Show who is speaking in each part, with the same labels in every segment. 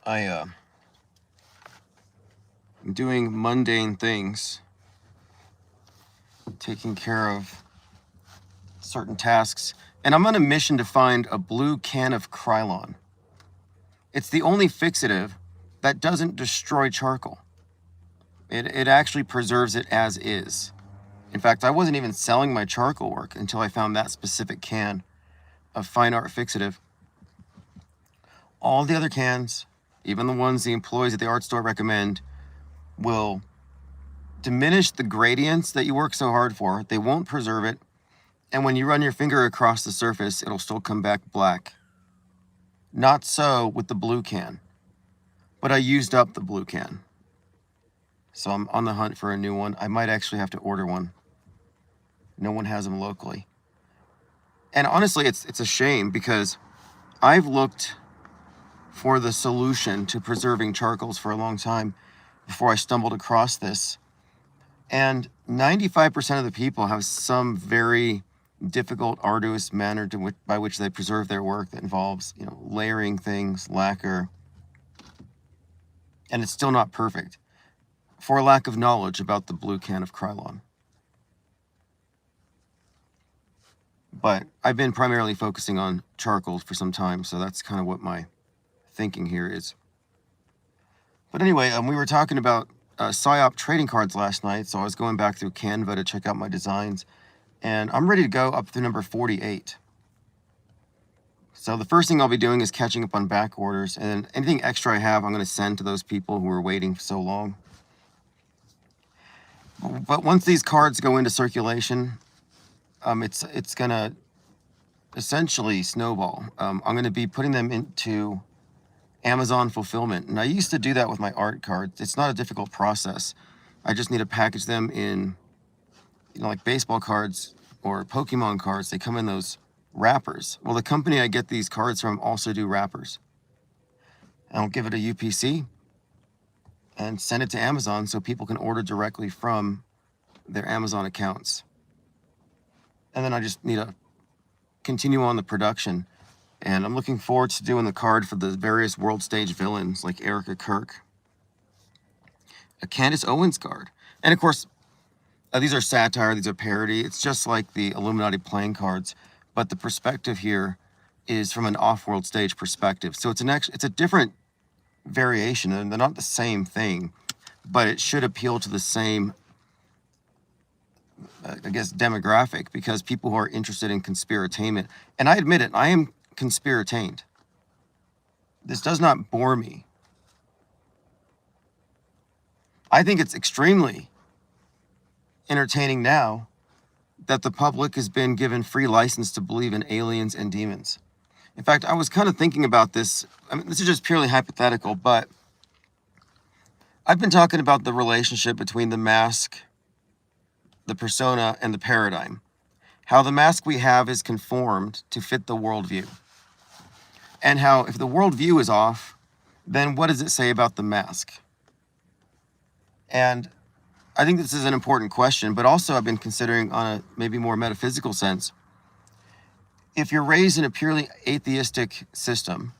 Speaker 1: I'm doing mundane things, taking care of certain tasks, and I'm on a mission to find a blue can of Krylon. It's the only fixative that doesn't destroy charcoal. It actually preserves it as is. In fact, I wasn't even selling my charcoal work until I found that specific can of fine art fixative. All the other cans, even the ones the employees at the art store recommend, will diminish the gradients that you work so hard for. They won't preserve it. And when you run your finger across the surface, it'll still come back black. Not so with the blue can. But I used up the blue can. So I'm on the hunt for a new one. I might actually have to order one. No one has them locally. And honestly, it's a shame because I've looked for the solution to preserving charcoals for a long time before I stumbled across this. And 95% of the people have some very difficult, arduous manner by which they preserve their work that involves, layering things, lacquer. And it's still not perfect for a lack of knowledge about the blue can of Krylon. But I've been primarily focusing on charcoal for some time, so that's kind of what my thinking here is. But anyway, we were talking about PSYOP trading cards last night, so I was going back through Canva to check out my designs, and I'm ready to go up through number 48. So the first thing I'll be doing is catching up on back orders, and anything extra I have, I'm going to send to those people who are waiting so long. But once these cards go into circulation, it's going to essentially snowball. I'm going to be putting them into Amazon fulfillment. And I used to do that with my art cards. It's not a difficult process. I just need to package them in, like baseball cards or Pokemon cards. They come in those wrappers. Well, the company I get these cards from also do wrappers. I'll give it a UPC and send it to Amazon so people can order directly from their Amazon accounts. And then I just need to continue on the production. And I'm looking forward to doing the card for the various world stage villains like Erica Kirk, a Candace Owens card. And of course, these are satire, these are parody. It's just like the Illuminati playing cards, but the perspective here is from an off-world stage perspective. So it's a different variation, and they're not the same thing, but it should appeal to the same, demographic, because people who are interested in conspiratainment, and I admit it, I am conspiratained. This does not bore me. I think it's extremely entertaining now that the public has been given free license to believe in aliens and demons. In fact, I was kind of thinking about this. This is just purely hypothetical, but I've been talking about the relationship between the mask, the persona, and the paradigm. How the mask we have is conformed to fit the worldview. And how if the worldview is off, then what does it say about the mask? And I think this is an important question, but also I've been considering on a maybe more metaphysical sense. If you're raised in a purely atheistic system,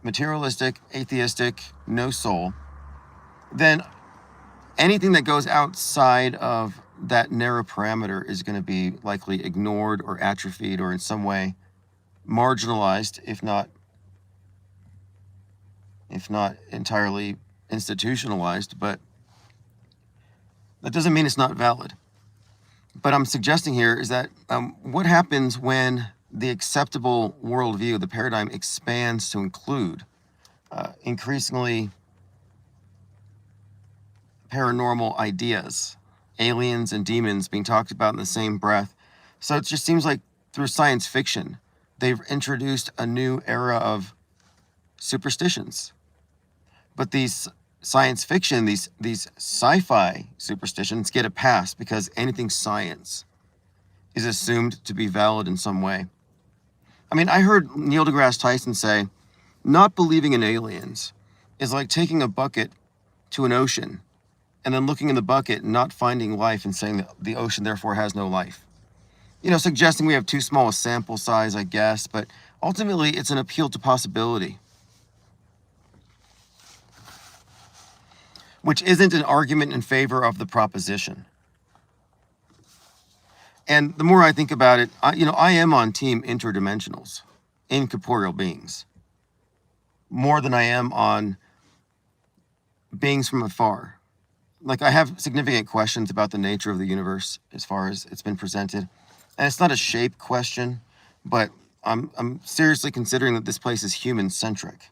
Speaker 1: materialistic, atheistic, no soul, then anything that goes outside of that narrow parameter is going to be likely ignored or atrophied or in some way marginalized, if not entirely institutionalized. But that doesn't mean it's not valid. But I'm suggesting here is that what happens when the acceptable worldview, the paradigm, expands to include increasingly paranormal ideas, aliens and demons being talked about in the same breath. So it just seems like through science fiction, they've introduced a new era of superstitions. But these science fiction, these sci-fi superstitions get a pass because anything science is assumed to be valid in some way. I mean, I heard Neil deGrasse Tyson say, not believing in aliens is like taking a bucket to an ocean and then looking in the bucket and not finding life and saying that the ocean therefore has no life. Suggesting we have too small a sample size, I guess, but ultimately it's an appeal to possibility. which isn't an argument in favor of the proposition. And the more I think about it, I am on team interdimensionals, incorporeal beings, more than I am on beings from afar. Like, I have significant questions about the nature of the universe as far as it's been presented. And it's not a shape question, but I'm seriously considering that this place is human-centric.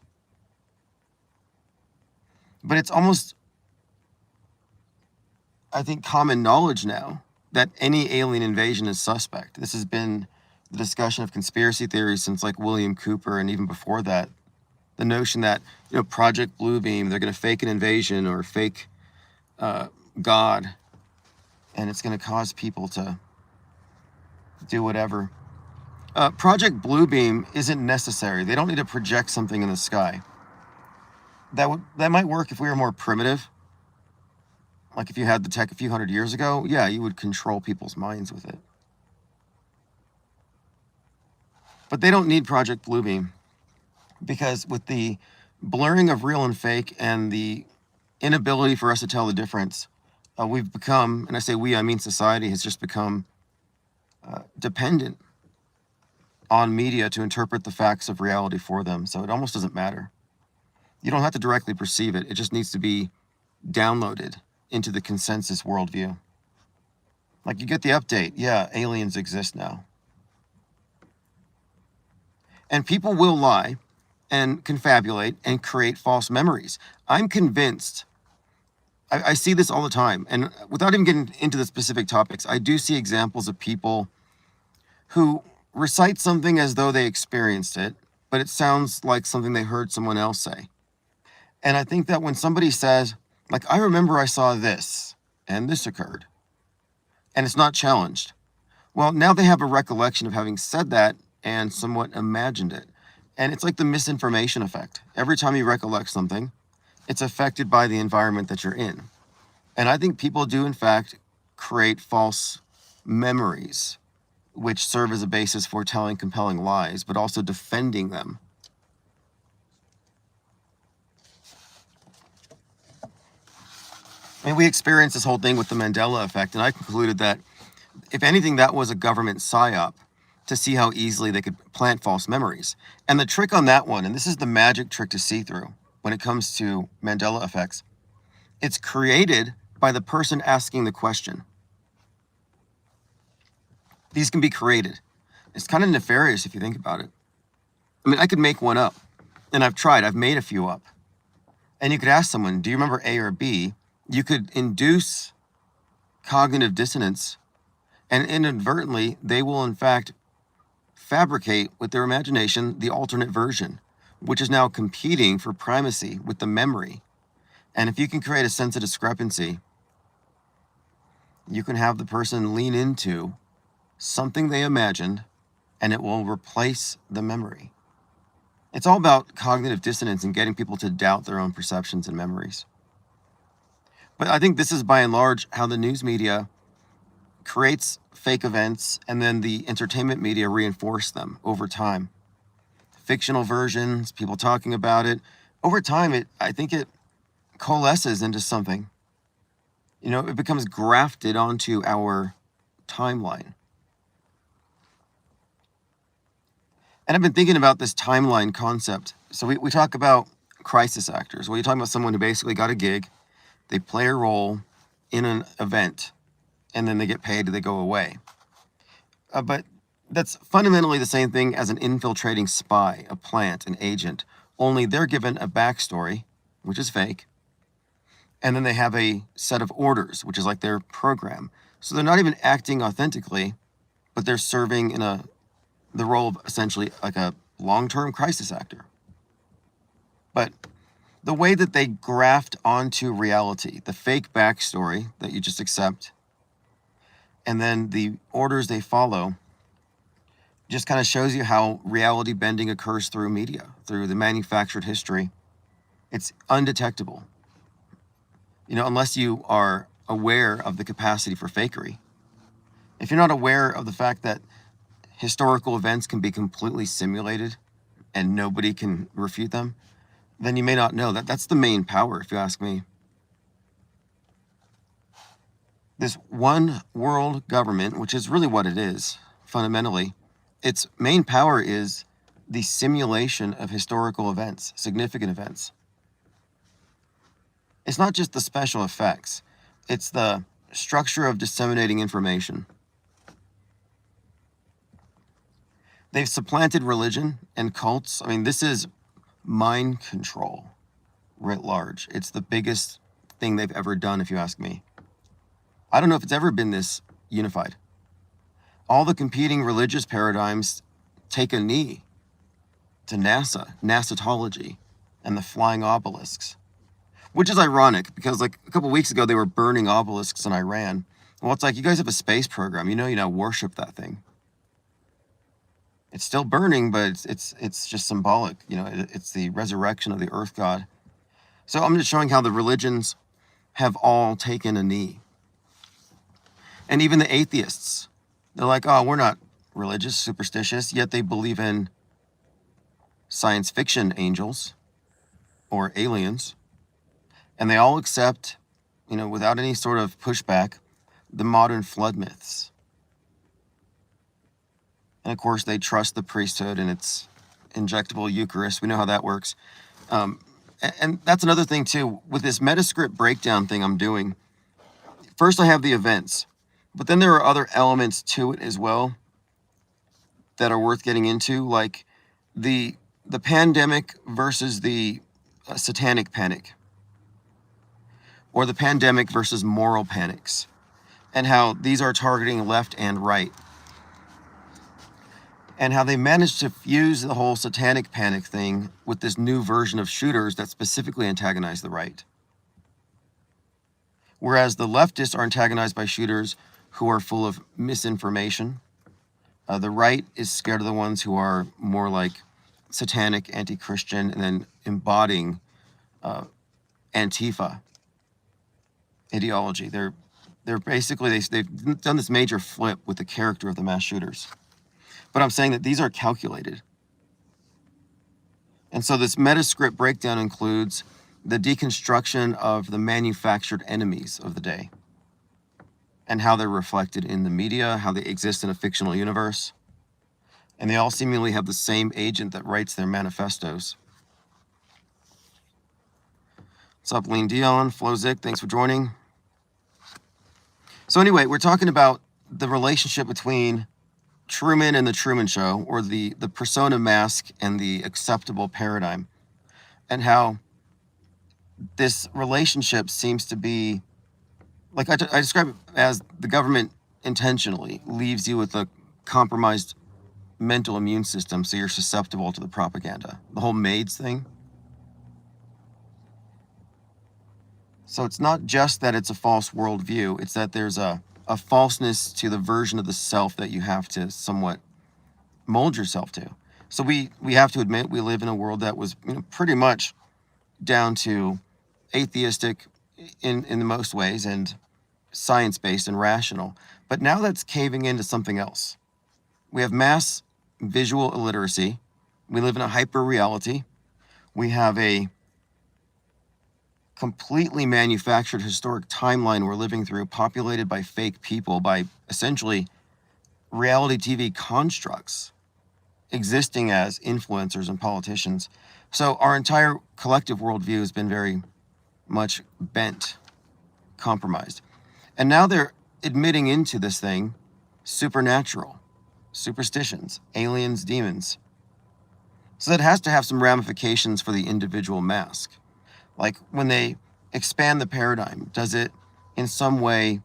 Speaker 1: But it's almost, I think, common knowledge now that any alien invasion is suspect. This has been the discussion of conspiracy theories since like William Cooper, and even before that, the notion that, Project Bluebeam, they're going to fake an invasion or fake God, and it's going to cause people to do whatever. Project Bluebeam isn't necessary. They don't need to project something in the sky. That might work if we were more primitive. Like if you had the tech a few hundred years ago, yeah, you would control people's minds with it. But they don't need Project Bluebeam, because with the blurring of real and fake and the inability for us to tell the difference, we've become, and I say we, I mean society, has just become dependent on media to interpret the facts of reality for them. So it almost doesn't matter. You don't have to directly perceive it. It just needs to be downloaded into the consensus worldview. Like, you get the update. Yeah, aliens exist now. And people will lie and confabulate and create false memories. I'm convinced, I see this all the time. And without even getting into the specific topics, I do see examples of people who recite something as though they experienced it, but it sounds like something they heard someone else say. And I think that when somebody says, like, I remember I saw this, and this occurred, and it's not challenged, well, now they have a recollection of having said that and somewhat imagined it. And it's like the misinformation effect. Every time you recollect something, it's affected by the environment that you're in. And I think people do, in fact, create false memories, which serve as a basis for telling compelling lies, but also defending them. I mean, we experienced this whole thing with the Mandela effect, and I concluded that, if anything, that was a government psyop to see how easily they could plant false memories. And the trick on that one, and this is the magic trick to see through when it comes to Mandela effects, it's created by the person asking the question. These can be created. It's kind of nefarious if you think about it. I mean, I could make one up, and I've tried. I've made a few up. And you could ask someone, do you remember A or B? You could induce cognitive dissonance, and inadvertently, they will, in fact, fabricate with their imagination the alternate version, which is now competing for primacy with the memory. And if you can create a sense of discrepancy, you can have the person lean into something they imagined, and it will replace the memory. It's all about cognitive dissonance and getting people to doubt their own perceptions and memories. But I think this is, by and large, how the news media creates fake events, and then the entertainment media reinforce them over time. Fictional versions, people talking about it. Over time, I think it coalesces into something. It becomes grafted onto our timeline. And I've been thinking about this timeline concept. So we talk about crisis actors. Well, you're talking about someone who basically got a gig, they play a role in an event, and then they get paid, they go away. But that's fundamentally the same thing as an infiltrating spy, a plant, an agent, only they're given a backstory, which is fake, and then they have a set of orders, which is like their program. So they're not even acting authentically, but they're serving in the role of essentially like a long-term crisis actor. But the way that they graft onto reality, the fake backstory that you just accept, and then the orders they follow, just kind of shows you how reality bending occurs through media, through the manufactured history. It's undetectable. Unless you are aware of the capacity for fakery. If you're not aware of the fact that historical events can be completely simulated and nobody can refute them, then you may not know that. That's the main power, if you ask me. this one world government, which is really what it is, fundamentally, its main power is the simulation of historical events, significant events. It's not just the special effects, it's the structure of disseminating information. They've supplanted religion and cults. I mean, this is mind control writ large. It's the biggest thing they've ever done, if you ask me. I don't know if it's ever been this unified. All the competing religious paradigms take a knee to NASA, NASAtology, and the flying obelisks, which is ironic because like a couple weeks ago they were burning obelisks in Iran. Well, it's like, you guys have a space program, you now worship that thing. It's still burning, but it's just symbolic. It's the resurrection of the earth god. So I'm just showing how the religions have all taken a knee. And even the atheists, they're like, oh, we're not religious, superstitious, yet they believe in science fiction angels or aliens. And they all accept, without any sort of pushback, the modern flood myths. And of course, they trust the priesthood and its injectable Eucharist. We know how that works. And that's another thing, too. With this metascript breakdown thing I'm doing, first I have the events, but then there are other elements to it as well that are worth getting into, like the pandemic versus the satanic panic, or the pandemic versus moral panics, and how these are targeting left and right, and how they managed to fuse the whole satanic panic thing with this new version of shooters that specifically antagonize the right. Whereas the leftists are antagonized by shooters who are full of misinformation. The right is scared of the ones who are more like satanic, anti-Christian, and then embodying Antifa ideology. They're basically, they've done this major flip with the character of the mass shooters. But I'm saying that these are calculated. And so this metascript breakdown includes the deconstruction of the manufactured enemies of the day and how they're reflected in the media, how they exist in a fictional universe. And they all seemingly have the same agent that writes their manifestos. What's up, Lean Dion, Flozik, thanks for joining. So anyway, we're talking about the relationship between Truman and the Truman Show, or the persona mask and the acceptable paradigm, and how this relationship seems to be, like I describe it as the government intentionally leaves you with a compromised mental immune system so you're susceptible to the propaganda. The whole maids thing. So it's not just that it's a false worldview, it's that there's a falseness to the version of the self that you have to somewhat mold yourself to. So we have to admit we live in a world that was pretty much down to atheistic in the most ways and science-based and rational. But now that's caving into something else. We have mass visual illiteracy. We live in a hyper-reality. We have a completely manufactured historic timeline we're living through, populated by fake people, by essentially reality TV constructs existing as influencers and politicians. So our entire collective worldview has been very much bent, compromised. And now they're admitting into this thing supernatural, superstitions, aliens, demons. So that has to have some ramifications for the individual mask. Like when they expand the paradigm, does it in some way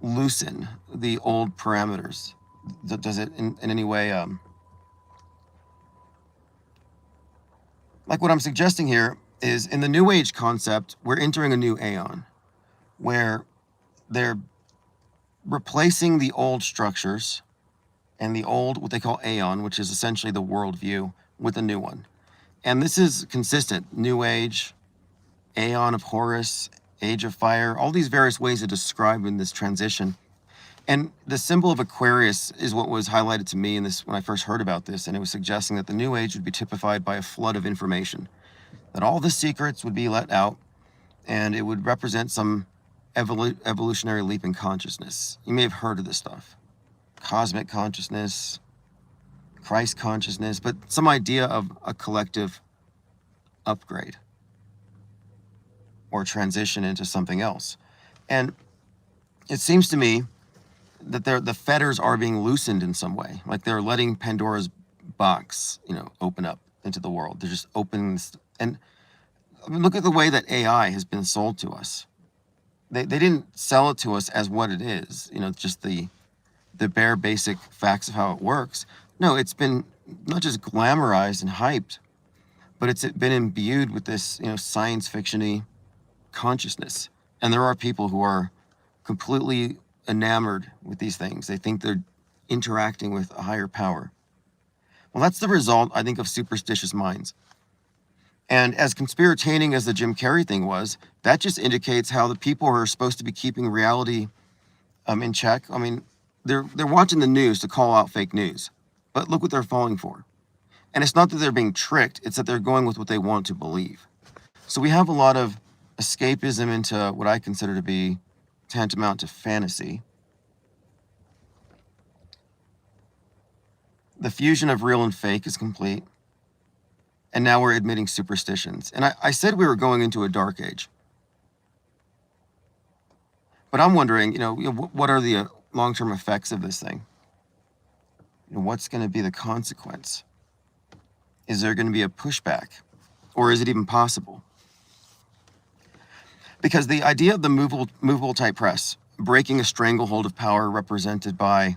Speaker 1: loosen the old parameters? Does it in any way, like what I'm suggesting here is in the New Age concept, we're entering a new aeon where they're replacing the old structures and the old, what they call aeon, which is essentially the worldview, with a new one. And this is consistent. New Age, Aeon of Horus, Age of Fire, all these various ways of describing this transition. And the symbol of Aquarius is what was highlighted to me in this when I first heard about this, and it was suggesting that the New Age would be typified by a flood of information, that all the secrets would be let out, and it would represent some evolutionary leap in consciousness. You may have heard of this stuff. Cosmic consciousness, Christ consciousness, but some idea of a collective upgrade or transition into something else. And it seems to me that the fetters are being loosened in some way, like they're letting Pandora's box, open up into the world. They're just opening this, and I mean, look at the way that AI has been sold to us. They didn't sell it to us as what it is, just the bare basic facts of how it works. No, it's been not just glamorized and hyped, but it's been imbued with this, science fiction-y consciousness. And there are people who are completely enamored with these things. They think they're interacting with a higher power. Well, that's the result, I think, of superstitious minds. And as conspirataining as the Jim Carrey thing was, that just indicates how the people who are supposed to be keeping reality in check. I mean, they're watching the news to call out fake news, but look what they're falling for. And it's not that they're being tricked, it's that they're going with what they want to believe. So we have a lot of escapism into what I consider to be tantamount to fantasy. The fusion of real and fake is complete. And now we're admitting superstitions. And I said we were going into a dark age. But I'm wondering, what are the long-term effects of this thing? What's going to be the consequence? Is there going to be a pushback? Or is it even possible? Because the idea of the movable type press, breaking a stranglehold of power represented by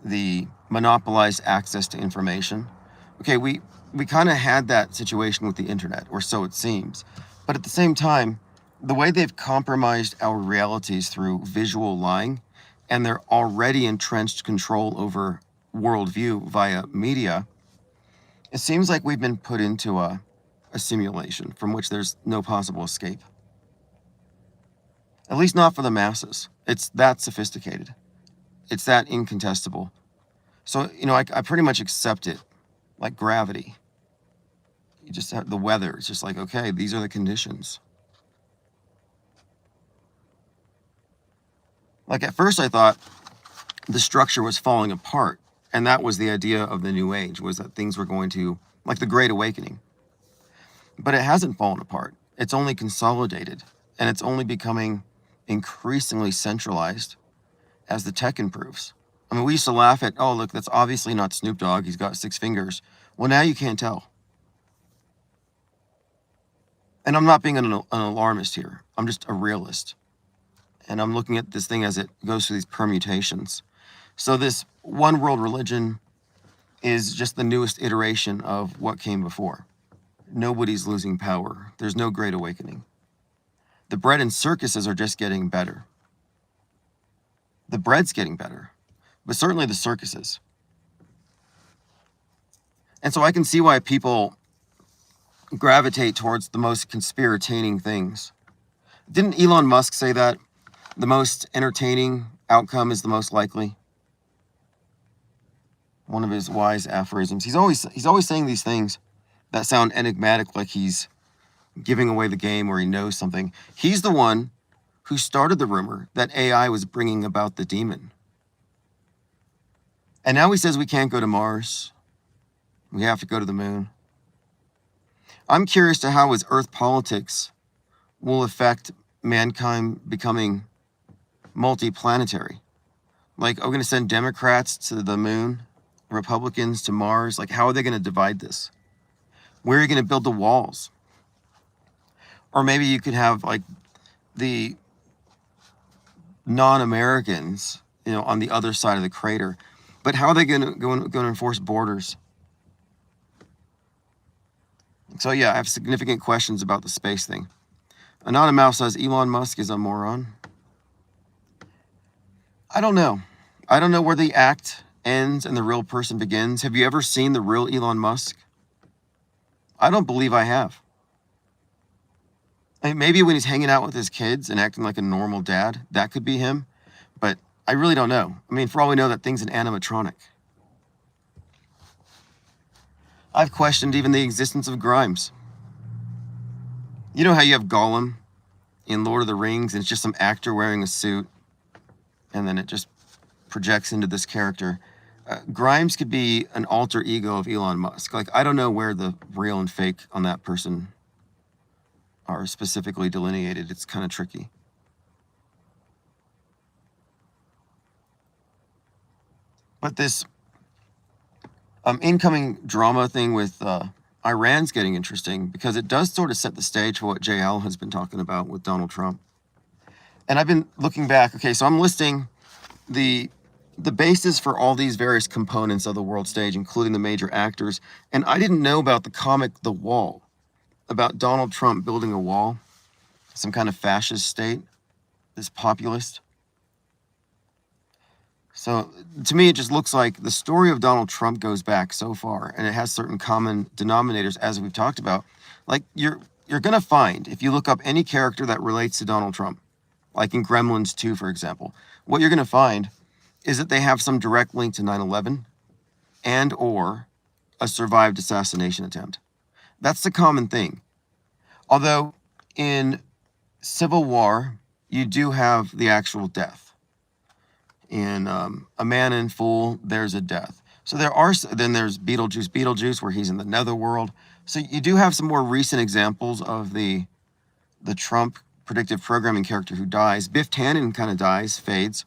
Speaker 1: the monopolized access to information. Okay, we kind of had that situation with the internet, or so it seems. But at the same time, the way they've compromised our realities through visual lying and their already entrenched control over worldview via media, it seems like we've been put into a simulation from which there's no possible escape. At least not for the masses. It's that sophisticated. It's that incontestable. So, I pretty much accept it, like gravity. You just have the weather. It's just like, okay, these are the conditions. Like at first I thought the structure was falling apart. And that was the idea of the New Age, was that things were going to, like the Great Awakening. But it hasn't fallen apart. It's only consolidated. And it's only becoming increasingly centralized as the tech improves. I mean, we used to laugh at, oh, look, that's obviously not Snoop Dogg. He's got 6 fingers. Well, now you can't tell. And I'm not being an alarmist here. I'm just a realist. And I'm looking at this thing as it goes through these permutations. So this one world religion is just the newest iteration of what came before. Nobody's losing power. There's no Great Awakening. The bread and circuses are just getting better. The bread's getting better, but certainly the circuses. And so I can see why people gravitate towards the most conspirataining things. Didn't Elon Musk say that the most entertaining outcome is the most likely? One of his wise aphorisms. He's always saying these things that sound enigmatic, like he's giving away the game or he knows something. He's the one who started the rumor that AI was bringing about the demon. And now he says we can't go to Mars. We have to go to the moon. I'm curious to how his Earth politics will affect mankind becoming multi-planetary. Like, are we going to send Democrats to the moon, Republicans to Mars? Like, how are they going to divide this? Where are you going to build the walls? Or maybe you could have, like, the non-Americans, on the other side of the crater. But how are they going to enforce borders? So yeah, I have significant questions about the space thing. Anonymous says Elon Musk is a moron. I don't know. I don't know where the act ends and the real person begins. Have you ever seen the real Elon Musk? I don't believe I have. I mean, maybe when he's hanging out with his kids and acting like a normal dad, that could be him. But I really don't know. I mean, for all we know, that thing's an animatronic. I've questioned even the existence of Grimes. You know how you have Gollum in Lord of the Rings, and it's just some actor wearing a suit, and then it just projects into this character. Grimes could be an alter ego of Elon Musk. Like, I don't know where the real and fake on that person are specifically delineated. It's kind of tricky. But this incoming drama thing with Iran's getting interesting because it does sort of set the stage for what JL has been talking about with Donald Trump. And I've been looking back. Okay, so I'm listing the basis for all these various components of the world stage, including the major actors. And I didn't know about the comic The Wall, about Donald Trump building a wall, some kind of fascist state, this populist. So to me, it just looks like the story of Donald Trump goes back so far, and it has certain common denominators, as we've talked about. Like, you're going to find, if you look up any character that relates to Donald Trump, like in Gremlins 2, for example, what you're going to find is that they have some direct link to 9/11 and or a survived assassination attempt. That's the common thing. Although in Civil War, you do have the actual death. In A Man in Full, there's a death. So then there's Beetlejuice, where he's in the netherworld. So you do have some more recent examples of the Trump predictive programming character who dies. Biff Tannen kind of dies, fades.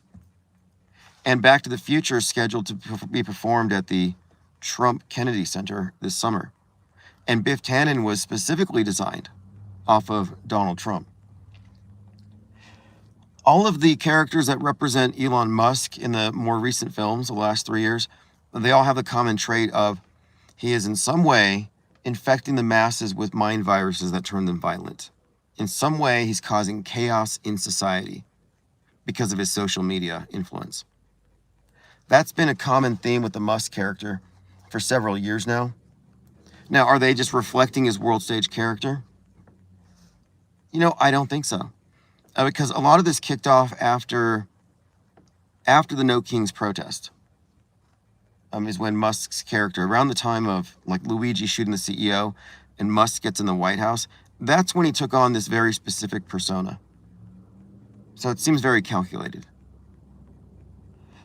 Speaker 1: And Back to the Future is scheduled to be performed at the Trump Kennedy Center this summer. And Biff Tannen was specifically designed off of Donald Trump. All of the characters that represent Elon Musk in the more recent films, the last 3 years, they all have the common trait of he is in some way infecting the masses with mind viruses that turn them violent. In some way, he's causing chaos in society because of his social media influence. That's been a common theme with the Musk character for several years now. Now, are they just reflecting his world stage character? I don't think so. Because a lot of this kicked off after the No Kings protest. Is when Musk's character, around the time of like Luigi shooting the CEO and Musk gets in the White House, that's when he took on this very specific persona. So it seems very calculated.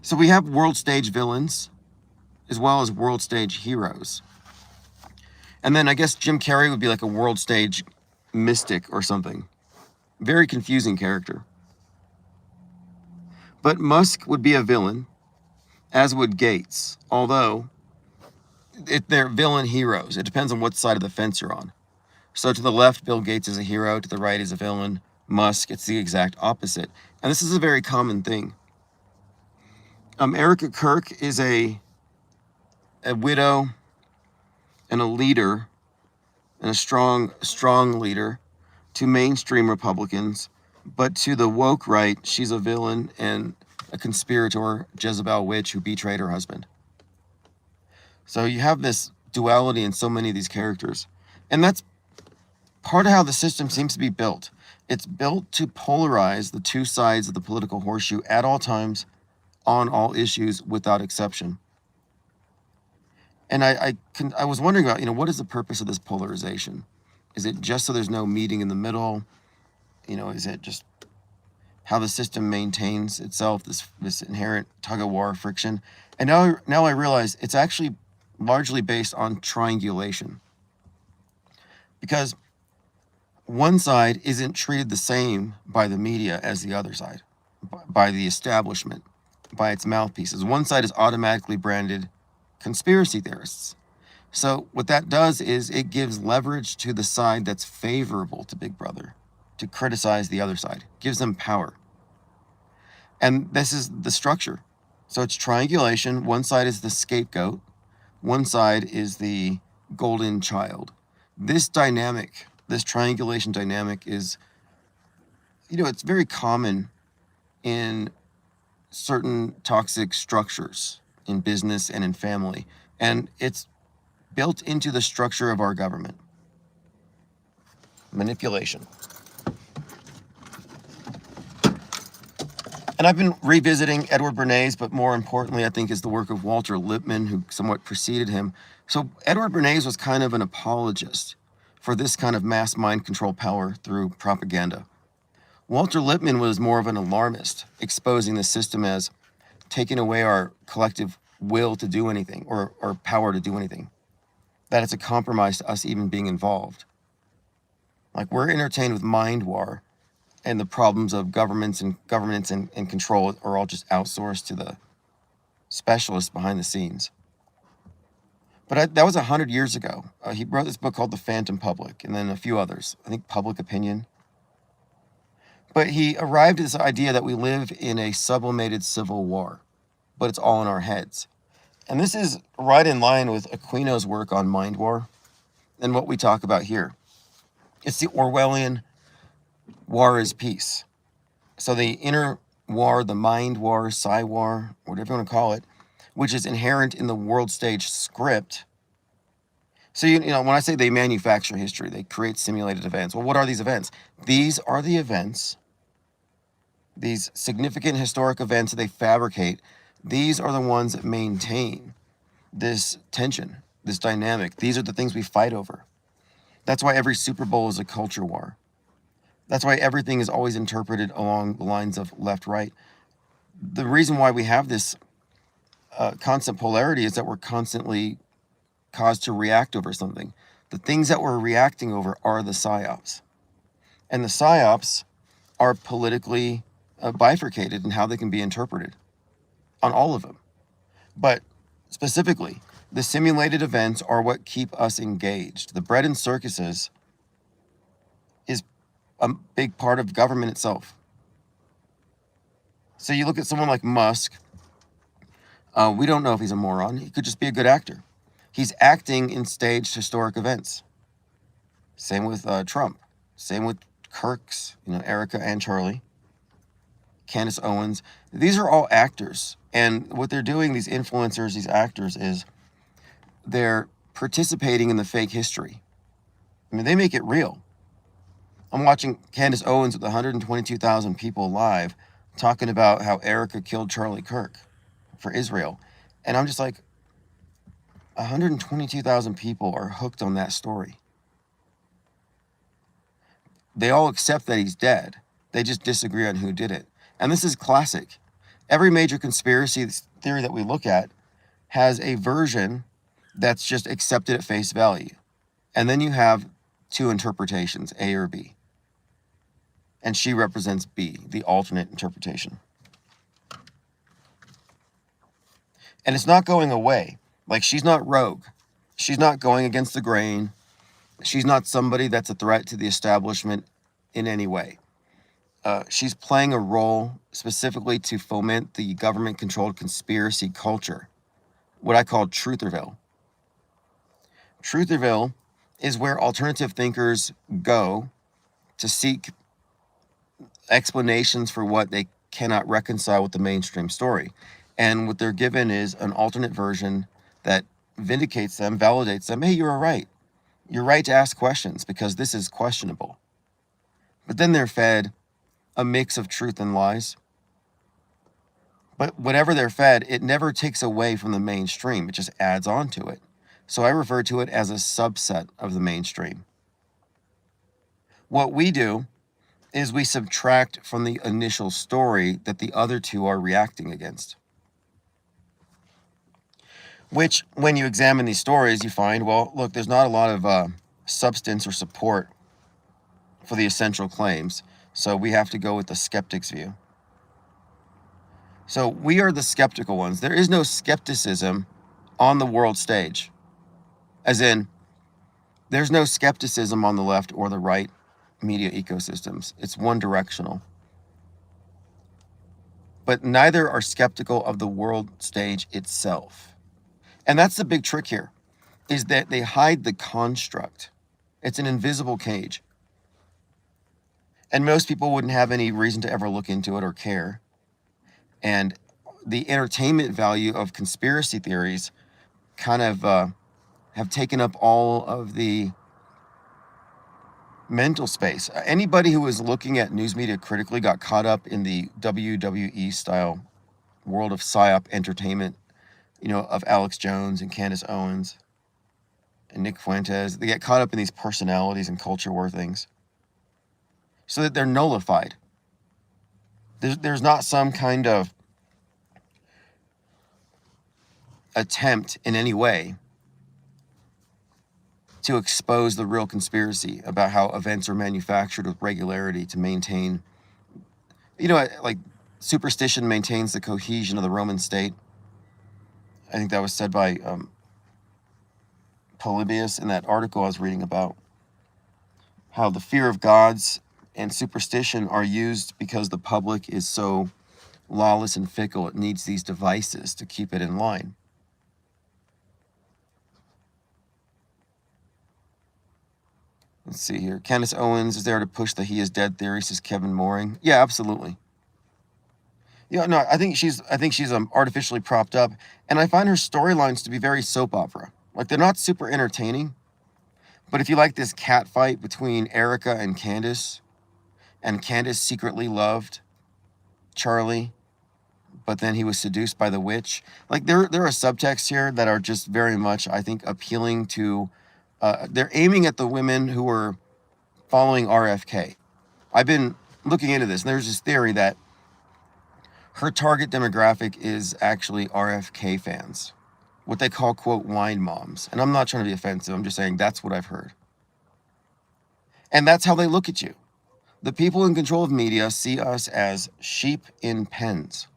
Speaker 1: So we have world stage villains as well as world stage heroes. And then I guess Jim Carrey would be like a world stage mystic or something. Very confusing character. But Musk would be a villain, as would Gates, although they're villain heroes. It depends on what side of the fence you're on. So to the left, Bill Gates is a hero. To the right is a villain. Musk, it's the exact opposite. And this is a very common thing. Erica Kirk is a widow and a leader, and a strong leader to mainstream Republicans, but to the woke right, she's a villain and a conspirator, Jezebel witch who betrayed her husband. So you have this duality in so many of these characters. And that's part of how the system seems to be built. It's built to polarize the two sides of the political horseshoe at all times, on all issues, without exception. And I was wondering about, what is the purpose of this polarization? Is it just so there's no meeting in the middle? Is it just how the system maintains itself, this inherent tug-of-war friction? And now I realize it's actually largely based on triangulation. Because one side isn't treated the same by the media as the other side, by the establishment, by its mouthpieces. One side is automatically branded conspiracy theorists. So what that does is it gives leverage to the side that's favorable to Big Brother to criticize the other side, gives them power. And this is the structure. So it's triangulation. One side is the scapegoat. One side is the golden child. This dynamic, this triangulation dynamic is, it's very common in certain toxic structures in business and in family. And it's built into the structure of our government. Manipulation. And I've been revisiting Edward Bernays, but more importantly, I think, is the work of Walter Lippmann, who somewhat preceded him. So Edward Bernays was kind of an apologist for this kind of mass mind control power through propaganda. Walter Lippmann was more of an alarmist, exposing the system as taking away our collective will to do anything, or power to do anything. That it's a compromise to us even being involved. Like, we're entertained with mind war, and the problems of governments and control are all just outsourced to the specialists behind the scenes. But that was 100 years ago. He wrote this book called The Phantom Public, and then a few others. I think Public Opinion. But he arrived at this idea that we live in a sublimated civil war, but it's all in our heads. And this is right in line with Aquino's work on mind war and what we talk about here. It's the Orwellian war is peace. So the inner war, the mind war, psi war, whatever you want to call it, which is inherent in the world stage script. So, you know, when I say they manufacture history, they create simulated events. Well, what are these events? These are the events, these significant historic events that they fabricate. These are the ones that maintain this tension, this dynamic. These are the things we fight over. That's why every Super Bowl is a culture war. That's why everything is always interpreted along the lines of left-right. The reason why we have this constant polarity is that we're constantly caused to react over something. The things that we're reacting over are the psyops. And the psyops are politically bifurcated in how they can be interpreted on all of them. But specifically, the simulated events are what keep us engaged. The bread and circuses is a big part of government itself. So you look at someone like Musk. We don't know if he's a moron. He could just be a good actor. He's acting in staged historic events. Same with Trump. Same with Kirk's, Erica and Charlie. Candace Owens. These are all actors. And what they're doing, these influencers, these actors, is they're participating in the fake history. I mean, they make it real. I'm watching Candace Owens with 122,000 people live talking about how Erica killed Charlie Kirk for Israel. And I'm just like, 122,000 people are hooked on that story. They all accept that he's dead. They just disagree on who did it. And this is classic. Every major conspiracy theory that we look at has a version that's just accepted at face value. And then you have two interpretations, A or B. And she represents B, the alternate interpretation. And it's not going away. Like, she's not rogue. She's not going against the grain. She's not somebody that's a threat to the establishment in any way. She's playing a role specifically to foment the government-controlled conspiracy culture, what I call Trutherville. Trutherville is where alternative thinkers go to seek explanations for what they cannot reconcile with the mainstream story. And what they're given is an alternate version that vindicates them, validates them. Hey, you were right. You're right to ask questions because this is questionable. But then they're fed a mix of truth and lies. But whatever they're fed, it never takes away from the mainstream. It just adds on to it. So I refer to it as a subset of the mainstream. What we do is we subtract from the initial story that the other two are reacting against. Which, when you examine these stories, you find, well, look, there's not a lot of substance or support for the essential claims. So we have to go with the skeptic's view. So we are the skeptical ones. There is no skepticism on the world stage. As in, there's no skepticism on the left or the right media ecosystems. It's one directional. But neither are skeptical of the world stage itself. And that's the big trick here, is that they hide the construct. It's an invisible cage. And most people wouldn't have any reason to ever look into it or care. And the entertainment value of conspiracy theories kind of have taken up all of the mental space. Anybody who was looking at news media critically got caught up in the WWE style world of psyop entertainment, of Alex Jones and Candace Owens and Nick Fuentes. They get caught up in these personalities and culture war things so that they're nullified. There's not some kind of attempt in any way to expose the real conspiracy about how events are manufactured with regularity to maintain, like superstition maintains the cohesion of the Roman state. I think that was said by Polybius in that article I was reading about, how the fear of gods and superstition are used because the public is so lawless and fickle. It needs these devices to keep it in line. Let's see here. Candace Owens is there to push the he is dead theory, says Kevin Mooring. Yeah, absolutely. No, I think she's artificially propped up, and I find her storylines to be very soap opera. Like, they're not super entertaining, but if you like this cat fight between Erica and Candace secretly loved Charlie, but then he was seduced by the witch. Like, there are subtexts here that are just very much, I think, appealing to, they're aiming at the women who are following RFK. I've been looking into this, and there's this theory that her target demographic is actually RFK fans, what they call, quote, wine moms. And I'm not trying to be offensive. I'm just saying that's what I've heard. And that's how they look at you. The people in control of media see us as sheep in pens.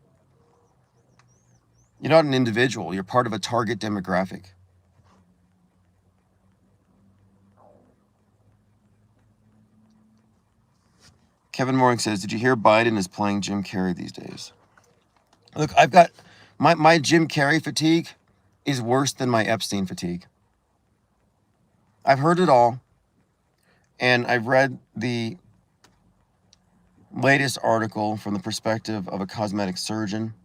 Speaker 1: You're not an individual. You're part of a target demographic. Kevin Mooring says, did you hear Biden is playing Jim Carrey these days? Look, I've got my Jim Carrey fatigue is worse than my Epstein fatigue. I've heard it all, and I've read the latest article from the perspective of a cosmetic surgeon.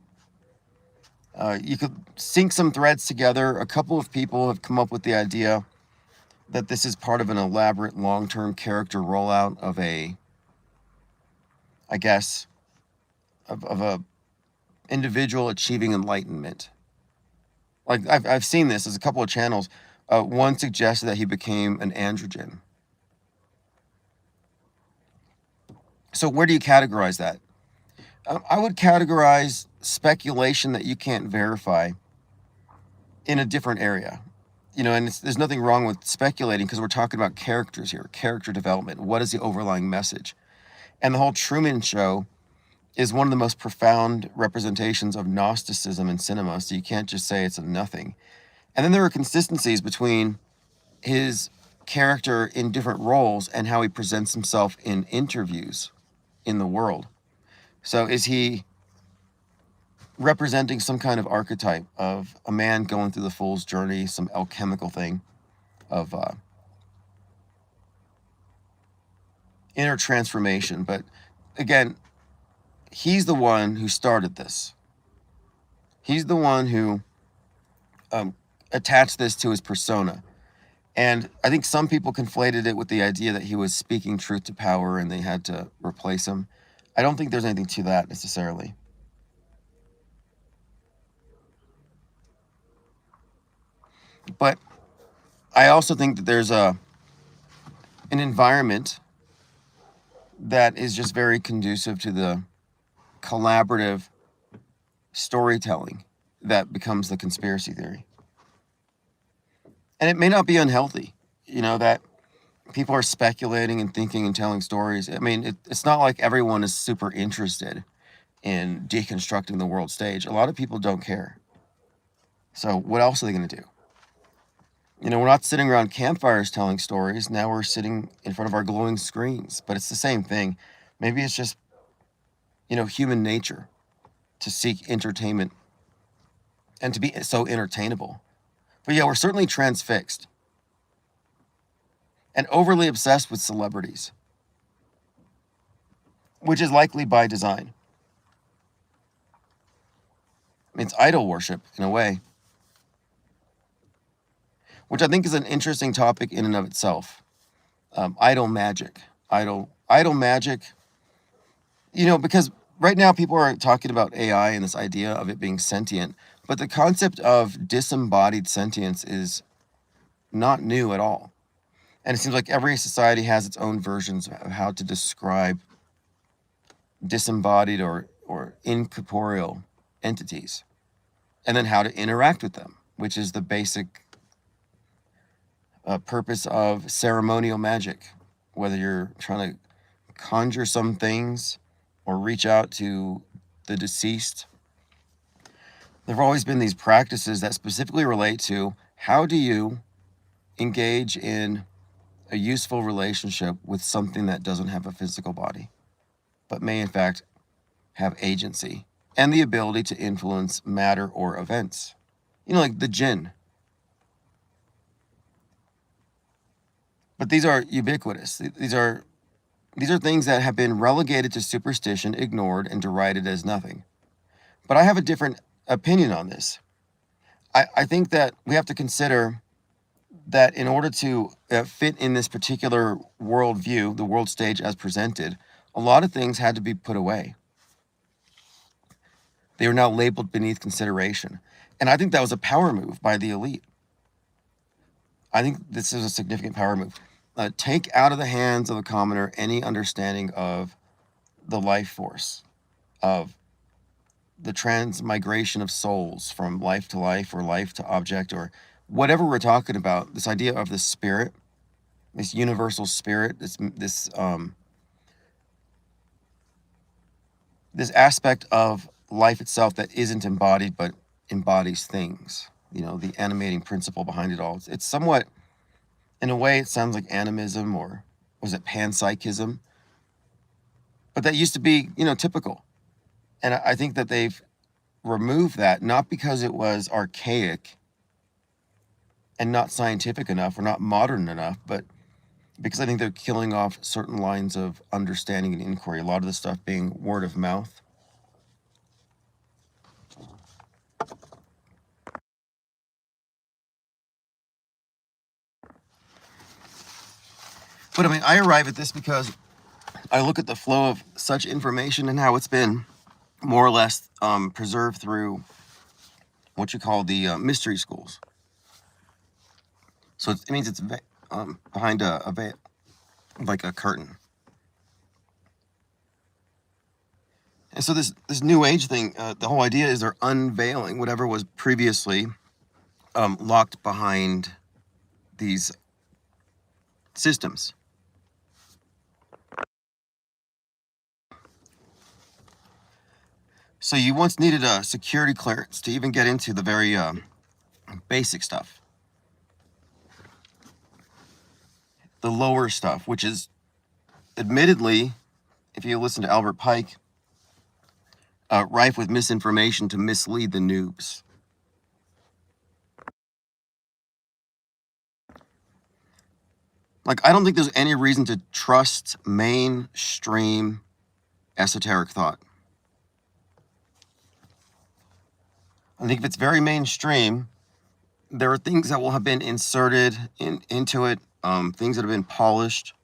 Speaker 1: You could sync some threads together. A couple of people have come up with the idea that this is part of an elaborate long-term character rollout of a individual achieving enlightenment. Like, I've seen this. There's a couple of channels. One suggested that he became an androgen. So where do you categorize that? I would categorize speculation that you can't verify in a different area. And there's nothing wrong with speculating, because we're talking about characters here, character development. What is the overlying message? And the whole Truman Show is one of the most profound representations of Gnosticism in cinema, so you can't just say it's a nothing. And then there are consistencies between his character in different roles and how he presents himself in interviews in the world. So is he representing some kind of archetype of a man going through the fool's journey, some alchemical thing of inner transformation? But again, he's the one who started this. He's the one who attached this to his persona. And I think some people conflated it with the idea that he was speaking truth to power and they had to replace him. I don't think there's anything to that necessarily. But I also think that there's an environment that is just very conducive to the collaborative storytelling that becomes the conspiracy theory. And it may not be unhealthy, that people are speculating and thinking and telling stories. I mean, it's not like everyone is super interested in deconstructing the world stage. A lot of people don't care. So what else are they going to do? We're not sitting around campfires telling stories. Now we're sitting in front of our glowing screens. But it's the same thing. Maybe it's just, human nature to seek entertainment and to be so entertainable. But yeah, we're certainly transfixed and overly obsessed with celebrities, which is likely by design. I mean, it's idol worship in a way, which I think is an interesting topic in and of itself. Idol magic, idol magic, because right now people are talking about AI and this idea of it being sentient, but the concept of disembodied sentience is not new at all. And it seems like every society has its own versions of how to describe disembodied or or incorporeal entities, and then how to interact with them, which is the basic purpose of ceremonial magic. Whether you're trying to conjure some things or reach out to the deceased, there have always been these practices that specifically relate to how do you engage in a useful relationship with something that doesn't have a physical body, but may in fact have agency and the ability to influence matter or events. You know, like the jinn. But these are ubiquitous. These are things that have been relegated to superstition, ignored, and derided as nothing. But I have a different opinion on this. I think that we have to consider that in order to fit in this particular worldview, the world stage as presented, a lot of things had to be put away. They were now labeled beneath consideration. And I think that was a power move by the elite. I think this is a significant power move. Take out of the hands of the commoner any understanding of the life force, of the transmigration of souls from life to life or life to object or whatever we're talking about. This idea of the spirit, this universal spirit, this aspect of life itself that isn't embodied but embodies things. You know, the animating principle behind it all. It's somewhat, in a way, it sounds like animism, or was it panpsychism? But that used to be, you know, typical. And I think that they've removed that, not because it was archaic and not scientific enough or not modern enough, but because I think they're killing off certain lines of understanding and inquiry, a lot of the stuff being word of mouth. But I mean, I arrive at this because I look at the flow of such information and how it's been more or less preserved through what you call the mystery schools. So it means it's behind a veil, like a curtain. And so this new age thing, the whole idea is they're unveiling whatever was previously locked behind these systems. So you once needed a security clearance to even get into the very basic stuff. The lower stuff, which is admittedly, if you listen to Albert Pike, rife with misinformation to mislead the noobs. Like, I don't think there's any reason to trust mainstream esoteric thought. I think if it's very mainstream, there are things that will have been inserted into it, things that have been polished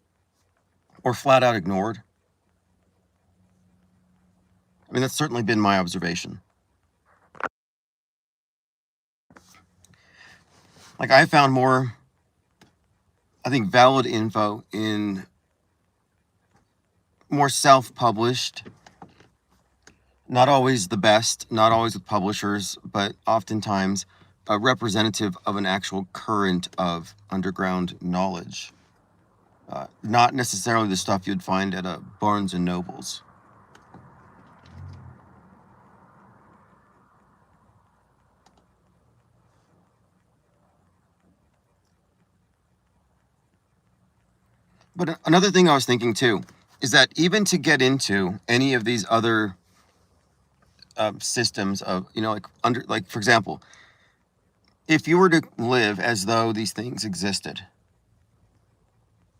Speaker 1: or flat out ignored. I mean, that's certainly been my observation. Like, I found more, I think, valid info in more self-published, not always the best, not always with publishers, but oftentimes a representative of an actual current of underground knowledge. Not necessarily the stuff you'd find at a Barnes and Nobles. But another thing I was thinking too is that even to get into any of these other systems of, you know, like for example, if you were to live as though these things existed,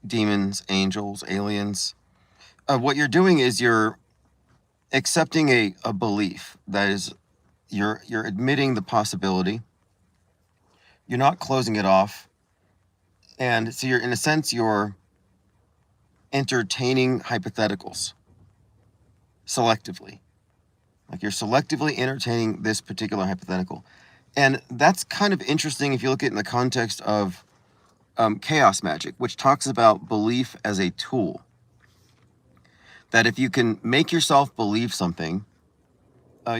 Speaker 1: demons, angels, aliens, what you're doing is you're accepting a belief that is, you're admitting the possibility. You're not closing it off. And so you're, in a sense, you're entertaining hypotheticals selectively. Like, you're selectively entertaining this particular hypothetical. And that's kind of interesting if you look at it in the context of chaos magic, which talks about belief as a tool. That if you can make yourself believe something,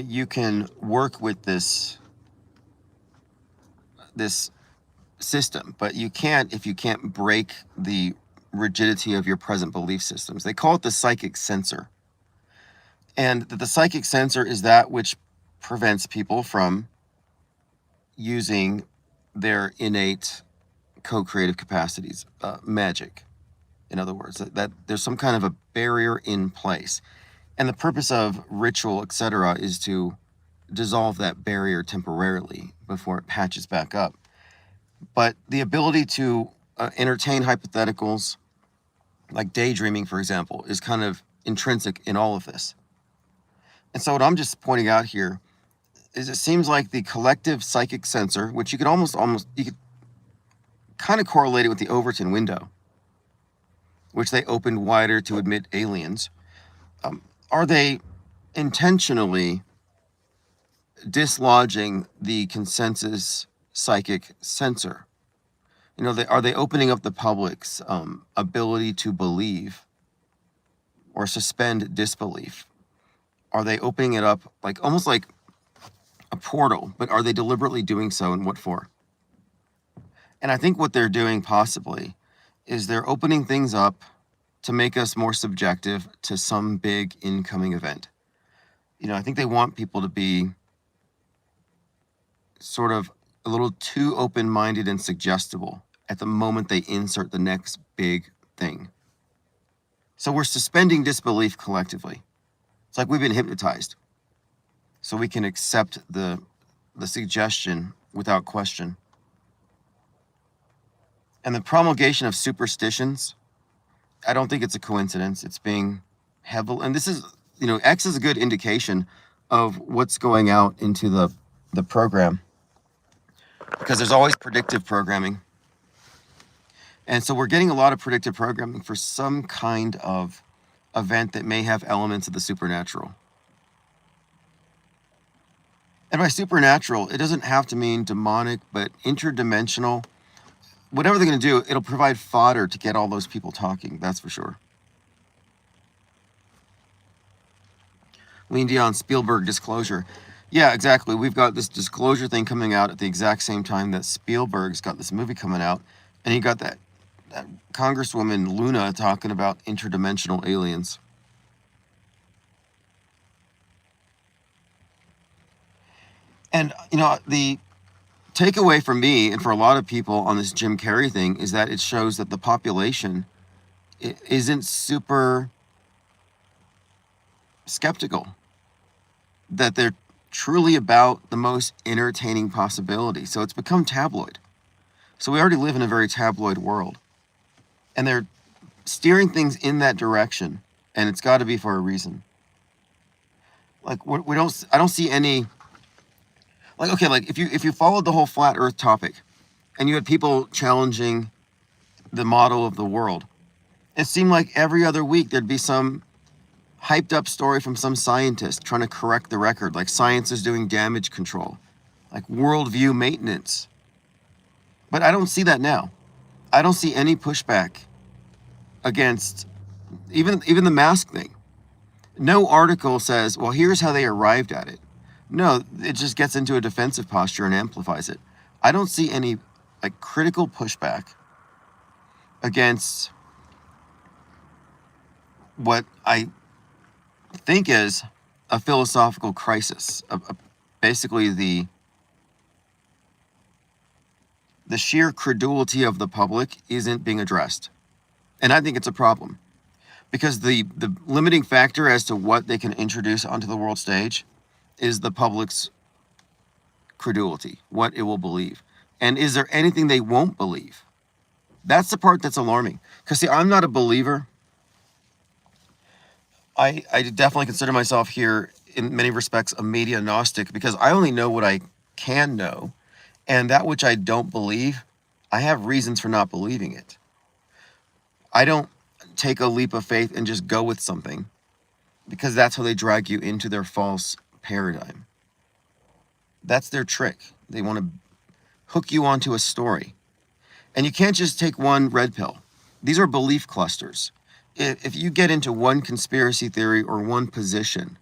Speaker 1: you can work with this system, but you can't if you can't break the rigidity of your present belief systems. They call it the psychic censor. And the psychic censor is that which prevents people from using their innate co-creative capacities, magic, in other words, that there's some kind of a barrier in place. And the purpose of ritual, etc., is to dissolve that barrier temporarily before it patches back up. But the ability to entertain hypotheticals, like daydreaming, for example, is kind of intrinsic in all of this. And so what I'm just pointing out here is it seems like the collective psychic censor, which you could you could kind of correlate it with the Overton window, which they opened wider to admit aliens. Are they intentionally dislodging the consensus psychic censor? You know, are they opening up the public's ability to believe or suspend disbelief? Are they opening it up like almost like a portal, but are they deliberately doing so, and what for? And I think what they're doing possibly is they're opening things up to make us more subjective to some big incoming event. You know, I think they want people to be sort of a little too open-minded and suggestible at the moment they insert the next big thing. So we're suspending disbelief collectively. It's like we've been hypnotized. So we can accept the suggestion without question. And the promulgation of superstitions, I don't think it's a coincidence. It's being heavily, and this is, you know, X is a good indication of what's going out into the program, because there's always predictive programming. And so we're getting a lot of predictive programming for some kind of event that may have elements of the supernatural. And by supernatural, it doesn't have to mean demonic, but interdimensional. Whatever they're going to do, it'll provide fodder to get all those people talking, that's for sure. Lean Dion, Spielberg disclosure. Yeah, exactly. We've got this disclosure thing coming out at the exact same time that Spielberg's got this movie coming out. And you got that Congresswoman Luna talking about interdimensional aliens. And, you know, the takeaway for me and for a lot of people on this Jim Carrey thing is that it shows that the population isn't super skeptical, that they're truly about the most entertaining possibility. So it's become tabloid. So we already live in a very tabloid world, and they're steering things in that direction, and it's got to be for a reason. Like I don't see any. Like, okay, like if you followed the whole flat Earth topic, and you had people challenging the model of the world, it seemed like every other week there'd be some hyped up story from some scientist trying to correct the record, like science is doing damage control, like worldview maintenance. But I don't see that now. I don't see any pushback against even the mask thing. No article says, well, here's how they arrived at it. No, it just gets into a defensive posture and amplifies it. I don't see any like critical pushback against what I think is a philosophical crisis. Basically, the sheer credulity of the public isn't being addressed. And I think it's a problem, because the limiting factor as to what they can introduce onto the world stage is the public's credulity, what it will believe. And is there anything they won't believe? That's the part that's alarming. Because, see, I'm not a believer. I definitely consider myself here, in many respects, a media gnostic, because I only know what I can know. And that which I don't believe, I have reasons for not believing it. I don't take a leap of faith and just go with something, because that's how they drag you into their false paradigm. That's their trick. They want to hook you onto a story. And you can't just take one red pill. These are belief clusters. If you get into one conspiracy theory or one position,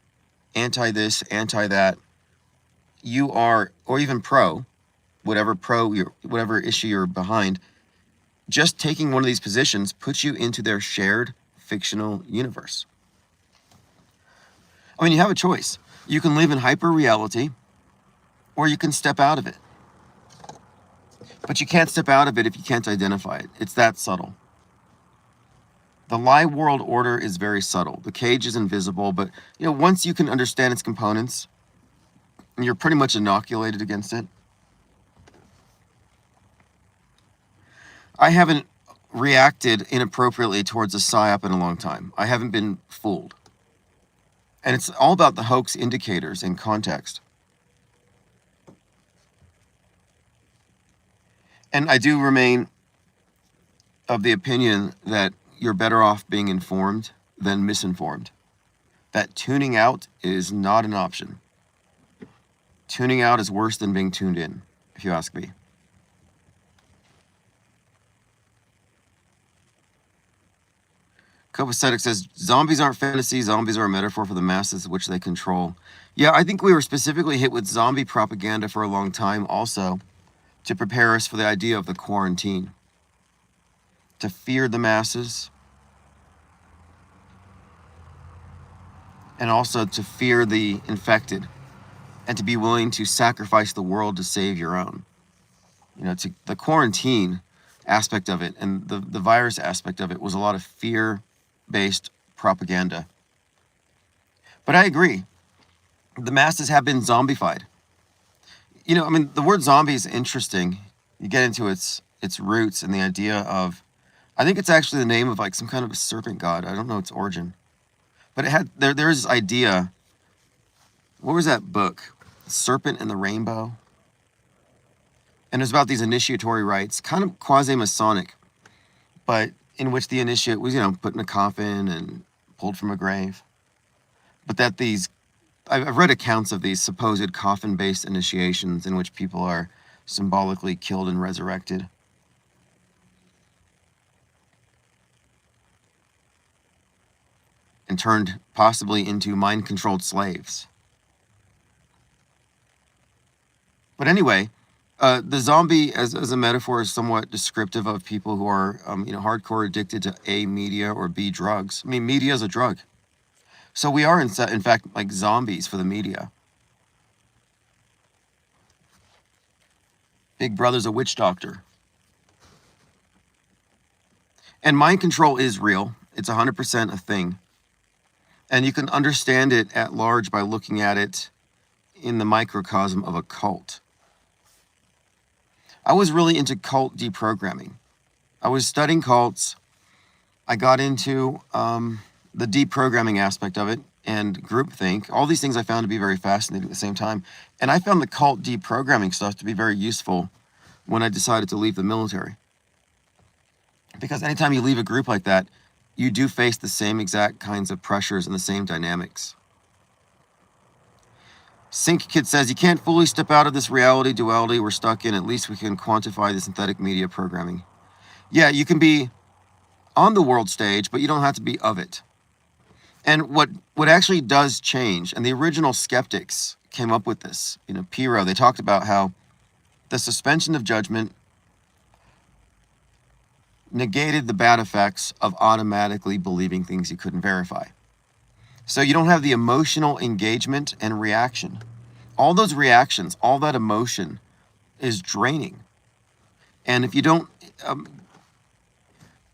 Speaker 1: anti this, anti that, you are, or even whatever issue you're behind, just taking one of these positions puts you into their shared fictional universe. I mean, you have a choice. You can live in hyper reality, or you can step out of it. But you can't step out of it if you can't identify it. It's that subtle. The lie world order is very subtle. The cage is invisible, but once you can understand its components, you're pretty much inoculated against it. I haven't reacted inappropriately towards a psyop in a long time. I haven't been fooled. And it's all about the hoax indicators in context. And I do remain of the opinion that you're better off being informed than misinformed. That tuning out is not an option. Tuning out is worse than being tuned in, if you ask me. Copacetic says, zombies aren't fantasy, zombies are a metaphor for the masses which they control. Yeah, I think we were specifically hit with zombie propaganda for a long time also to prepare us for the idea of the quarantine. To fear the masses. And also to fear the infected. And to be willing to sacrifice the world to save your own. To the quarantine aspect of it and the virus aspect of it was a lot of fear-based propaganda. But I agree. The masses have been zombified. The word zombie is interesting. You get into its roots and the idea of, I think it's actually the name of like some kind of a serpent god. I don't know its origin. But there's this idea. What was that book? Serpent and the Rainbow? And it was about these initiatory rites, kind of quasi-Masonic, but in which the initiate was, put in a coffin and pulled from a grave. But that I've read accounts of these supposed coffin-based initiations in which people are symbolically killed and resurrected. And turned possibly into mind-controlled slaves. But anyway, the zombie as a metaphor is somewhat descriptive of people who are, hardcore addicted to A, media, or B, drugs. I mean, media is a drug. So we are, in fact, like zombies for the media. Big Brother's a witch doctor. And mind control is real. It's 100% a thing. And you can understand it at large by looking at it in the microcosm of a cult. I was really into cult deprogramming. I was studying cults. I got into the deprogramming aspect of it and groupthink. All these things I found to be very fascinating at the same time. And I found the cult deprogramming stuff to be very useful when I decided to leave the military. Because anytime you leave a group like that, you do face the same exact kinds of pressures and the same dynamics. Sync Kid says, you can't fully step out of this reality duality we're stuck in. At least we can quantify the synthetic media programming. Yeah, you can be on the world stage, but you don't have to be of it. And what actually does change, and the original skeptics came up with this, Piro, they talked about how the suspension of judgment negated the bad effects of automatically believing things you couldn't verify. So you don't have the emotional engagement and reaction. All those reactions, all that emotion is draining. And if you don't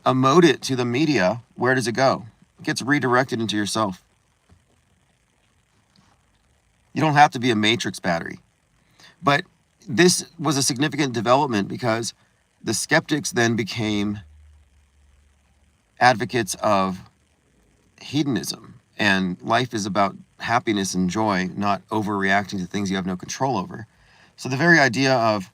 Speaker 1: emote it to the media, where does it go? It gets redirected into yourself. You don't have to be a matrix battery. But this was a significant development because the skeptics then became advocates of hedonism, and life is about happiness and joy, not overreacting to things you have no control over. So the very idea of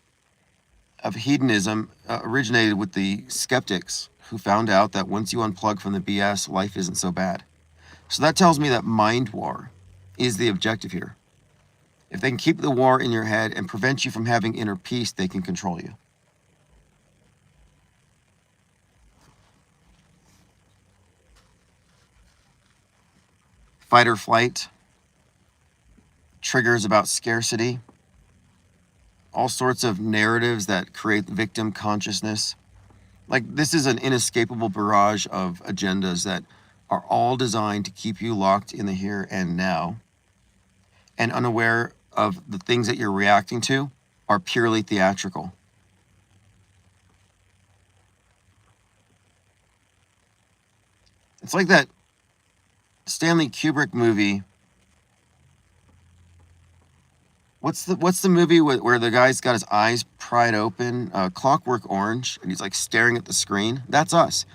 Speaker 1: hedonism originated with the skeptics who found out that once you unplug from the BS, life isn't so bad. So that tells me that mind war is the objective here. If they can keep the war in your head and prevent you from having inner peace, they can control you. Fight or flight. triggers about scarcity, all sorts of narratives that create victim consciousness. Like, this is an inescapable barrage of agendas that are all designed to keep you locked in the here and now and unaware of the things that you're reacting to are purely theatrical. It's like that Stanley Kubrick movie. What's the movie where the guy's got his eyes pried open? Clockwork Orange, and he's like staring at the screen. That's us.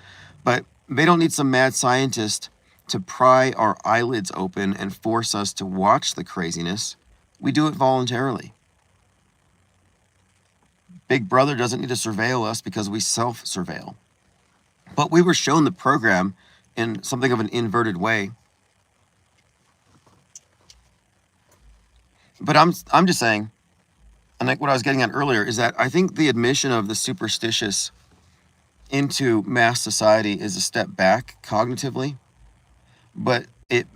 Speaker 1: But they don't need some mad scientist to pry our eyelids open and force us to watch the craziness. We do it voluntarily. Big Brother doesn't need to surveil us because we self-surveil. But we were shown the program in something of an inverted way. But I'm just saying, and like what I was getting at earlier, is that I think the admission of the superstitious into mass society is a step back cognitively, but it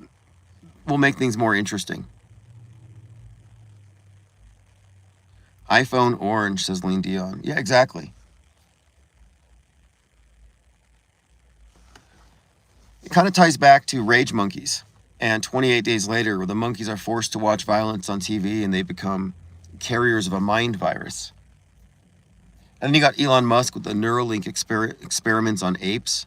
Speaker 1: will make things more interesting. iPhone orange, says Lean Dion. Yeah, exactly. It kind of ties back to Rage Monkeys and 28 Days Later, where the monkeys are forced to watch violence on TV and they become carriers of a mind virus. And then you got Elon Musk with the Neuralink experiments on apes.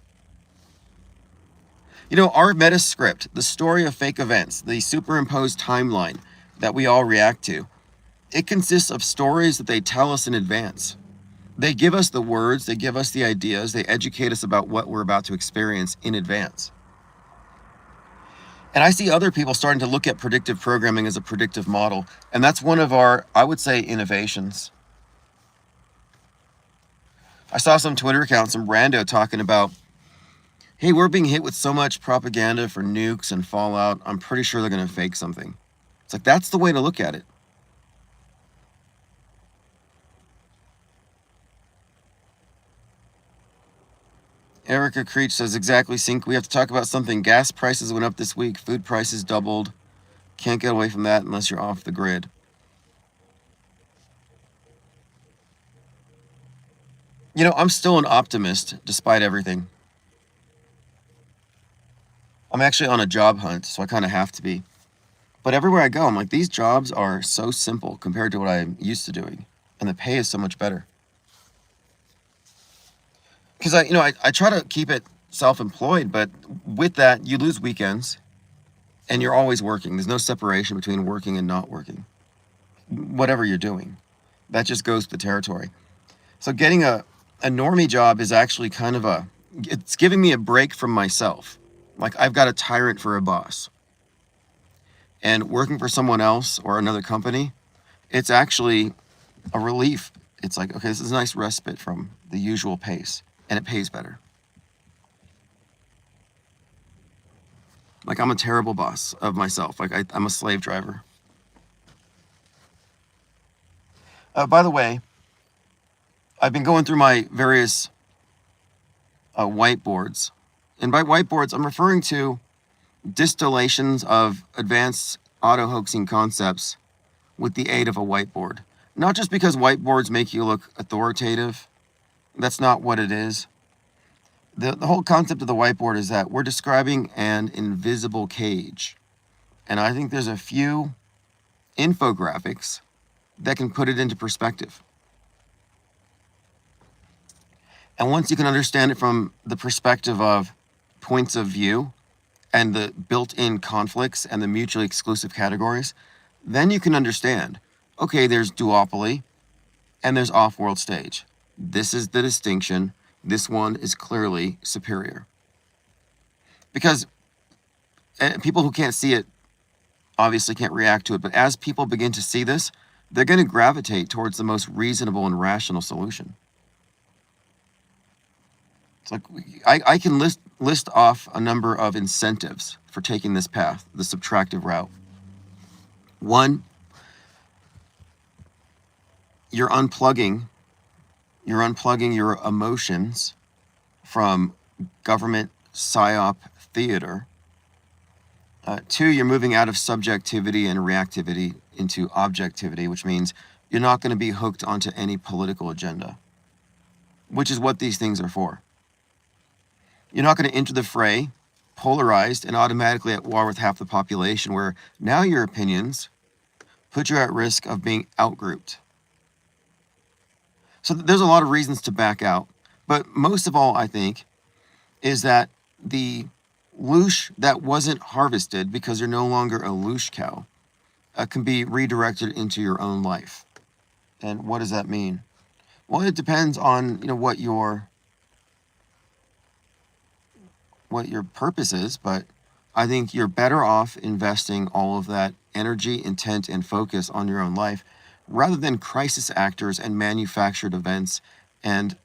Speaker 1: You know, our metascript, the story of fake events, the superimposed timeline that we all react to, it consists of stories that they tell us in advance. They give us the words, they give us the ideas, they educate us about what we're about to experience in advance. And I see other people starting to look at predictive programming as a predictive model, and that's one of our, I would say, innovations. I saw some Twitter account, some rando talking about, hey, we're being hit with so much propaganda for nukes and fallout, I'm pretty sure they're going to fake something. It's like, that's the way to look at it. Erica Creech says, exactly, Sync. We have to talk about something. Gas prices went up this week. Food prices doubled. Can't get away from that unless you're off the grid. You know, I'm still an optimist despite everything. I'm actually on a job hunt, so I kind of have to be. But everywhere I go, I'm like, these jobs are so simple compared to what I'm used to doing. And the pay is so much better. Because I try to keep it self-employed, but with that, you lose weekends and you're always working. There's no separation between working and not working. Whatever you're doing, that just goes with the territory. So getting a normie job is actually kind of it's giving me a break from myself. Like, I've got a tyrant for a boss. And working for someone else or another company, it's actually a relief. It's like, okay, this is a nice respite from the usual pace. And it pays better. Like, I'm a terrible boss of myself. Like, I'm a slave driver. By the way, I've been going through my various whiteboards. And by whiteboards, I'm referring to distillations of advanced auto-hoaxing concepts with the aid of a whiteboard. Not just because whiteboards make you look authoritative. That's not what it is. The whole concept of the whiteboard is that we're describing an invisible cage. And I think there's a few infographics that can put it into perspective. And once you can understand it from the perspective of points of view and the built-in conflicts and the mutually exclusive categories, then you can understand, okay, there's duopoly and there's off-world stage. This is the distinction. This one is clearly superior. Because people who can't see it obviously can't react to it, but as people begin to see this, they're going to gravitate towards the most reasonable and rational solution. It's like, I can list off a number of incentives for taking this path, the subtractive route. One, you're unplugging your emotions from government psyop theater Two, you're moving out of subjectivity and reactivity into objectivity, which means you're not going to be hooked onto any political agenda, which is what these things are for. You're not going to enter the fray polarized and automatically at war with half the population, where now your opinions put you at risk of being outgrouped. So there's a lot of reasons to back out, but most of all, I think, is that the loosh that wasn't harvested because you're no longer a loosh cow can be redirected into your own life. And what does that mean? Well, it depends on what your purpose is, but I think you're better off investing all of that energy, intent, and focus on your own life rather than crisis actors and manufactured events. And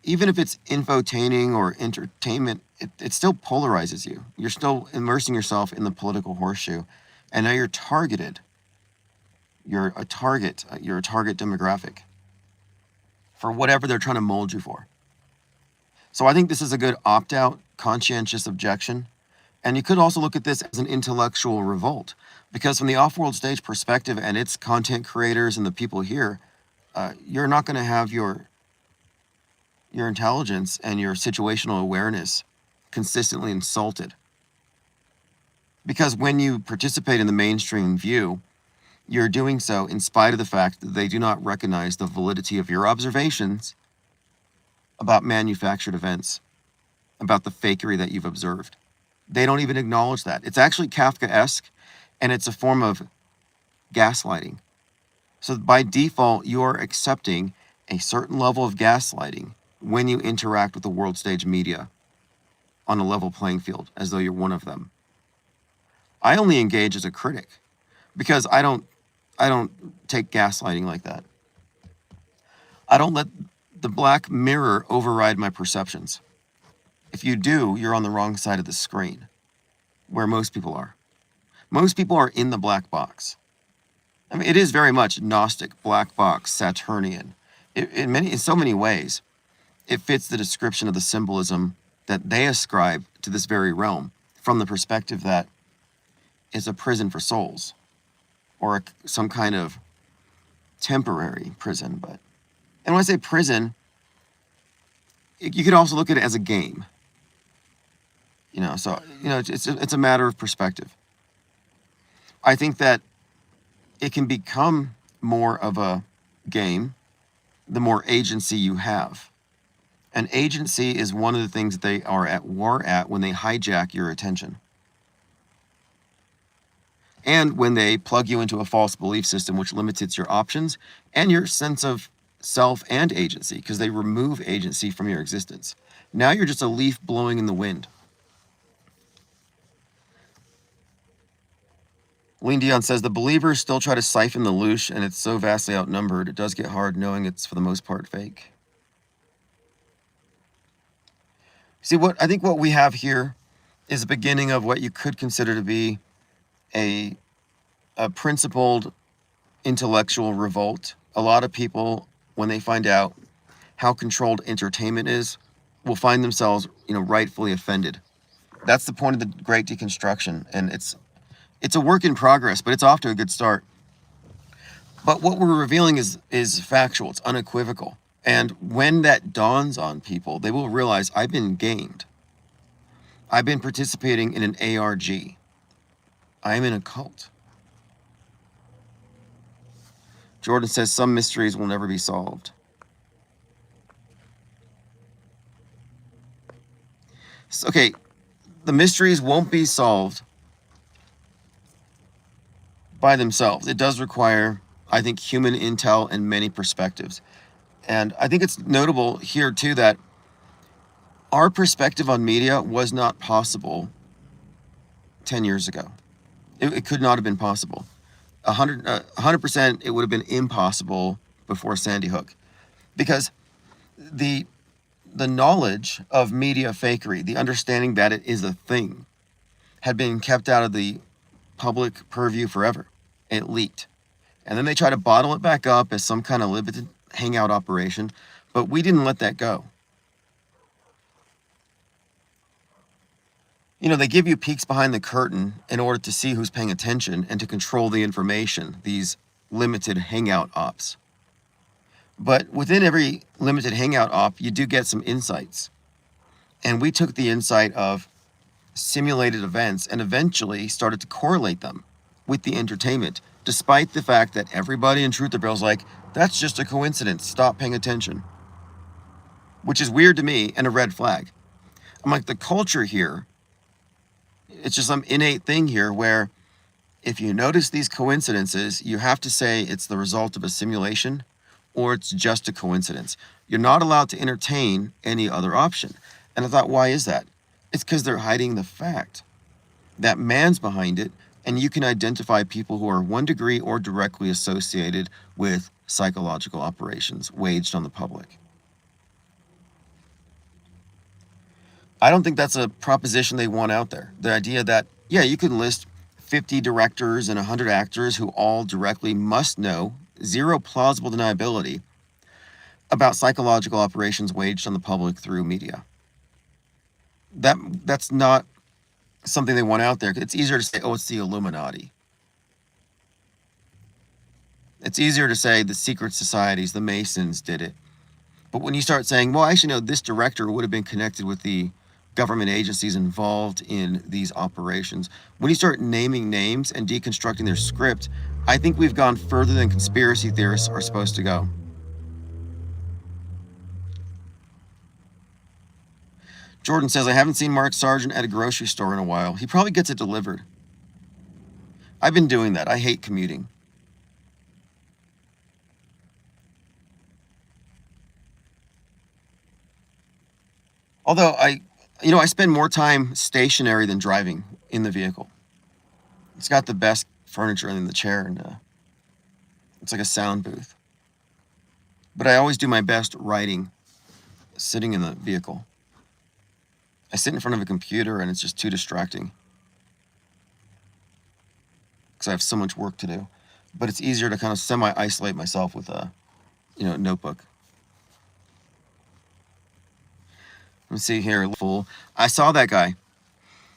Speaker 1: even if it's infotaining or entertainment, it still polarizes you. You're still immersing yourself in the political horseshoe, and now you're targeted. You're a target demographic for whatever they're trying to mold you for. So I think this is a good opt-out, conscientious objection. And you could also look at this as an intellectual revolt, because from the off-world stage perspective and its content creators and the people here, you're not going to have your intelligence and your situational awareness consistently insulted. Because when you participate in the mainstream view, you're doing so in spite of the fact that they do not recognize the validity of your observations about manufactured events, about the fakery that you've observed. They don't even acknowledge that. It's actually Kafkaesque, and it's a form of gaslighting. So by default, you're accepting a certain level of gaslighting when you interact with the world stage media on a level playing field, as though you're one of them. I only engage as a critic because I don't take gaslighting like that. I don't let the black mirror override my perceptions. If you do, you're on the wrong side of the screen, where most people are. Most people are in the black box. I mean, it is very much Gnostic, black box, Saturnian. In so many ways, it fits the description of the symbolism that they ascribe to this very realm from the perspective that it's a prison for souls, or some kind of temporary prison. And when I say prison, you could also look at it as a game. It's a matter of perspective. I think that it can become more of a game the more agency you have. And agency is one of the things that they are at war at when they hijack your attention. And when they plug you into a false belief system which limits your options and your sense of self and agency, because they remove agency from your existence. Now you're just a leaf blowing in the wind. Lean Dion says, the believers still try to siphon the loosh, and it's so vastly outnumbered, it does get hard knowing it's for the most part fake. See, I think what we have here is the beginning of what you could consider to be a principled intellectual revolt. A lot of people, when they find out how controlled entertainment is, will find themselves, rightfully offended. That's the point of the Great Deconstruction, and it's a work in progress, but it's off to a good start. But what we're revealing is factual, it's unequivocal. And when that dawns on people, they will realize I've been gamed. I've been participating in an ARG. I am in a cult. Jordan says some mysteries will never be solved. Okay, the mysteries won't be solved by themselves. It does require, I think, human intel and many perspectives. And I think it's notable here, too, that our perspective on media was not possible 10 years ago. It could not have been possible. 100%, it would have been impossible before Sandy Hook. Because the knowledge of media fakery, the understanding that it is a thing, had been kept out of the public purview forever. It leaked. And then they try to bottle it back up as some kind of limited hangout operation, but we didn't let that go. You know, they give you peeks behind the curtain in order to see who's paying attention and to control the information, these limited hangout ops. But within every limited hangout op, you do get some insights. And we took the insight of simulated events and eventually started to correlate them with the entertainment, despite the fact that everybody in Truth or Bill's like, that's just a coincidence, stop paying attention. Which is weird to me and a red flag. I'm like, the culture here, it's just some innate thing here where if you notice these coincidences, you have to say it's the result of a simulation or it's just a coincidence. You're not allowed to entertain any other option. And I thought, why is that? It's because they're hiding the fact that man's behind it, and you can identify people who are 1 degree or directly associated with psychological operations waged on the public. I don't think that's a proposition they want out there. The idea that, yeah, you can list 50 directors and 100 actors who all directly must know, zero plausible deniability, about psychological operations waged on the public through media. That's not something they want out there. It's easier to say, oh, it's the Illuminati. It's easier to say the secret societies, the Masons did it. But when you start saying, well, actually, no, this director would have been connected with the government agencies involved in these operations. When you start naming names and deconstructing their script, I think we've gone further than conspiracy theorists are supposed to go. Jordan says, I haven't seen Mark Sargent at a grocery store in a while. He probably gets it delivered. I've been doing that. I hate commuting. Although I spend more time stationary than driving in the vehicle. It's got the best furniture in the chair, and it's like a sound booth. But I always do my best writing sitting in the vehicle. I sit in front of a computer and it's just too distracting because I have so much work to do. But it's easier to kind of semi-isolate myself with a notebook. Let me see here. I saw that guy.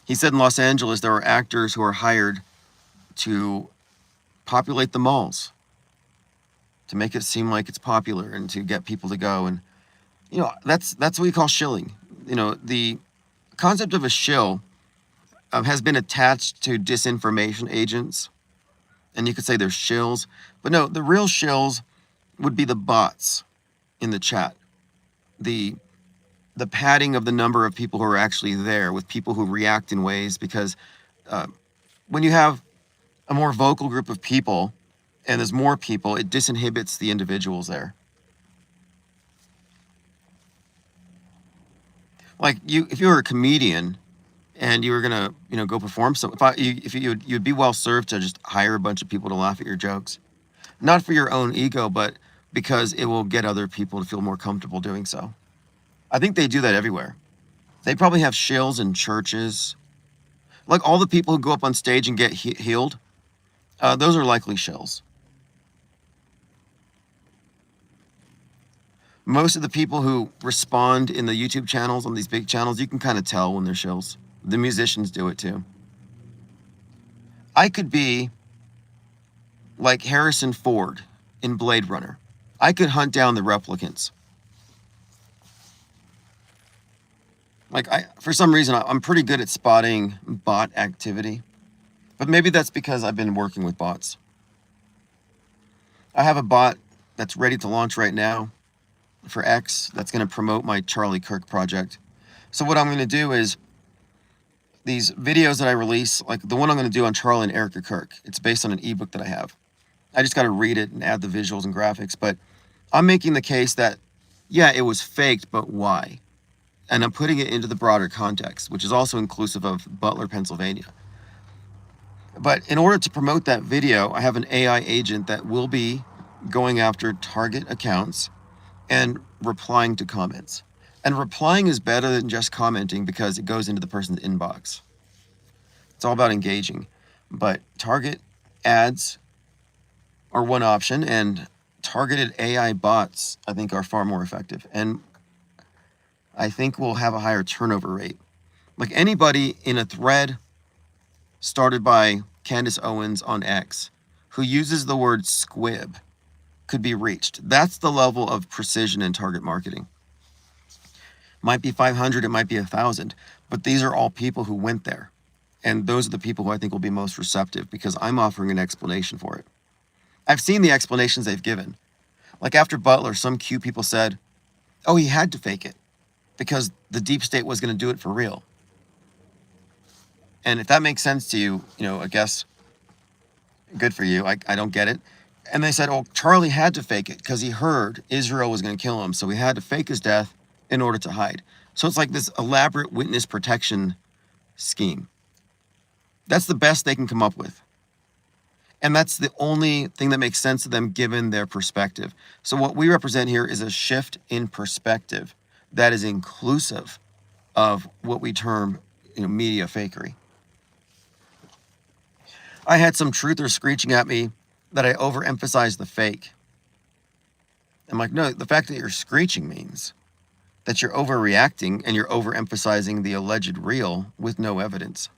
Speaker 1: He said in Los Angeles there are actors who are hired to populate the malls to make it seem like it's popular and to get people to go. And that's what we call shilling. The concept of a shill has been attached to disinformation agents, and you could say they're shills, but no, the real shills would be the bots in the chat, the padding of the number of people who are actually there with people who react in ways, because when you have a more vocal group of people and there's more people, it disinhibits the individuals there. Like if you were a comedian and you were gonna go perform you'd be well served to just hire a bunch of people to laugh at your jokes, not for your own ego, but because it will get other people to feel more comfortable doing so. I think they do that everywhere. They probably have shills in churches. Like all the people who go up on stage and get healed, those are likely shills. Most of the people who respond in the YouTube channels, on these big channels, you can kind of tell when they're shills. The musicians do it too. I could be like Harrison Ford in Blade Runner. I could hunt down the replicants. For some reason, I'm pretty good at spotting bot activity. But maybe that's because I've been working with bots. I have a bot that's ready to launch right now for X that's going to promote my Charlie Kirk project. So what I'm going to do is these videos that I release, like the one I'm going to do on Charlie and Erica Kirk, it's based on an ebook that I have. I just got to read it and add the visuals and graphics, but I'm making the case that, yeah, it was faked, but why? And I'm putting it into the broader context, which is also inclusive of Butler, Pennsylvania. But in order to promote that video, I have an AI agent that will be going after target accounts and replying to comments. And replying is better than just commenting because it goes into the person's inbox. It's all about engaging. But target ads are one option, and targeted AI bots, I think, are far more effective. And I think we'll have a higher turnover rate Like anybody in a thread started by Candace Owens on X who uses the word squib could be reached. That's the level of precision in target marketing. Might be 500, it might be 1,000, but these are all people who went there. And those are the people who I think will be most receptive because I'm offering an explanation for it. I've seen the explanations they've given. Like after Butler, some Q people said, oh, he had to fake it because the deep state was going to do it for real. And if that makes sense to you, I guess good for you. I don't get it. And they said, oh, Charlie had to fake it because he heard Israel was going to kill him. So he had to fake his death in order to hide. So it's like this elaborate witness protection scheme. That's the best they can come up with. And that's the only thing that makes sense to them given their perspective. So what we represent here is a shift in perspective that is inclusive of what we term media fakery. I had some truthers screeching at me that I overemphasized the fake. I'm like, no, the fact that you're screeching means that you're overreacting and you're overemphasizing the alleged real with no evidence.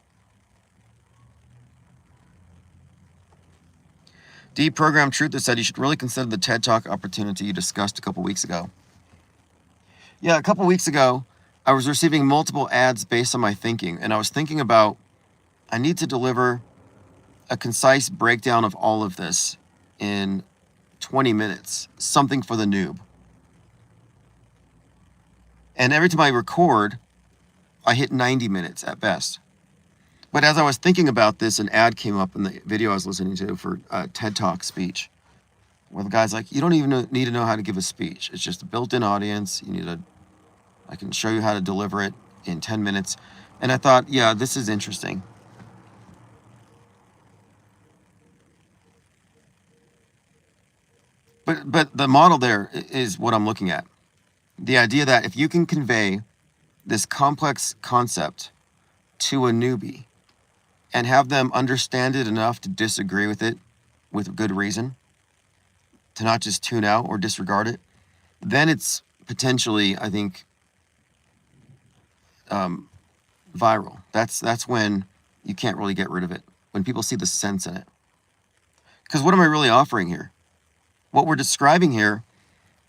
Speaker 1: Deprogram Truth said you should really consider the TED Talk opportunity you discussed a couple weeks ago. Yeah, a couple weeks ago, I was receiving multiple ads based on my thinking, and I was thinking about I need to deliver a concise breakdown of all of this in 20 minutes, something for the noob. And every time I record, I hit 90 minutes at best. But as I was thinking about this, an ad came up in the video I was listening to for a TED Talk speech, where the guy's like, you don't even need to know how to give a speech. It's just a built-in audience. I can show you how to deliver it in 10 minutes. And I thought, yeah, this is interesting. But the model there is what I'm looking at. The idea that if you can convey this complex concept to a newbie and have them understand it enough to disagree with it with good reason, to not just tune out or disregard it, then it's potentially, I think, viral. That's when you can't really get rid of it, when people see the sense in it. Because what am I really offering here? What we're describing here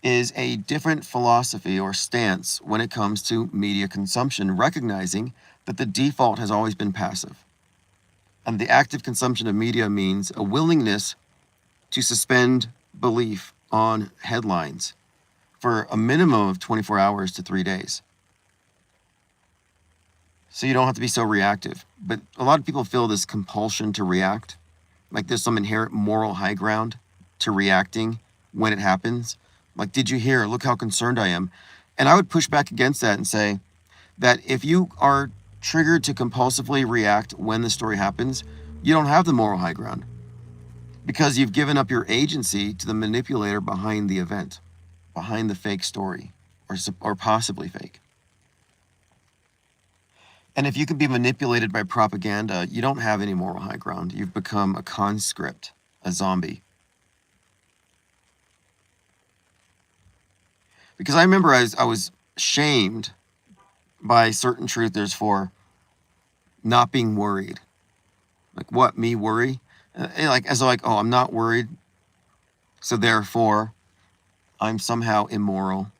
Speaker 1: is a different philosophy or stance when it comes to media consumption, recognizing that the default has always been passive. And the active consumption of media means a willingness to suspend belief on headlines for a minimum of 24 hours to 3 days. So you don't have to be so reactive. But a lot of people feel this compulsion to react, like there's some inherent moral high ground to reacting when it happens. Like, did you hear? Look how concerned I am. And I would push back against that and say that if you are triggered to compulsively react when the story happens, you don't have the moral high ground because you've given up your agency to the manipulator behind the event, behind the fake story, or possibly fake. And if you can be manipulated by propaganda, you don't have any moral high ground. You've become a conscript, a zombie. Because I remember I was shamed by certain truthers for not being worried. Like, what, me worry? Oh, I'm not worried, so therefore I'm somehow immoral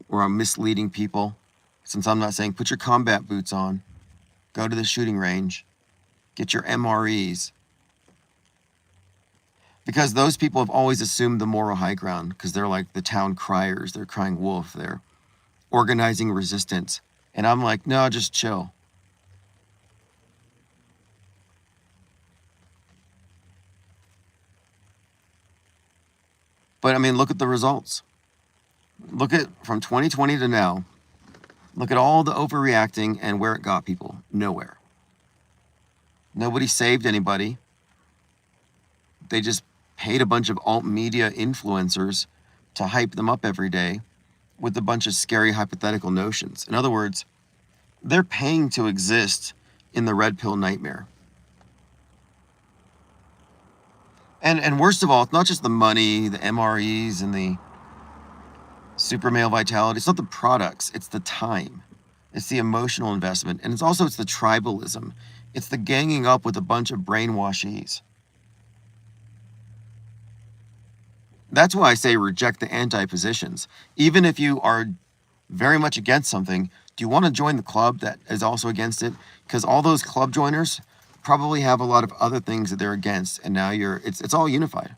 Speaker 1: or I'm misleading people, since I'm not saying put your combat boots on, go to the shooting range, get your MREs. Because those people have always assumed the moral high ground because they're like the town criers. They're crying wolf. They're organizing resistance. And I'm like, no, just chill. But I mean, look at the results. Look at from 2020 to now. Look at all the overreacting and where it got people. Nowhere. Nobody saved anybody. They just paid a bunch of alt media influencers to hype them up every day with a bunch of scary hypothetical notions. In other words, they're paying to exist in the red pill nightmare. And worst of all, it's not just the money, the MREs, and the super male vitality. It's not the products, it's the time. It's the emotional investment. And it's the tribalism. It's the ganging up with a bunch of brainwashees. That's why I say reject the anti-positions. Even if you are very much against something, do you want to join the club that is also against it? Because all those club joiners probably have a lot of other things that they're against, and now it's all unified.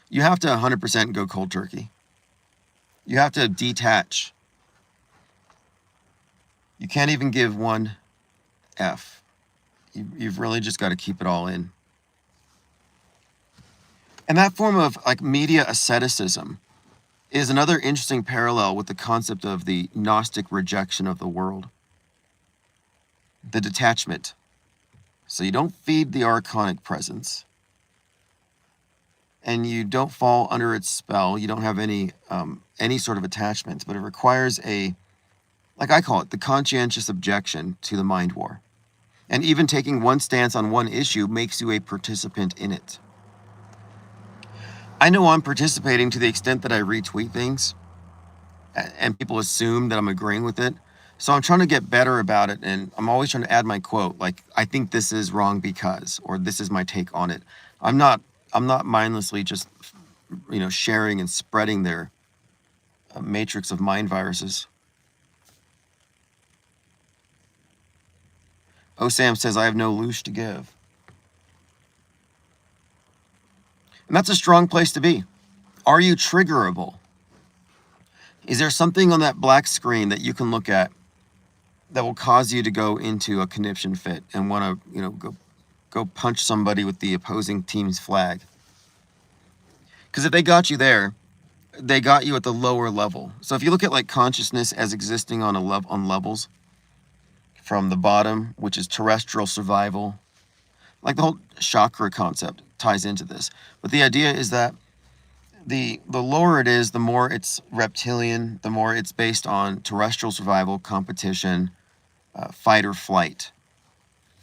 Speaker 1: You have to 100% go cold turkey. You have to detach. You can't even give one F. You've really just got to keep it all in. And that form of like media asceticism is another interesting parallel with the concept of the Gnostic rejection of the world. The detachment. So you don't feed the archonic presence, and you don't fall under its spell. You don't have any sort of attachment, but it requires like I call it, the conscientious objection to the mind war. And even taking one stance on one issue makes you a participant in it. I know I'm participating to the extent that I retweet things, and people assume that I'm agreeing with it. So I'm trying to get better about it, and I'm always trying to add my quote, like, I think this is wrong because, or this is my take on it. I'm not mindlessly just, sharing and spreading their matrix of mind viruses. Osam says, I have no loosh to give. And that's a strong place to be. Are you triggerable? Is there something on that black screen that you can look at that will cause you to go into a conniption fit and want to, go punch somebody with the opposing team's flag? Because if they got you there, they got you at the lower level. So if you look at like consciousness as existing on levels, from the bottom, which is terrestrial survival, like the whole chakra concept ties into this. But the idea is that the lower it is, the more it's reptilian, the more it's based on terrestrial survival, competition, fight or flight.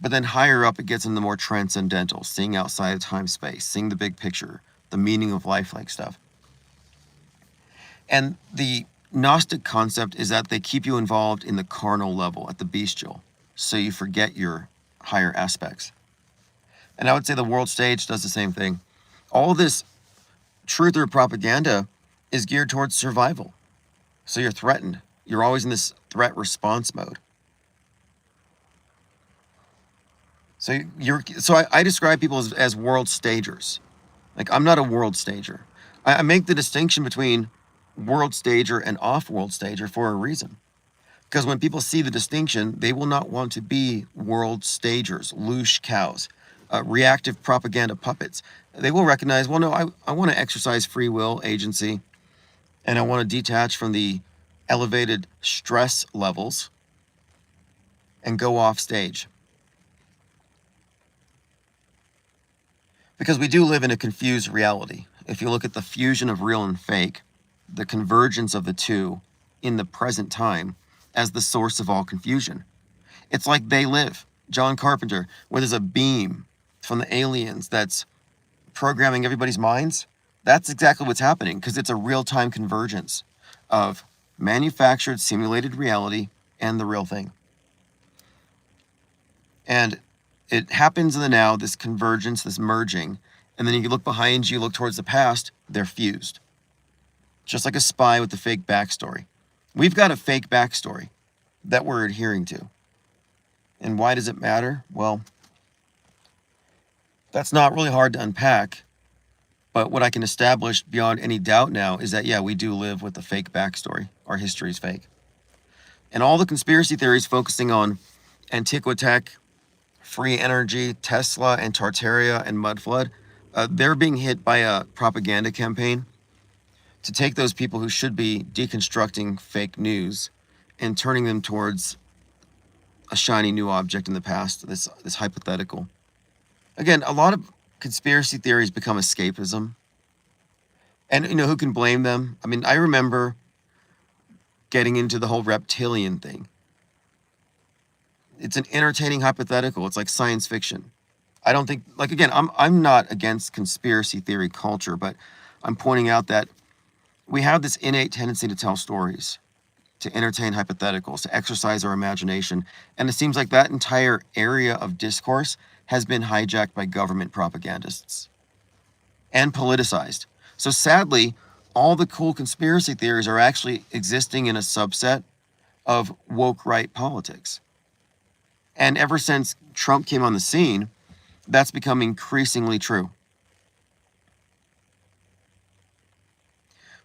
Speaker 1: But then higher up, it gets into more transcendental, seeing outside of time space, seeing the big picture, the meaning of life like stuff. And the Gnostic concept is that they keep you involved in the carnal level, at the bestial, so you forget your higher aspects. And I would say the world stage does the same thing. All this truth or propaganda is geared towards survival. So you're threatened. You're always in this threat response mode. So I describe people as world stagers. Like, I'm not a world stager. I make the distinction between world stager and off-world stager for a reason. Because when people see the distinction, they will not want to be world stagers, loosh cows, reactive propaganda puppets. They will recognize, well, no, I want to exercise free will, agency, and I want to detach from the elevated stress levels and go off stage. Because we do live in a confused reality. If you look at the fusion of real and fake, the convergence of the two in the present time as the source of all confusion. It's like They Live, John Carpenter, where there's a beam from the aliens that's programming everybody's minds. That's exactly what's happening, because it's a real-time convergence of manufactured, simulated reality and the real thing. And it happens in the now, this convergence, this merging, and then you look behind you, look towards the past, they're fused. Just like a spy with a fake backstory. We've got a fake backstory that we're adhering to. And why does it matter? Well, that's not really hard to unpack. But what I can establish beyond any doubt now is that, yeah, we do live with a fake backstory. Our history is fake. And all the conspiracy theories focusing on Antiquitech, free energy, Tesla, and Tartaria, and mud flood, they're being hit by a propaganda campaign to take those people who should be deconstructing fake news and turning them towards a shiny new object in the past, this hypothetical. Again, a lot of conspiracy theories become escapism. And, who can blame them? I mean, I remember getting into the whole reptilian thing. It's an entertaining hypothetical. It's like science fiction. I don't think, like, again, I'm not against conspiracy theory culture, but I'm pointing out that we have this innate tendency to tell stories. to entertain hypotheticals, to exercise our imagination. And it seems like that entire area of discourse has been hijacked by government propagandists and politicized. So sadly, all the cool conspiracy theories are actually existing in a subset of woke right politics. And ever since Trump came on the scene, that's become increasingly true.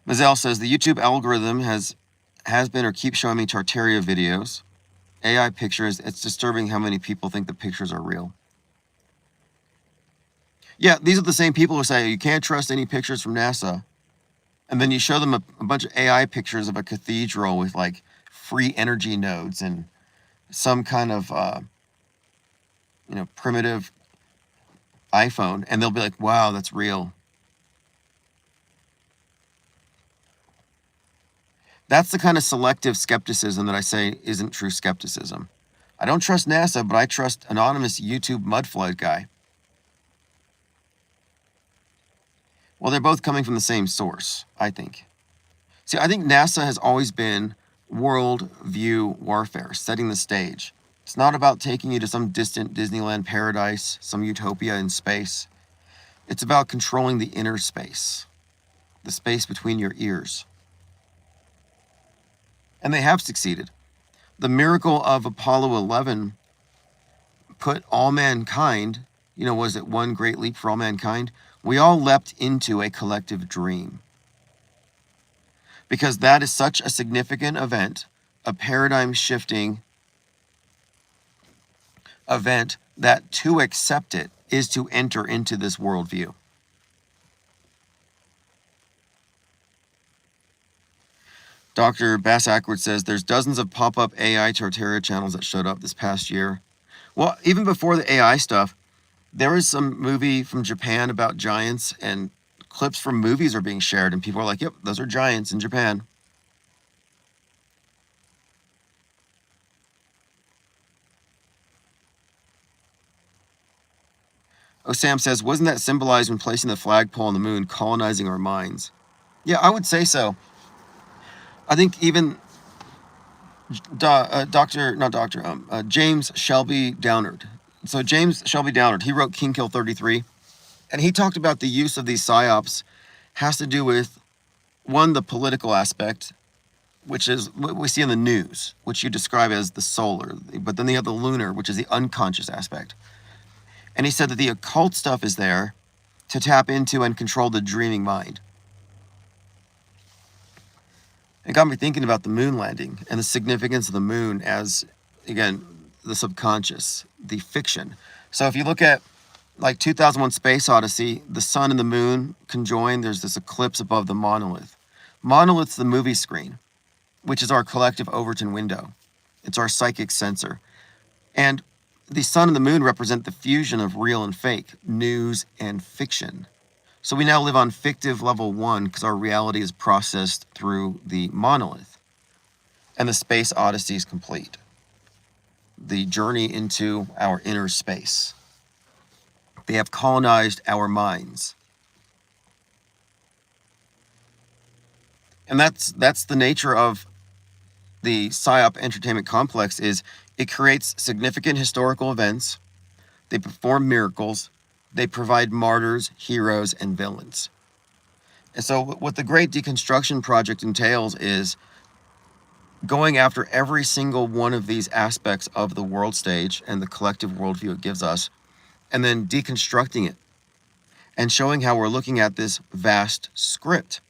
Speaker 1: Mazel says the YouTube algorithm has been or keeps showing me Tartaria videos, AI pictures. It's disturbing how many people think the pictures are real. Yeah, these are the same people who say you can't trust any pictures from NASA. And then you show them a bunch of AI pictures of a cathedral with like free energy nodes and some kind of, primitive iPhone. And they'll be like, wow, that's real. That's the kind of selective skepticism that I say isn't true skepticism. I don't trust NASA, but I trust anonymous YouTube mudflood guy. Well, they're both coming from the same source, I think. See, I think NASA has always been world view warfare, setting the stage. It's not about taking you to some distant Disneyland paradise, some utopia in space. It's about controlling the inner space, the space between your ears. And they have succeeded. The miracle of Apollo 11 put all mankind, was it one great leap for all mankind? We all leapt into a collective dream. Because that is such a significant event, a paradigm-shifting event, that to accept it is to enter into this worldview. Dr. Bass Ackwood says there's dozens of pop-up AI Tartaria channels that showed up this past year. Well, even before the AI stuff, there was some movie from Japan about giants, and clips from movies are being shared, and people are like, yep, those are giants in Japan. Oh, Sam says, wasn't that symbolized when placing the flagpole on the moon, colonizing our minds? Yeah, I would say so. I think even James Shelby Downard. So James Shelby Downard, he wrote King Kill 33, and he talked about the use of these psyops has to do with, one, the political aspect, which is what we see in the news, which you describe as the solar, but then you have the lunar, which is the unconscious aspect. And he said that the occult stuff is there to tap into and control the dreaming mind. It got me thinking about the moon landing and the significance of the moon as, again, the subconscious, the fiction. So if you look at like 2001 Space Odyssey, the sun and the moon conjoin, there's this eclipse above the monolith. Monolith's the movie screen, which is our collective Overton window. It's our psychic sensor. And the sun and the moon represent the fusion of real and fake, news and fiction. So we now live on fictive level 1 because our reality is processed through the monolith. And the Space Odyssey is complete. The journey into our inner space. They have colonized our minds. And that's the nature of the PSYOP entertainment complex, is it creates significant historical events, they perform miracles, they provide martyrs, heroes, and villains. And so what the Great Deconstruction Project entails is going after every single one of these aspects of the world stage and the collective worldview it gives us, and then deconstructing it and showing how we're looking at this vast script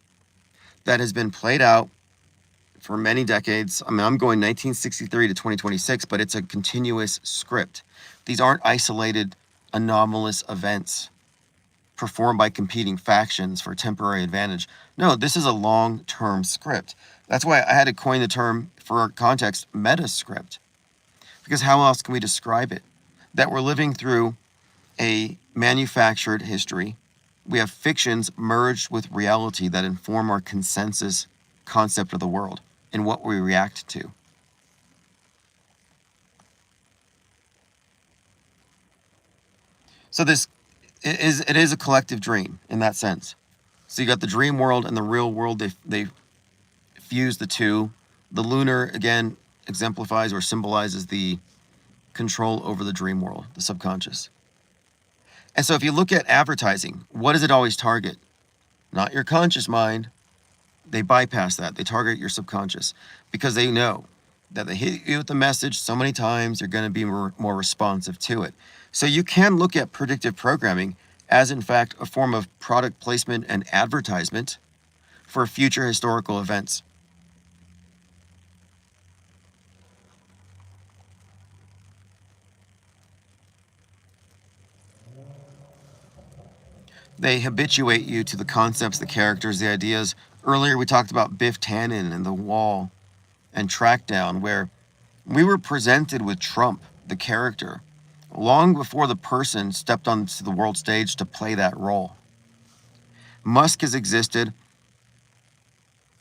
Speaker 1: that has been played out for many decades. I mean, I'm going 1963 to 2026, but it's a continuous script. These aren't isolated, anomalous events performed by competing factions for temporary advantage. No, this is a long-term script. That's why I had to coin the term, for context, meta-script. Because how else can we describe it? That we're living through a manufactured history. We have fictions merged with reality that inform our consensus concept of the world and what we react to. So it is a collective dream in that sense. So you got the dream world and the real world. They fuse the two. The lunar, again, exemplifies or symbolizes the control over the dream world, the subconscious. And so if you look at advertising, what does it always target? Not your conscious mind. They bypass that. They target your subconscious because they know that they hit you with the message so many times, you're going to be more responsive to it. So you can look at predictive programming as, in fact, a form of product placement and advertisement for future historical events. They habituate you to the concepts, the characters, the ideas. Earlier, we talked about Biff Tannen and The Wall and Trackdown, where we were presented with Trump, the character, long before the person stepped onto the world stage to play that role. Musk has existed,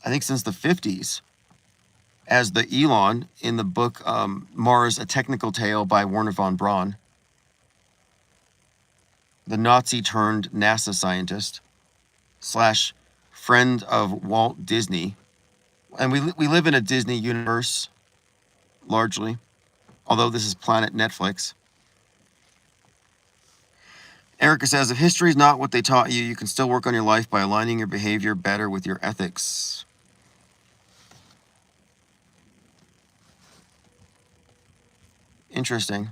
Speaker 1: I think, since the 50s as the Elon in the book Mars, A Technical Tale by Werner von Braun, the Nazi-turned NASA scientist / friend of Walt Disney. And we live in a Disney universe, largely, although this is Planet Netflix. Erica says, if history is not what they taught you, you can still work on your life by aligning your behavior better with your ethics. Interesting.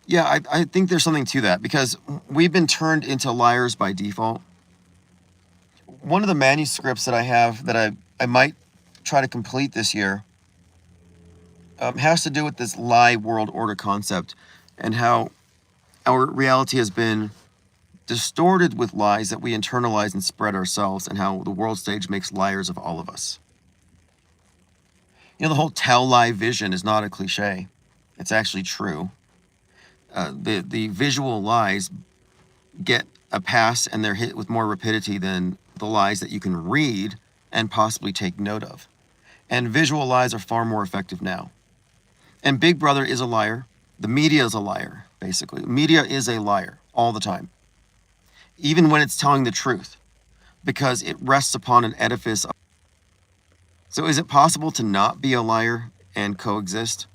Speaker 1: Yeah, I think there's something to that because we've been turned into liars by default. One of the manuscripts that I have that I might try to complete this year has to do with this lie world order concept and how our reality has been distorted with lies that we internalize and spread ourselves, and how the world stage makes liars of all of us. You know, the whole tell lie vision is not a cliche. It's actually true. The visual lies get a pass, and they're hit with more rapidity than the lies that you can read and possibly take note of. And visual lies are far more effective now. And Big Brother is a liar. The media is a liar, basically. Media is a liar all the time, even when it's telling the truth, because it rests upon an edifice. So is it possible to not be a liar and coexist?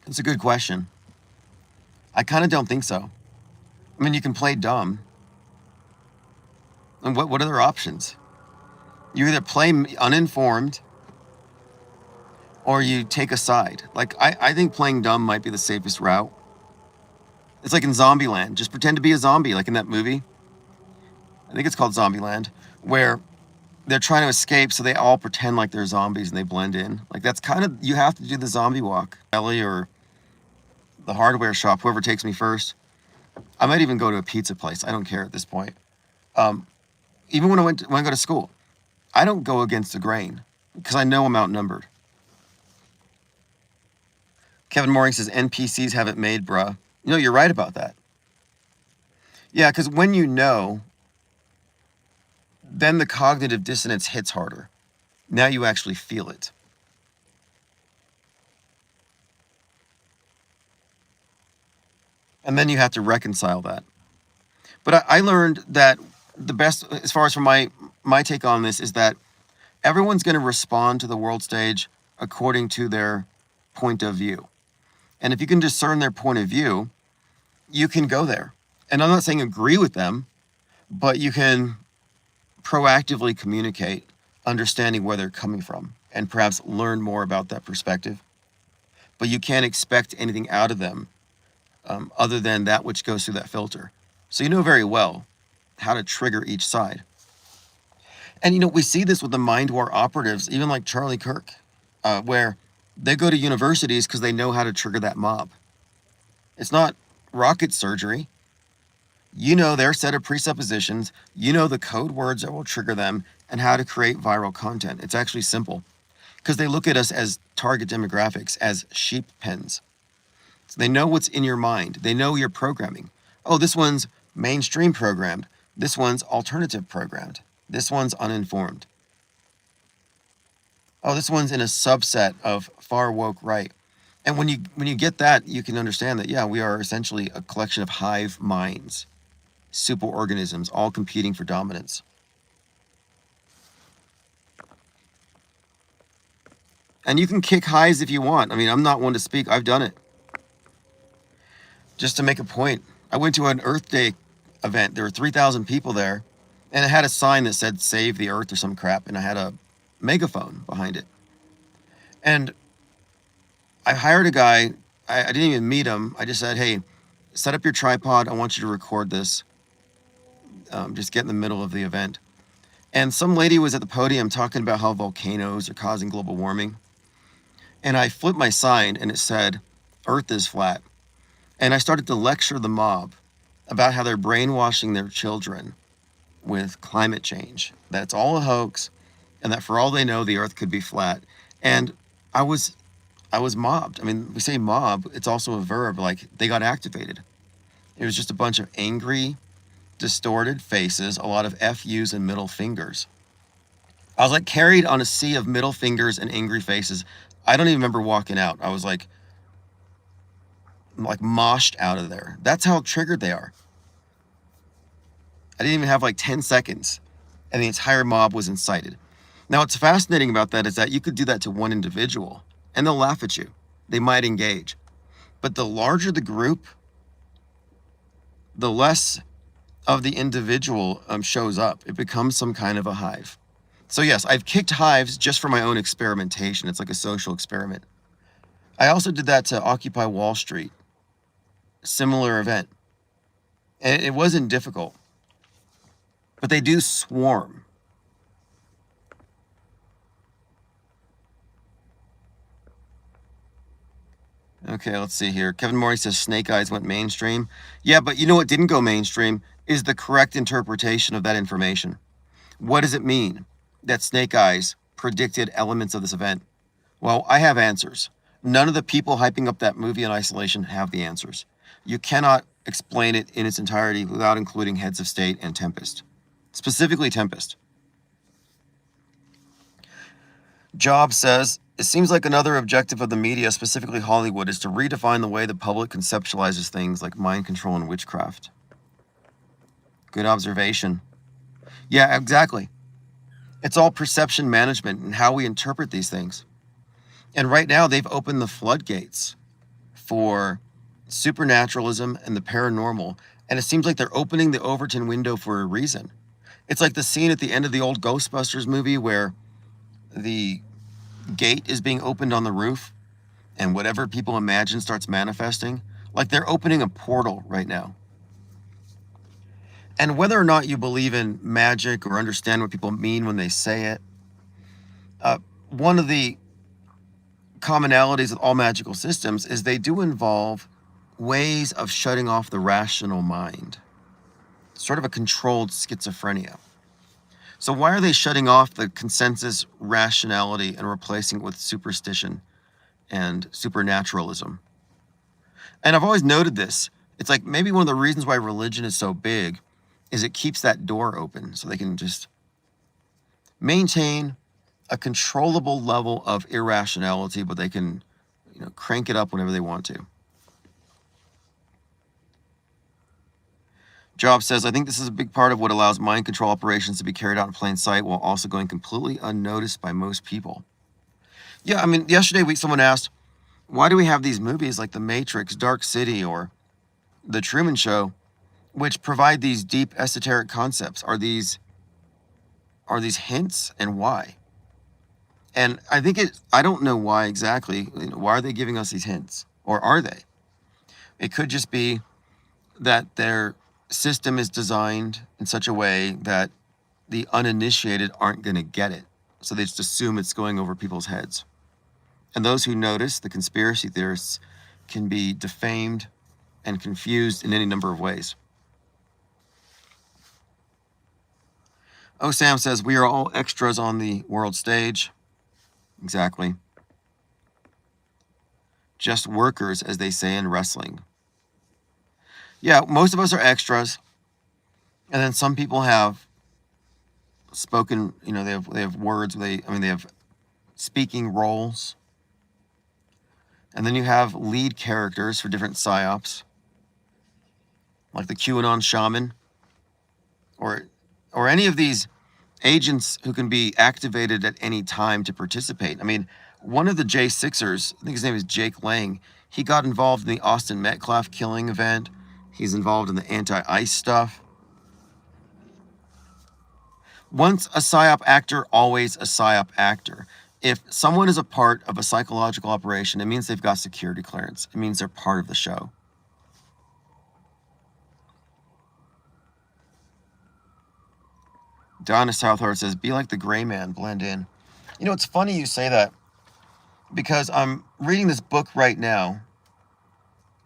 Speaker 1: It's a good question. I kind of don't think so. I mean, you can play dumb. And what are their options? You either play uninformed or you take a side. Like, I think playing dumb might be the safest route. It's like in Zombieland. Just pretend to be a zombie, like in that movie. I think it's called Zombieland, where they're trying to escape, so they all pretend like they're zombies and they blend in. Like, that's kind of, you have to do the zombie walk. Ellie or the hardware shop, whoever takes me first. I might even go to a pizza place. I don't care at this point. Even when I go to school, I don't go against the grain because I know I'm outnumbered. Kevin Mooring says, NPCs have it made, bruh. You know, you're right about that. Yeah, because when you know, then the cognitive dissonance hits harder. Now you actually feel it. And then you have to reconcile that. But I learned that the best, as far as from my take on this, is that everyone's going to respond to the world stage according to their point of view. And if you can discern their point of view, you can go there. And I'm not saying agree with them, but you can proactively communicate, understanding where they're coming from, and perhaps learn more about that perspective. But you can't expect anything out of them other than that which goes through that filter. So you know very well how to trigger each side. And, you know, we see this with the mind war operatives, even like Charlie Kirk, where they go to universities because they know how to trigger that mob. It's not rocket surgery. You know their set of presuppositions. You know the code words that will trigger them and how to create viral content. It's actually simple because they look at us as target demographics, as sheep pens. So they know what's in your mind. They know your programming. Oh, this one's mainstream programmed. This one's alternative programmed. This one's uninformed. Oh, this one's in a subset of far woke right. And when you get that, you can understand that, yeah, we are essentially a collection of hive minds, superorganisms, all competing for dominance. And you can kick highs if you want. I mean, I'm not one to speak. I've done it. Just to make a point. I went to an Earth Day event. There were 3,000 people there. And it had a sign that said, save the Earth or some crap. And I had a megaphone behind it. And I hired a guy. I didn't even meet him. I just said, hey, set up your tripod. I want you to record this. Just get in the middle of the event. And some lady was at the podium talking about how volcanoes are causing global warming. And I flipped my sign and it said, Earth is flat. And I started to lecture the mob about how they're brainwashing their children with climate change. That's all a hoax, and that for all they know, the Earth could be flat. And I was mobbed. I mean, we say mob, it's also a verb, like they got activated. It was just a bunch of angry, distorted faces, a lot of FUs and middle fingers. I was like carried on a sea of middle fingers and angry faces. I don't even remember walking out. I was like moshed out of there. That's how triggered they are. I didn't even have like 10 seconds and the entire mob was incited. Now, what's fascinating about that is that you could do that to one individual and they'll laugh at you. They might engage. But the larger the group, the less of the individual shows up. It becomes some kind of a hive. So yes, I've kicked hives just for my own experimentation. It's like a social experiment. I also did that to Occupy Wall Street. Similar event. And it wasn't difficult. But they do swarm. Okay, let's see here. Kevin Morey says Snake Eyes went mainstream. Yeah, but you know what didn't go mainstream is the correct interpretation of that information. What does it mean that Snake Eyes predicted elements of this event? Well, I have answers. None of the people hyping up that movie in isolation have the answers. You cannot explain it in its entirety without including Heads of State and Tempest. Specifically Tempest. Job says, it seems like another objective of the media, specifically Hollywood, is to redefine the way the public conceptualizes things like mind control and witchcraft. Good observation. Yeah, exactly. It's all perception management and how we interpret these things. And right now, they've opened the floodgates for supernaturalism and the paranormal. And it seems like they're opening the Overton window for a reason. It's like the scene at the end of the old Ghostbusters movie where the gate is being opened on the roof and whatever people imagine starts manifesting. Like they're opening a portal right now. And whether or not you believe in magic or understand what people mean when they say it, one of the commonalities with all magical systems is they do involve ways of shutting off the rational mind, sort of a controlled schizophrenia. So why are they shutting off the consensus rationality and replacing it with superstition and supernaturalism? And I've always noted this. It's like maybe one of the reasons why religion is so big is it keeps that door open so they can just maintain a controllable level of irrationality, but they can, crank it up whenever they want to. Job says, I think this is a big part of what allows mind control operations to be carried out in plain sight while also going completely unnoticed by most people. Yeah, I mean, yesterday someone asked, why do we have these movies like The Matrix, Dark City, or The Truman Show, which provide these deep esoteric concepts? Are these hints, and why? And I don't know why exactly. Why are they giving us these hints? Or are they? It could just be that their system is designed in such a way that the uninitiated aren't going to get it. So they just assume it's going over people's heads. And those who notice, the conspiracy theorists, can be defamed and confused in any number of ways. Oh, Sam says, we are all extras on the world stage. Exactly. Just workers, as they say in wrestling. Yeah, most of us are extras. And then some people have spoken, they have words, they have speaking roles. And then you have lead characters for different psyops, like the QAnon shaman, or any of these agents who can be activated at any time to participate. I mean, one of the J6ers, I think his name is Jake Lang, he got involved in the Austin Metcalf killing event. He's involved in the anti-ICE stuff. Once a PSYOP actor, always a PSYOP actor. If someone is a part of a psychological operation, it means they've got security clearance. It means they're part of the show. Donna Southard says, be like the gray man, blend in. You know, it's funny you say that, because I'm reading this book right now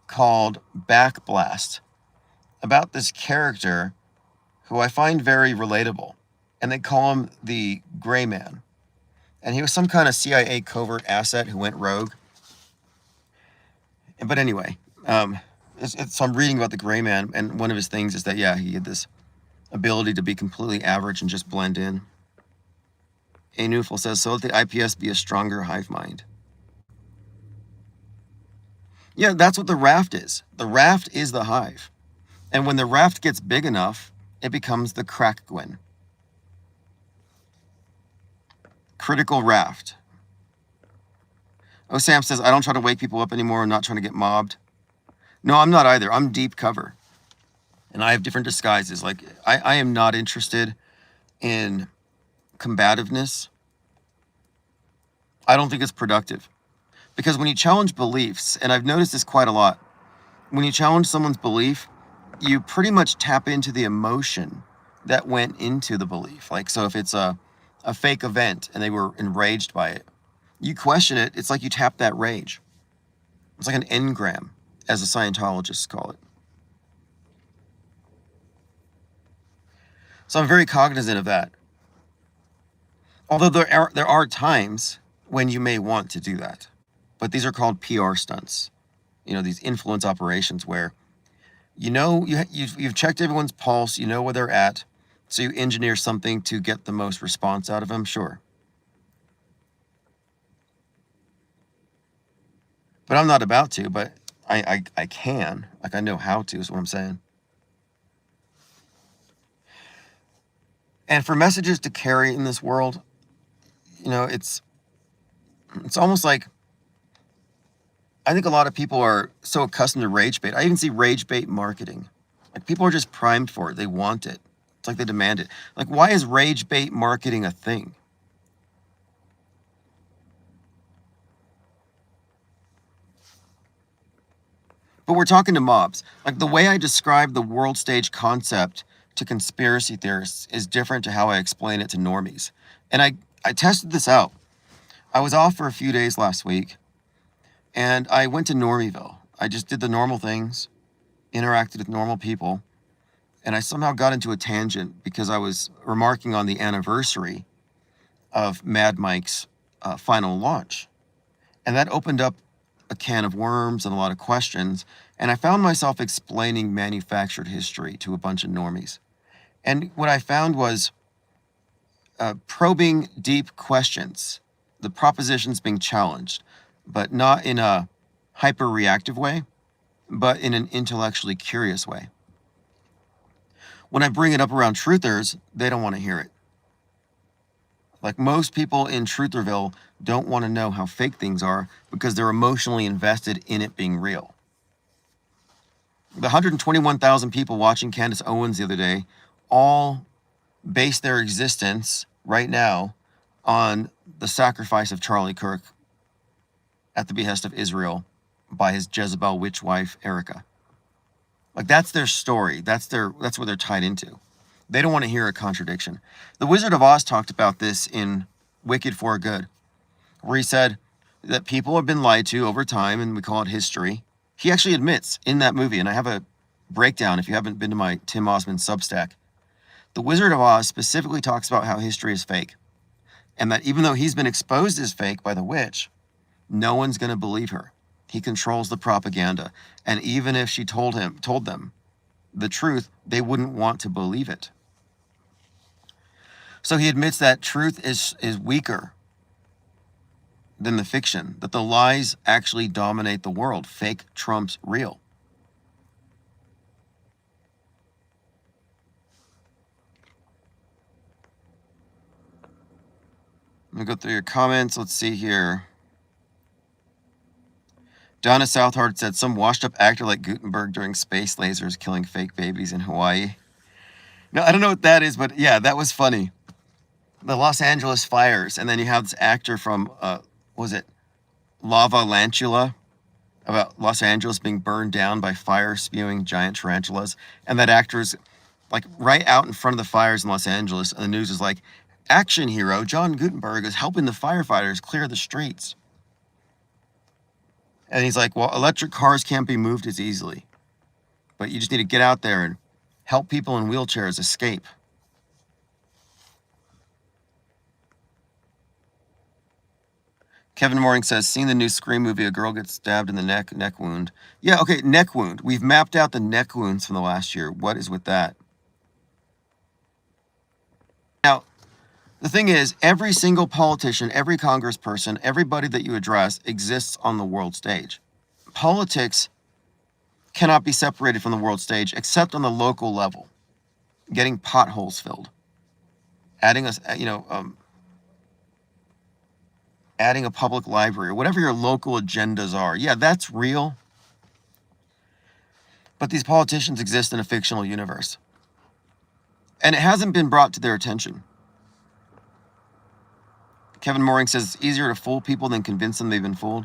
Speaker 1: called Backblast about this character who I find very relatable. And they call him the gray man. And he was some kind of CIA covert asset who went rogue. But anyway, so I'm reading about the gray man, and one of his things is that, yeah, he had this ability to be completely average and just blend in. A Newful says, so let the IPS be a stronger hive mind. Yeah, that's what the raft is. The raft is the hive. And when the raft gets big enough, it becomes the crackgwin. Critical raft. Oh, Sam says, I don't try to wake people up anymore. I'm not trying to get mobbed. No, I'm not either. I'm deep cover. And I have different disguises. Like, I am not interested in combativeness. I don't think it's productive. Because when you challenge beliefs, and I've noticed this quite a lot, when you challenge someone's belief, you pretty much tap into the emotion that went into the belief. Like, so if it's a fake event and they were enraged by it, you question it, it's like you tap that rage. It's like an engram, as the Scientologists call it. So I'm very cognizant of that. Although there are times when you may want to do that. But these are called PR stunts. You know, these influence operations where, you know, you've checked everyone's pulse, you know where they're at, so you engineer something to get the most response out of them, sure. But I'm not about to, but I can. Like, I know how to, is what I'm saying. And for messages to carry in this world, you know, it's almost like, I think a lot of people are so accustomed to rage bait. I even see rage bait marketing. Like, people are just primed for it. They want it. It's like they demand it. Like, why is rage bait marketing a thing? But we're talking to mobs. Like, the way I describe the world stage concept to conspiracy theorists is different to how I explain it to normies. And I tested this out. I was off for a few days last week, and I went to Normieville. I just did the normal things, interacted with normal people, and I somehow got into a tangent because I was remarking on the anniversary of Mad Mike's final launch. And that opened up a can of worms and a lot of questions, and I found myself explaining manufactured history to a bunch of normies. And what I found was probing deep questions, the propositions being challenged, but not in a hyper-reactive way, but in an intellectually curious way. When I bring it up around truthers, they don't want to hear it. Like, most people in Trutherville don't want to know how fake things are because they're emotionally invested in it being real. The 121,000 people watching Candace Owens the other day all base their existence right now on the sacrifice of Charlie Kirk at the behest of Israel by his Jezebel witch wife, Erica. Like, that's their story. That's what they're tied into. They don't want to hear a contradiction. The Wizard of Oz talked about this in Wicked for Good, where he said that people have been lied to over time, and we call it history. He actually admits in that movie, and I have a breakdown if you haven't been to my Tim Osmond Substack. The Wizard of Oz specifically talks about how history is fake, and that even though he's been exposed as fake by the witch, no one's going to believe her. He controls the propaganda, and even if she told them the truth, they wouldn't want to believe it. So he admits that truth is weaker than the fiction, that the lies actually dominate the world. Fake trumps real. Let me go through your comments. Let's see here. Donna Southard said, some washed-up actor like Gutenberg during space lasers killing fake babies in Hawaii. No, I don't know what that is, but yeah, that was funny. The Los Angeles fires, and then you have this actor from, was it Lava Lantula, about Los Angeles being burned down by fire-spewing giant tarantulas, and that actor's like right out in front of the fires in Los Angeles, and the news is like, action hero John Gutenberg is helping the firefighters clear the streets. And he's like, well, electric cars can't be moved as easily, but you just need to get out there and help people in wheelchairs escape. Kevin Mooring says, seen the new Scream movie, a girl gets stabbed in the neck wound. Yeah, okay, neck wound. We've mapped out the neck wounds from the last year. What is with that? Now, the thing is, every single politician, every congressperson, everybody that you address exists on the world stage. Politics cannot be separated from the world stage except on the local level. Getting potholes filled. Adding a public library, or whatever your local agendas are. Yeah, that's real. But these politicians exist in a fictional universe. And it hasn't been brought to their attention. Kevin Mooring says it's easier to fool people than convince them they've been fooled.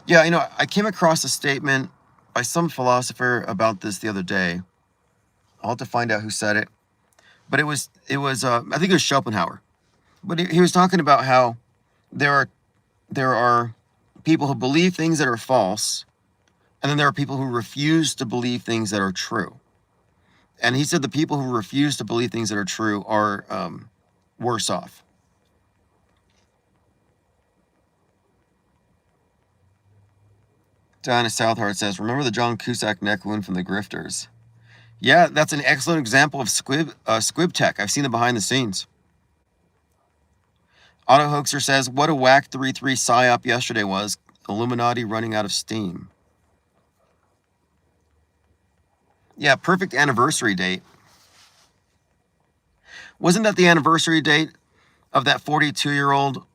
Speaker 1: Yeah, I came across a statement by some philosopher about this the other day. I'll have to find out who said it. But it was I think it was Schopenhauer. But he was talking about how there are people who believe things that are false, and then there are people who refuse to believe things that are true. And he said the people who refuse to believe things that are true are worse off. Diana Southard says, remember the John Cusack neck wound from The Grifters? Yeah, that's an excellent example of squib tech. I've seen the behind the scenes. Otto Hoaxer says, what a whack 3-3 psyop yesterday was. Illuminati running out of steam. Yeah, perfect anniversary date. Wasn't that the anniversary date of that 42-year-old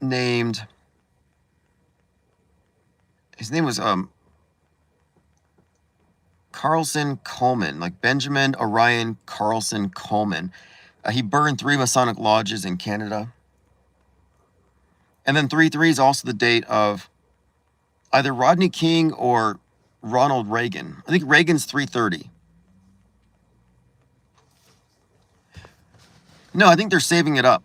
Speaker 1: named... His name was Carlson Coleman, like Benjamin Orion Carlson Coleman. He burned 3 Masonic lodges in Canada. And then 3-3 is also the date of either Rodney King or Ronald Reagan. I think Reagan's 330. No, I think they're saving it up.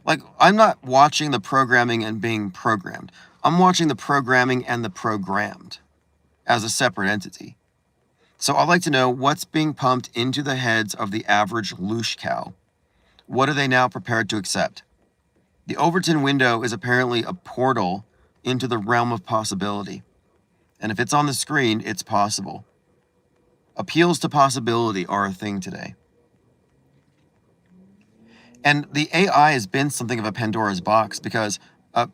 Speaker 1: Like, I'm not watching the programming and being programmed. I'm watching the programming and the programmed as a separate entity. So I'd like to know what's being pumped into the heads of the average loosh cow. What are they now prepared to accept? The Overton window is apparently a portal into the realm of possibility. And if it's on the screen, it's possible. Appeals to possibility are a thing today. And the AI has been something of a Pandora's box because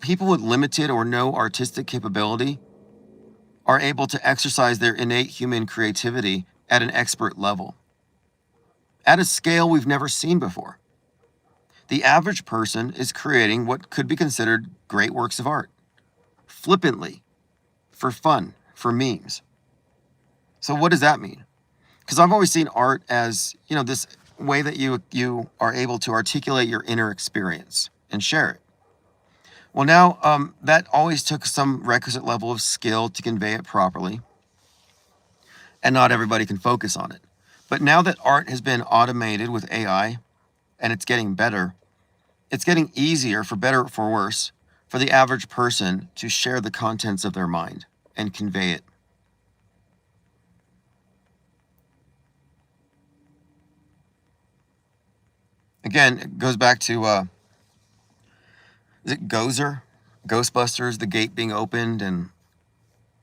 Speaker 1: people with limited or no artistic capability are able to exercise their innate human creativity at an expert level, at a scale we've never seen before. The average person is creating what could be considered great works of art, flippantly, for fun, for memes. So what does that mean? Because I've always seen art as, this way that you are able to articulate your inner experience and share it. Well, now that always took some requisite level of skill to convey it properly, and not everybody can focus on it. But now that art has been automated with AI, and it's getting better, it's getting easier, for better or for worse, for the average person to share the contents of their mind and convey it. Again, it goes back to, is it Gozer? Ghostbusters, the gate being opened, and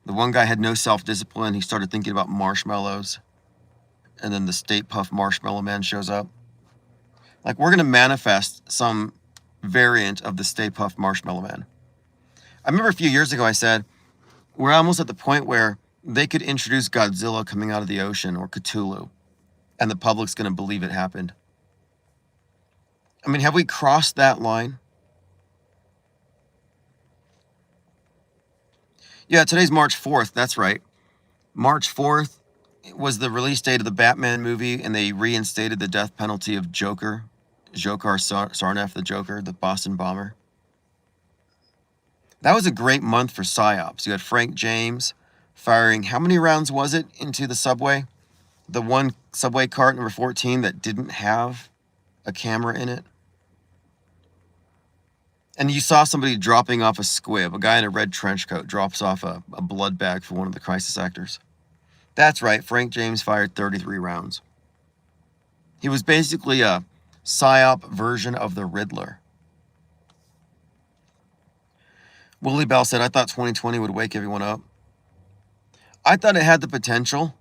Speaker 1: the one guy had no self-discipline. He started thinking about marshmallows, and then the Stay Puft Marshmallow Man shows up. Like, we're going to manifest some variant of the Stay Puft Marshmallow Man. I remember a few years ago I said, we're almost at the point where they could introduce Godzilla coming out of the ocean, or Cthulhu, and the public's going to believe it happened. I mean, have we crossed that line? Yeah, today's March 4th. That's right. March 4th was the release date of the Batman movie, and they reinstated the death penalty of Dzhokhar Sarnath, the Joker, the Boston bomber. That was a great month for psyops. You had Frank James firing, how many rounds was it into the subway? The one subway cart, number 14, that didn't have a camera in it. And you saw somebody dropping off a squib. A guy in a red trench coat drops off a blood bag for one of the crisis actors. That's right, Frank James fired 33 rounds. He was basically a psyop version of the Riddler. Willie Bell said, I thought 2020 would wake everyone up. I thought it had the potential,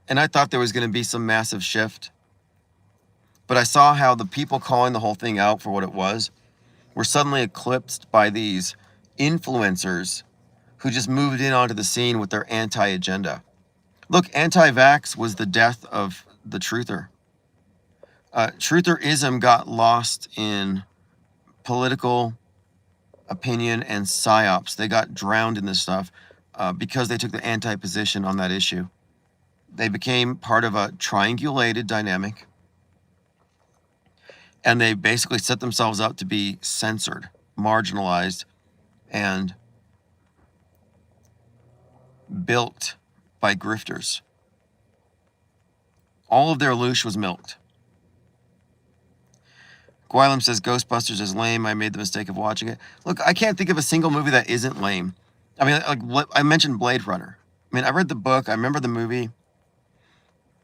Speaker 1: and I thought there was going to be some massive shift. But I saw how the people calling the whole thing out for what it was were suddenly eclipsed by these influencers who just moved in onto the scene with their anti-agenda. Look, anti-vax was the death of the truther. Trutherism got lost in political opinion and psyops. They got drowned in this stuff because they took the anti-position on that issue. They became part of a triangulated dynamic, and they basically set themselves up to be censored, marginalized, and built by grifters. All of their loosh was milked. Gwylem says, Ghostbusters is lame. I made the mistake of watching it. Look, I can't think of a single movie that isn't lame. I mean, like I mentioned Blade Runner. I mean, I read the book. I remember the movie.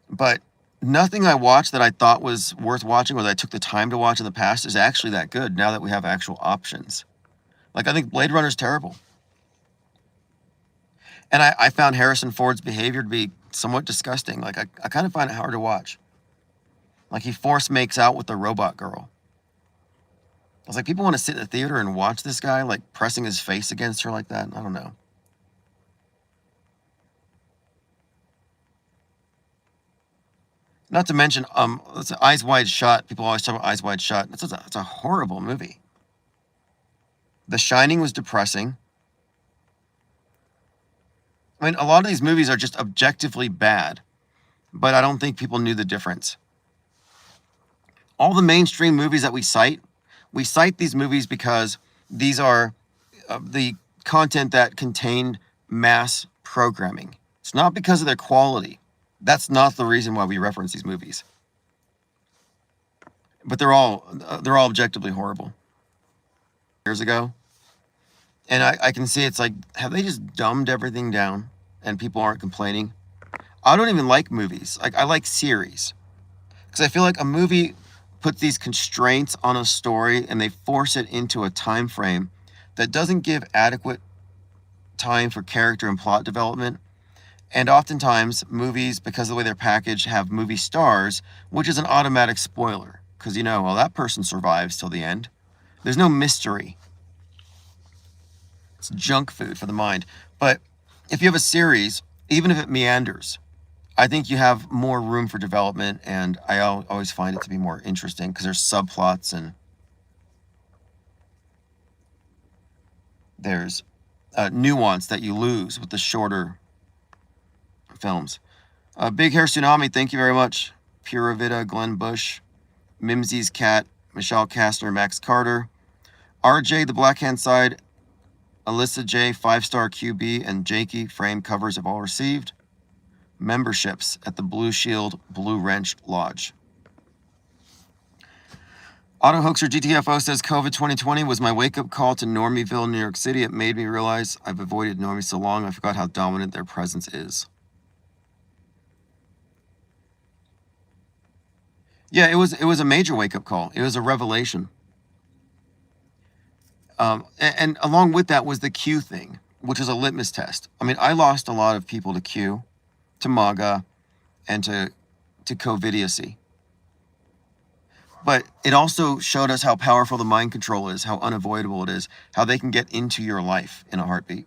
Speaker 1: But nothing I watched that I thought was worth watching or that I took the time to watch in the past is actually that good now that we have actual options. Like, I think Blade Runner's terrible. And I found Harrison Ford's behavior to be somewhat disgusting. Like, I kind of find it hard to watch. Like, he force makes out with the robot girl. I was like, people want to sit in the theater and watch this guy, like, pressing his face against her like that? I don't know. Not to mention, Eyes Wide Shut. People always talk about Eyes Wide Shut. It's a horrible movie. The Shining was depressing. I mean, a lot of these movies are just objectively bad, but I don't think people knew the difference. All the mainstream movies that we cite these movies because these are the content that contained mass programming. It's not because of their quality. That's not the reason why we reference these movies. But they're all objectively horrible. Years ago. And I can see it's like, have they just dumbed everything down and people aren't complaining? I don't even like movies. Like, I like series. Because I feel like a movie puts these constraints on a story and they force it into a time frame that doesn't give adequate time for character and plot development. And oftentimes, movies, because of the way they're packaged, have movie stars, which is an automatic spoiler. Because, you know, well, that person survives till the end. There's no mystery. It's junk food for the mind. But if you have a series, even if it meanders, I think you have more room for development, and I always find it to be more interesting because there's subplots and there's nuance that you lose with the shorter films. Big Hair Tsunami, thank you very much. Pura Vida, Glenn Bush, Mimsy's Cat, Michelle Kastner, Max Carter, RJ, The Black Hand Side, Alyssa J, 5-star QB, and Jakey, frame covers have all received memberships at the Blue Shield Blue Wrench Lodge. Auto Hoaxer GTFO says, COVID 2020 was my wake-up call to Normieville, New York City. It made me realize I've avoided normies so long, I forgot how dominant their presence is. Yeah, it was a major wake-up call. It was a revelation. And along with that was the Q thing, which is a litmus test. I mean, I lost a lot of people to Q, to MAGA, and to COVIDiocy. But it also showed us how powerful the mind control is, how unavoidable it is, how they can get into your life in a heartbeat.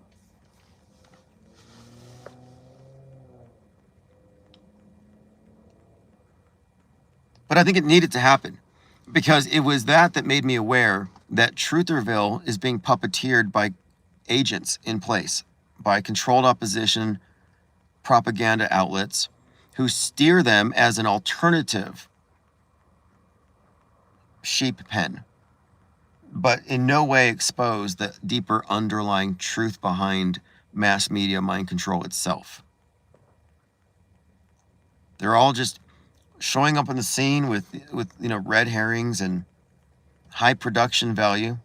Speaker 1: But I think it needed to happen because it was that made me aware that Trutherville is being puppeteered by agents in place, by controlled opposition propaganda outlets who steer them as an alternative sheep pen, but in no way expose the deeper underlying truth behind mass media mind control itself. They're all just showing up on the scene with red herrings and high production value,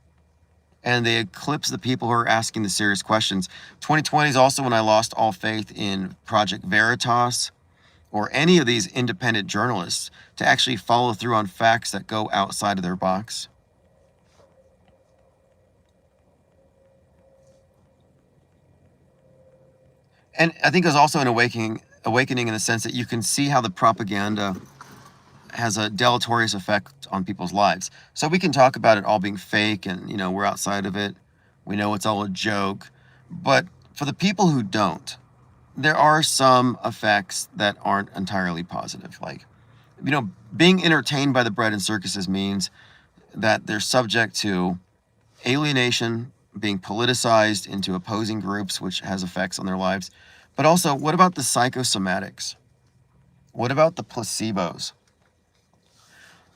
Speaker 1: and they eclipse the people who are asking the serious questions. 2020 is also when I lost all faith in Project Veritas or any of these independent journalists to actually follow through on facts that go outside of their box. And I think there's also an awakening in the sense that you can see how the propaganda has a deleterious effect on people's lives. So we can talk about it all being fake and, we're outside of it. We know it's all a joke. But for the people who don't, there are some effects that aren't entirely positive. Like, being entertained by the bread and circuses means that they're subject to alienation, being politicized into opposing groups, which has effects on their lives. But also, what about the psychosomatics? What about the placebos?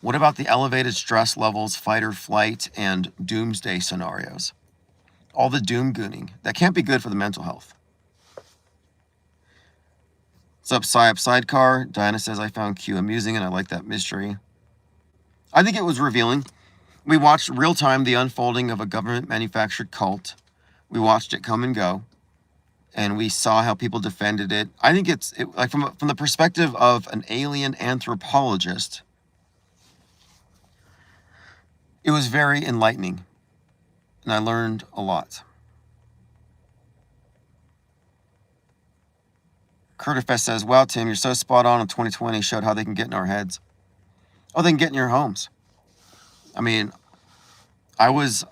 Speaker 1: What about the elevated stress levels, fight or flight, and doomsday scenarios? All the doom-gooning. That can't be good for the mental health. What's up, Psyop Sidecar? Diana says, I found Q amusing and I like that mystery. I think it was revealing. We watched real-time the unfolding of a government-manufactured cult. We watched it come and go, and we saw how people defended it. I think it's like from the perspective of an alien anthropologist, it was very enlightening, and I learned a lot. Curtifest says, wow, Tim, you're so spot on. 2020 showed how they can get in our heads. Oh, they can get in your homes. I mean, it was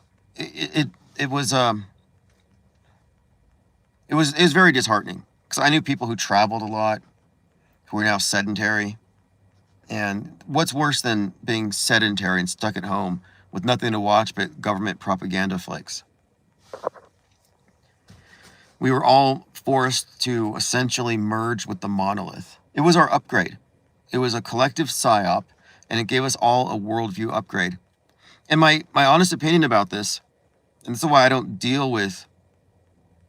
Speaker 1: very disheartening because I knew people who traveled a lot, who are now sedentary. And what's worse than being sedentary and stuck at home with nothing to watch but government propaganda flicks? We were all forced to essentially merge with the monolith. It was our upgrade. It was a collective psyop, and it gave us all a worldview upgrade. And my honest opinion about this, and this is why I don't deal with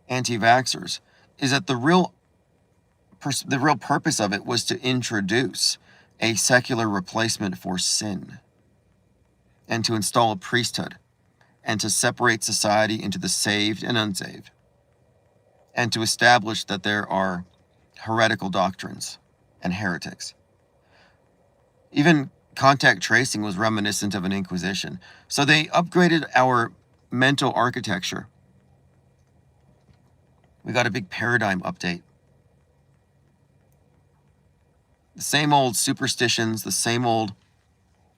Speaker 1: anti-vaxxers, is that the real purpose of it was to introduce a secular replacement for sin, and to install a priesthood, and to separate society into the saved and unsaved, and to establish that there are heretical doctrines and heretics. Even contact tracing was reminiscent of an inquisition. So they upgraded our mental architecture. We got a big paradigm update. The same old superstitions, the same old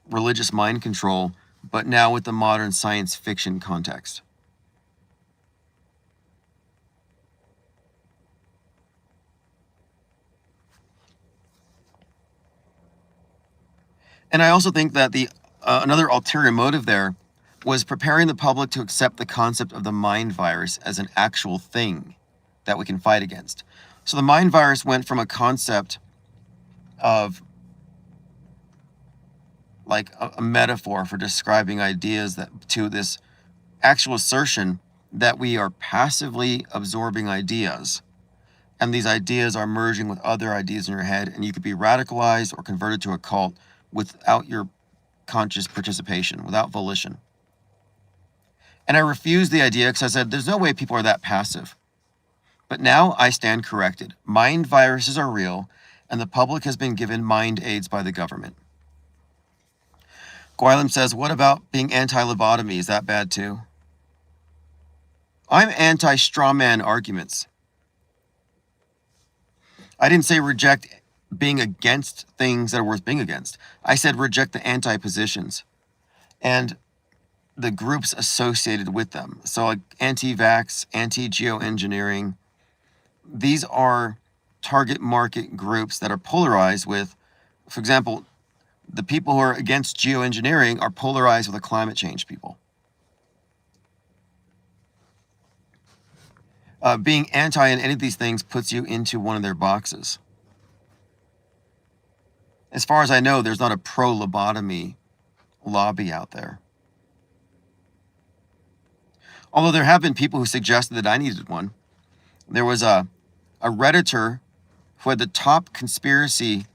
Speaker 1: religious mind control, but now with the modern science fiction context. And I also think that the another ulterior motive there was preparing the public to accept the concept of the mind virus as an actual thing that we can fight against. So the mind virus went from a concept of like a metaphor for describing ideas to this actual assertion that we are passively absorbing ideas, and these ideas are merging with other ideas in your head, and you could be radicalized or converted to a cult without your conscious participation, without volition. And I refused the idea because I said, there's no way people are that passive. But now I stand corrected. Mind viruses are real, and the public has been given mind aids by the government. Guilem says, what about being anti-lobotomy? Is that bad too? I'm anti-strawman arguments. I didn't say reject being against things that are worth being against. I said reject the anti-positions and the groups associated with them. So like anti-vax, anti-geoengineering, these are target market groups that are polarized with, for example, the people who are against geoengineering are polarized with the climate change people. Being anti in any of these things puts you into one of their boxes. As far as I know, there's not a pro-lobotomy lobby out there. Although there have been people who suggested that I needed one. There was a Redditor who had the top conspiracy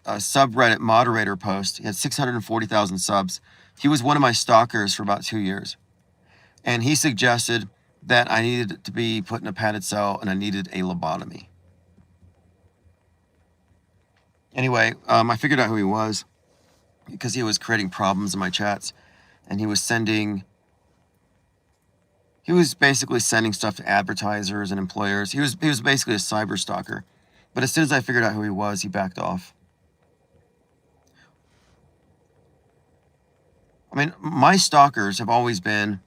Speaker 1: subreddit moderator post. He had 640,000 subs. He was one of my stalkers for about 2 years. And he suggested that I needed to be put in a padded cell and I needed a lobotomy. Anyway, I figured out who he was because he was creating problems in my chats, and he was basically sending stuff to advertisers and employers. He was basically a cyber stalker. But as soon as I figured out who he was, he backed off. I mean, my stalkers have always been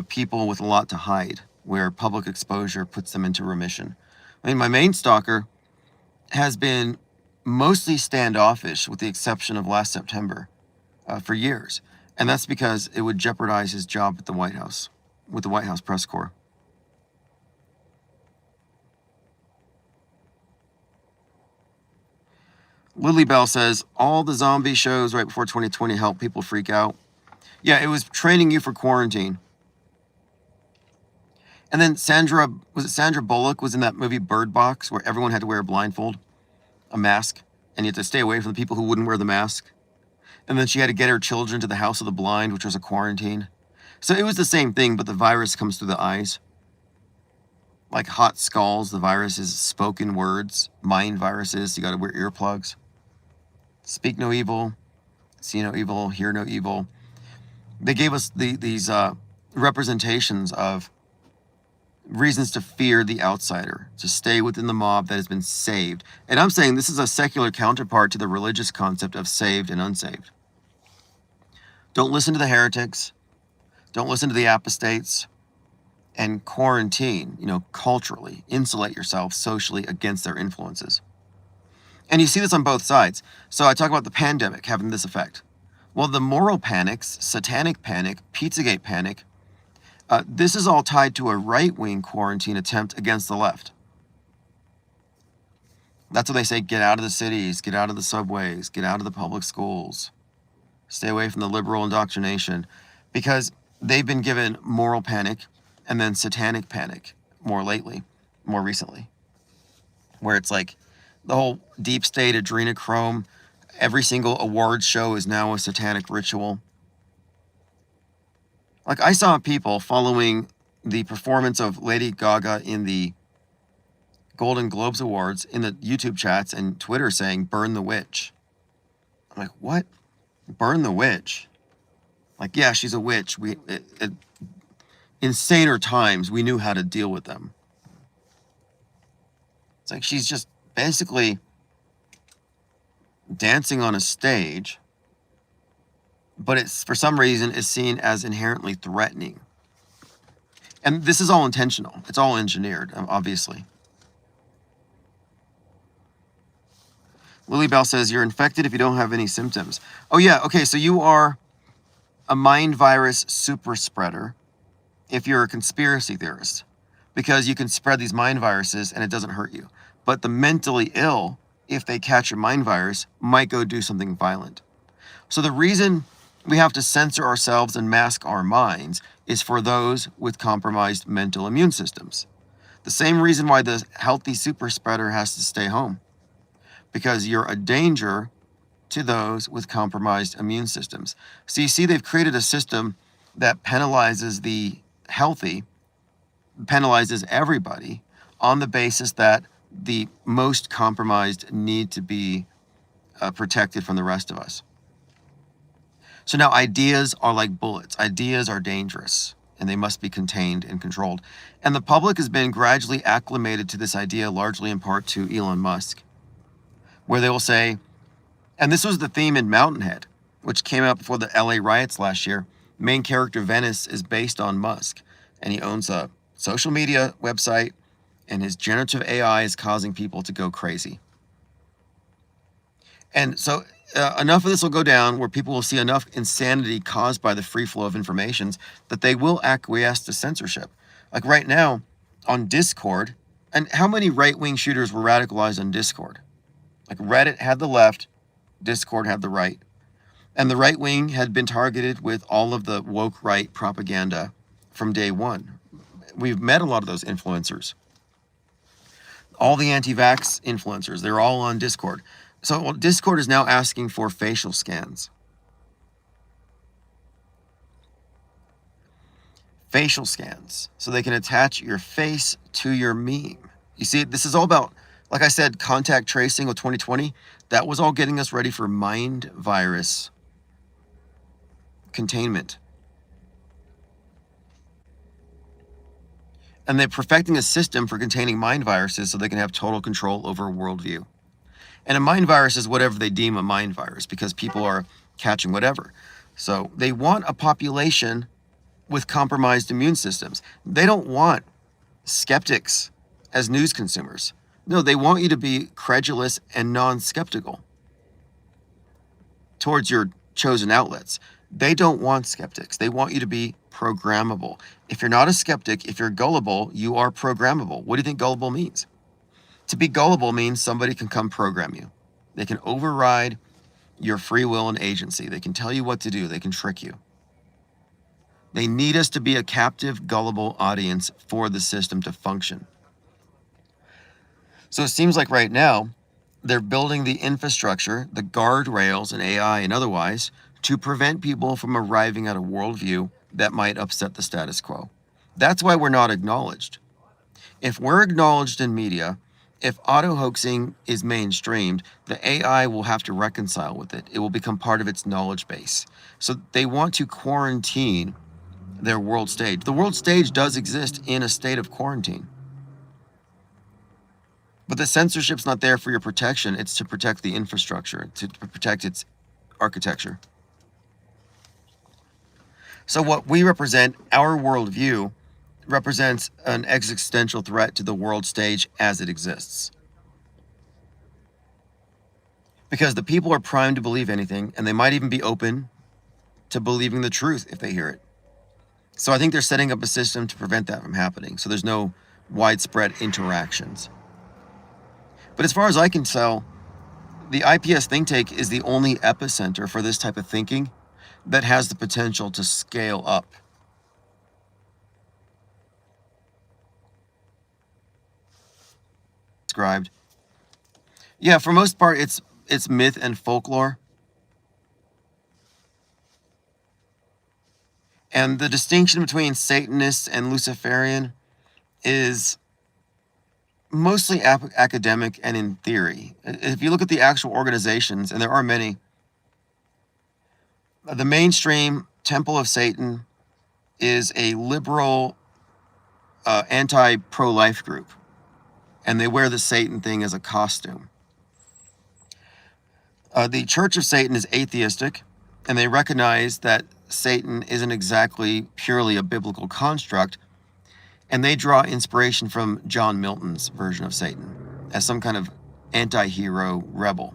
Speaker 1: people with a lot to hide, where public exposure puts them into remission. I mean, my main stalker has been mostly standoffish, with the exception of last September, for years. And that's because it would jeopardize his job at the White House, with the White House press corps. Lily Bell says, all the zombie shows right before 2020 help people freak out. Yeah, it was training you for quarantine. And then Sandra Bullock was in that movie Bird Box, where everyone had to wear a blindfold, a mask, and you had to stay away from the people who wouldn't wear the mask. And then she had to get her children to the House of the Blind, which was a quarantine. So it was the same thing, but the virus comes through the eyes. Like hot skulls, the virus is spoken words. Mind viruses, you got to wear earplugs. Speak no evil, see no evil, hear no evil. They gave us these representations of reasons to fear the outsider, to stay within the mob that has been saved. And I'm saying this is a secular counterpart to the religious concept of saved and unsaved. Don't listen to the heretics. Don't listen to the apostates. And quarantine, culturally, insulate yourself socially against their influences. And you see this on both sides. So I talk about the pandemic having this effect. Well, the moral panics, satanic panic, Pizzagate panic, this is all tied to a right-wing quarantine attempt against the left. That's what they say, get out of the cities, get out of the subways, get out of the public schools, stay away from the liberal indoctrination, because they've been given moral panic and then satanic panic more recently, where it's like the whole deep state adrenochrome, every single awards show is now a satanic ritual. Like, I saw people following the performance of Lady Gaga in the Golden Globes Awards in the YouTube chats and Twitter saying, burn the witch. I'm like, what? Burn the witch? Like, yeah, she's a witch. In saner times, we knew how to deal with them. It's like she's just basically dancing on a stage, but it's, for some reason, is seen as inherently threatening. And this is all intentional. It's all engineered, obviously. Lily Bell says, you're infected if you don't have any symptoms. Oh, yeah. Okay, so you are a mind virus super spreader if you're a conspiracy theorist, because you can spread these mind viruses and it doesn't hurt you. But the mentally ill, if they catch a mind virus, might go do something violent. So the reason we have to censor ourselves and mask our minds is for those with compromised mental immune systems. The same reason why the healthy super spreader has to stay home, because you're a danger to those with compromised immune systems. So you see, they've created a system that penalizes the healthy, penalizes everybody on the basis that the most compromised need to be protected from the rest of us. So now ideas are like bullets. Ideas are dangerous, and they must be contained and controlled. And the public has been gradually acclimated to this idea, largely in part to Elon Musk, where they will say, and this was the theme in Mountainhead, which came out before the LA riots last year. Main character Venice is based on Musk, and he owns a social media website, and his generative AI is causing people to go crazy. And so enough of this will go down where people will see enough insanity caused by the free flow of information that they will acquiesce to censorship. Like right now on Discord, and how many right-wing shooters were radicalized on Discord? Like Reddit had the left, Discord had the right. And the right wing had been targeted with all of the woke right propaganda from day one. We've met a lot of those influencers. All the anti-vax influencers, they're all on Discord. So Discord is now asking for facial scans. Facial scans. So they can attach your face to your meme. You see, this is all about, like I said, contact tracing with 2020. That was all getting us ready for mind virus containment. And they're perfecting a system for containing mind viruses so they can have total control over a worldview. And a mind virus is whatever they deem a mind virus, because people are catching whatever. So they want a population with compromised immune systems. They don't want skeptics as news consumers. No, they want you to be credulous and non-skeptical towards your chosen outlets. They don't want skeptics. They want you to be programmable. If you're not a skeptic, if you're gullible, you are programmable. What do you think gullible means? To be gullible means somebody can come program you. They can override your free will and agency. They can tell you what to do. They can trick you. They need us to be a captive, gullible audience for the system to function. So it seems like right now, they're building the infrastructure, the guardrails and AI and otherwise, to prevent people from arriving at a worldview that might upset the status quo. That's why we're not acknowledged. If we're acknowledged in media, if auto-hoaxing is mainstreamed, the AI will have to reconcile with it. It will become part of its knowledge base. So they want to quarantine their world stage. The world stage does exist in a state of quarantine. But the censorship's not there for your protection. It's to protect the infrastructure, to protect its architecture. So what we represent, our worldview, represents an existential threat to the world stage as it exists. Because the people are primed to believe anything, and they might even be open to believing the truth if they hear it. So I think they're setting up a system to prevent that from happening, so there's no widespread interactions. But as far as I can tell, the IPS think tank is the only epicenter for this type of thinking that has the potential to scale up. Described. Yeah, for most part, it's myth and folklore. And the distinction between Satanists and Luciferian is mostly academic and in theory. If you look at the actual organizations, and there are many, the mainstream Temple of Satan is a liberal, anti-pro-life group, and they wear the Satan thing as a costume. The Church of Satan is atheistic, and they recognize that Satan isn't exactly purely a biblical construct, and they draw inspiration from John Milton's version of Satan as some kind of anti-hero rebel.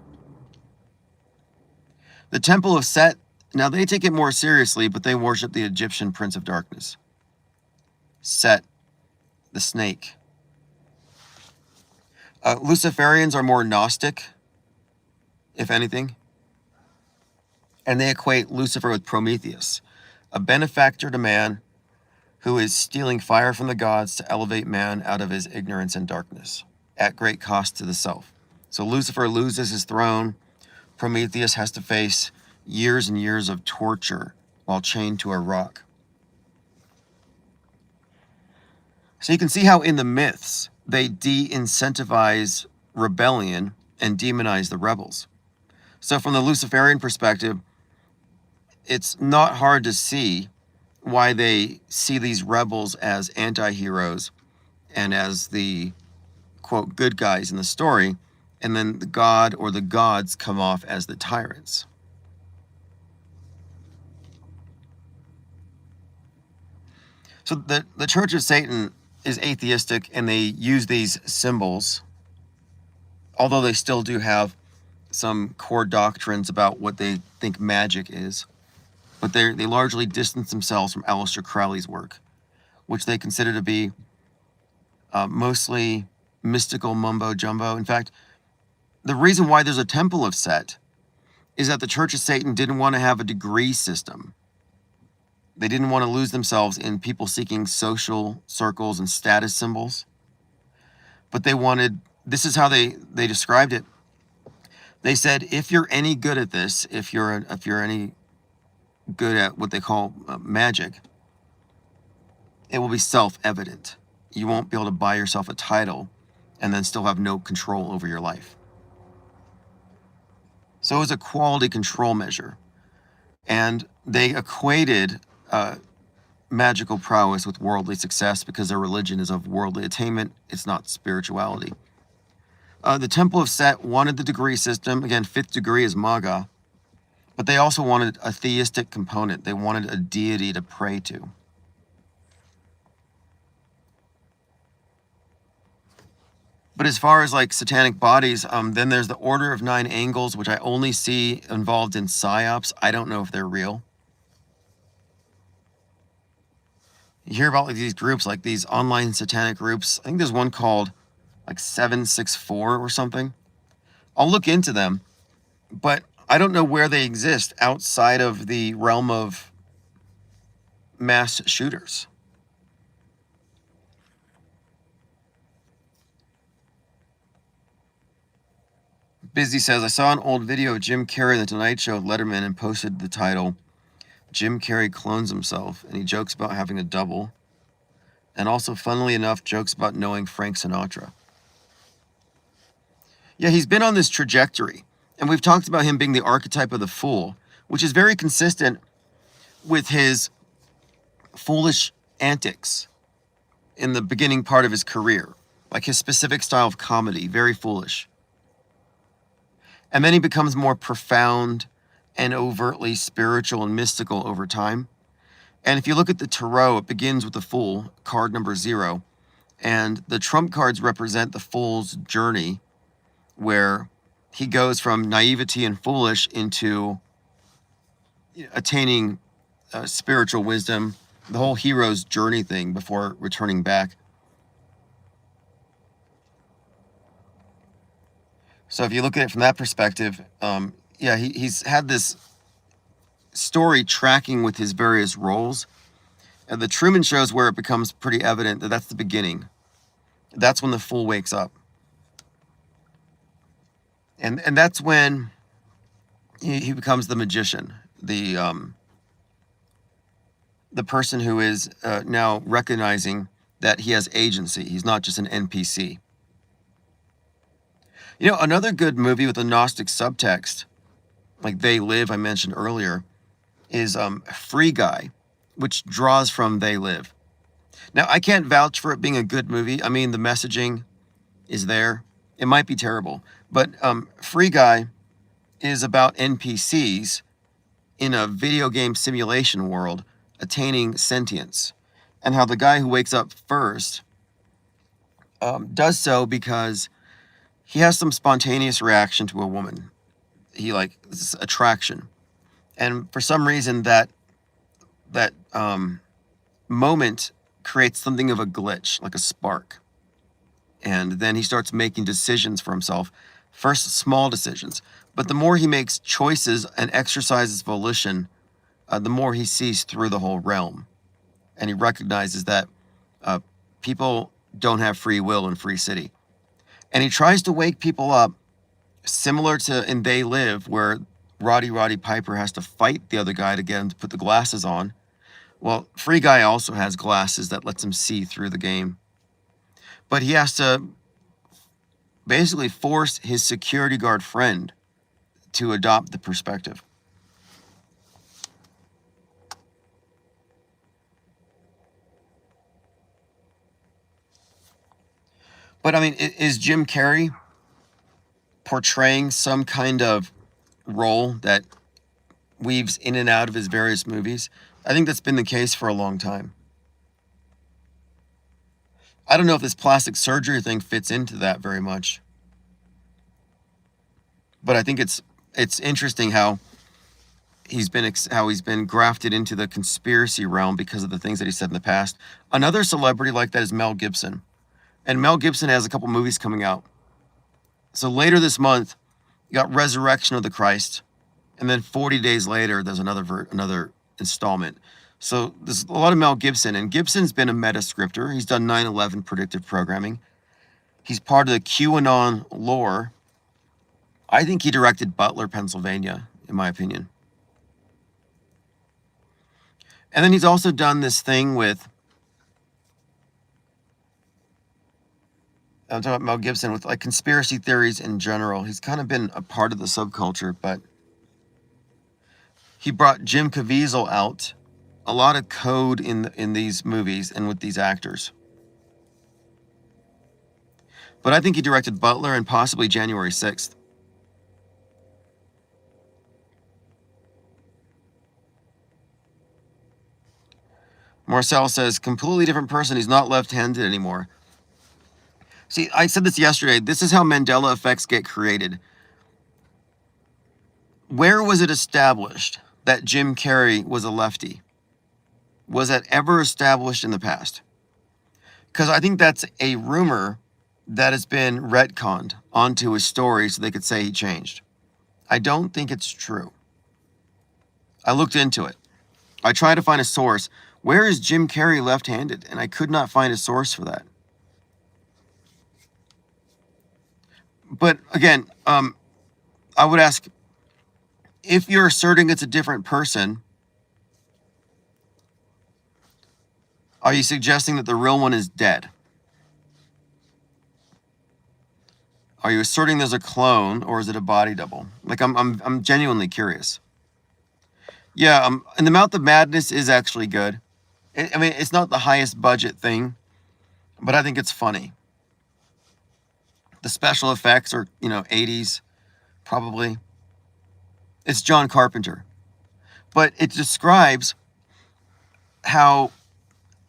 Speaker 1: The Temple of Set, now they take it more seriously, but they worship the Egyptian Prince of Darkness. Set, the snake. Luciferians are more Gnostic, if anything. And they equate Lucifer with Prometheus, a benefactor to man who is stealing fire from the gods to elevate man out of his ignorance and darkness, at great cost to the self. So Lucifer loses his throne. Prometheus has to face years and years of torture while chained to a rock. So you can see how in the myths, they de-incentivize rebellion and demonize the rebels. So from the Luciferian perspective, it's not hard to see why they see these rebels as anti-heroes and as the, quote, good guys in the story, and then the god or the gods come off as the tyrants. So the Church of Satan is atheistic, and they use these symbols, although they still do have some core doctrines about what they think magic is. But they largely distance themselves from Aleister Crowley's work, which they consider to be mostly mystical mumbo jumbo. In fact, the reason why there's a temple of Set is that the Church of Satan didn't want to have a degree system. They didn't want to lose themselves in people seeking social circles and status symbols. But they wanted, this is how they described it. They said, if you're any good at this, if you're any good at what they call magic, it will be self-evident. You won't be able to buy yourself a title and then still have no control over your life. So it was a quality control measure. And they equated magical prowess with worldly success because their religion is of worldly attainment. It's not spirituality. The Temple of Set wanted the degree system. Again, 5th degree is Maga. But they also wanted a theistic component. They wanted a deity to pray to. But as far as like satanic bodies, then there's the Order of 9 Angles, which I only see involved in psyops. I don't know if they're real. You hear about like these groups, like these online satanic groups. I think there's one called like 764 or something. I'll look into them, but I don't know where they exist outside of the realm of mass shooters. Busy says, I saw an old video of Jim Carrey in The Tonight Show with Letterman and posted the title, Jim Carrey clones himself, and he jokes about having a double, and also, funnily enough, jokes about knowing Frank Sinatra. Yeah, he's been on this trajectory, and we've talked about him being the archetype of the fool, which is very consistent with his foolish antics in the beginning part of his career, like his specific style of comedy, very foolish. And then he becomes more profound and overtly spiritual and mystical over time. And if you look at the tarot, it begins with the Fool, card number 0. And the trump cards represent the Fool's journey, where he goes from naivety and foolish into attaining spiritual wisdom, the whole hero's journey thing before returning back. So if you look at it from that perspective, yeah, he's had this story tracking with his various roles. And the Truman Show is where it becomes pretty evident that that's the beginning. That's when the fool wakes up. And that's when he becomes the magician, the person who is now recognizing that he has agency. He's not just an NPC. You know, another good movie with a Gnostic subtext, like They Live, I mentioned earlier, is Free Guy, which draws from They Live. Now, I can't vouch for it being a good movie. I mean, the messaging is there. It might be terrible. But Free Guy is about NPCs in a video game simulation world attaining sentience. And how the guy who wakes up first does so because he has some spontaneous reaction to a woman. He like this attraction. And for some reason that moment creates something of a glitch, like a spark. And then he starts making decisions for himself. First, small decisions. But the more he makes choices and exercises volition, the more he sees through the whole realm. And he recognizes that people don't have free will in Free City. And he tries to wake people up, similar to in They Live, where Roddy Piper has to fight the other guy to get him to put the glasses on. Well, Free Guy also has glasses that lets him see through the game. But he has to basically force his security guard friend to adopt the perspective. But I mean, is Jim Carrey portraying some kind of role that weaves in and out of his various movies? I think that's been the case for a long time. I don't know if this plastic surgery thing fits into that very much. But I think it's interesting how how he's been grafted into the conspiracy realm because of the things that he said in the past. Another celebrity like that is Mel Gibson. And Mel Gibson has a couple movies coming out. So later this month, you got Resurrection of the Christ. And then 40 days later, there's another installment. So there's a lot of Mel Gibson. And Gibson's been a meta-scripter. He's done 9/11 predictive programming. He's part of the QAnon lore. I think he directed Butler, Pennsylvania, in my opinion. And then he's also done this thing with, I'm talking about Mel Gibson, with like conspiracy theories in general. He's kind of been a part of the subculture, but he brought Jim Caviezel out. A lot of code in these movies and with these actors. But I think he directed Butler and possibly January 6th. Marcel says, completely different person. He's not left-handed anymore. See, I said this yesterday. This is how Mandela effects get created. Where was it established that Jim Carrey was a lefty? Was that ever established in the past? Because I think that's a rumor that has been retconned onto his story so they could say he changed. I don't think it's true. I looked into it. I tried to find a source. Where is Jim Carrey left-handed? And I could not find a source for that. But again, I would ask, if you're asserting it's a different person, are you suggesting that the real one is dead? Are you asserting there's a clone, or is it a body double? Like, I'm genuinely curious. Yeah, and the Mouth of Madness is actually good. I mean, it's not the highest budget thing, but I think it's funny. The special effects are, 80s, probably. It's John Carpenter. But it describes how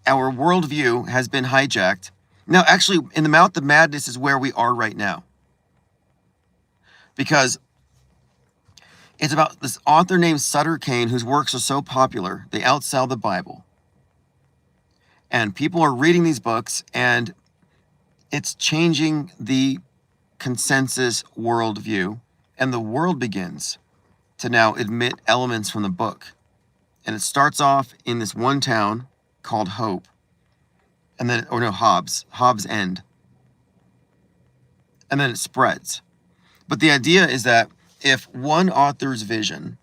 Speaker 1: our worldview has been hijacked. Now, actually, in the Mouth of Madness is where we are right now. Because it's about this author named Sutter Kane, whose works are so popular, they outsell the Bible. And people are reading these books, and it's changing the consensus worldview. And the world begins to now admit elements from the book. And it starts off in this one town called Hope. And then, Hobbs End. And then it spreads. But the idea is that if one author's vision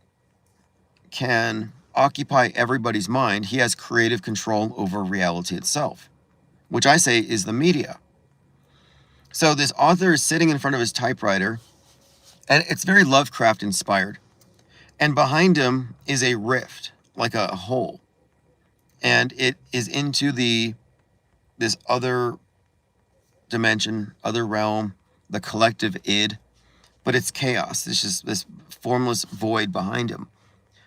Speaker 1: can occupy everybody's mind, he has creative control over reality itself, which I say is the media. So this author is sitting in front of his typewriter, and it's very Lovecraft inspired. And behind him is a rift, like a hole. And it is into this other dimension, other realm, the collective id. But it's chaos. It's just this formless void behind him.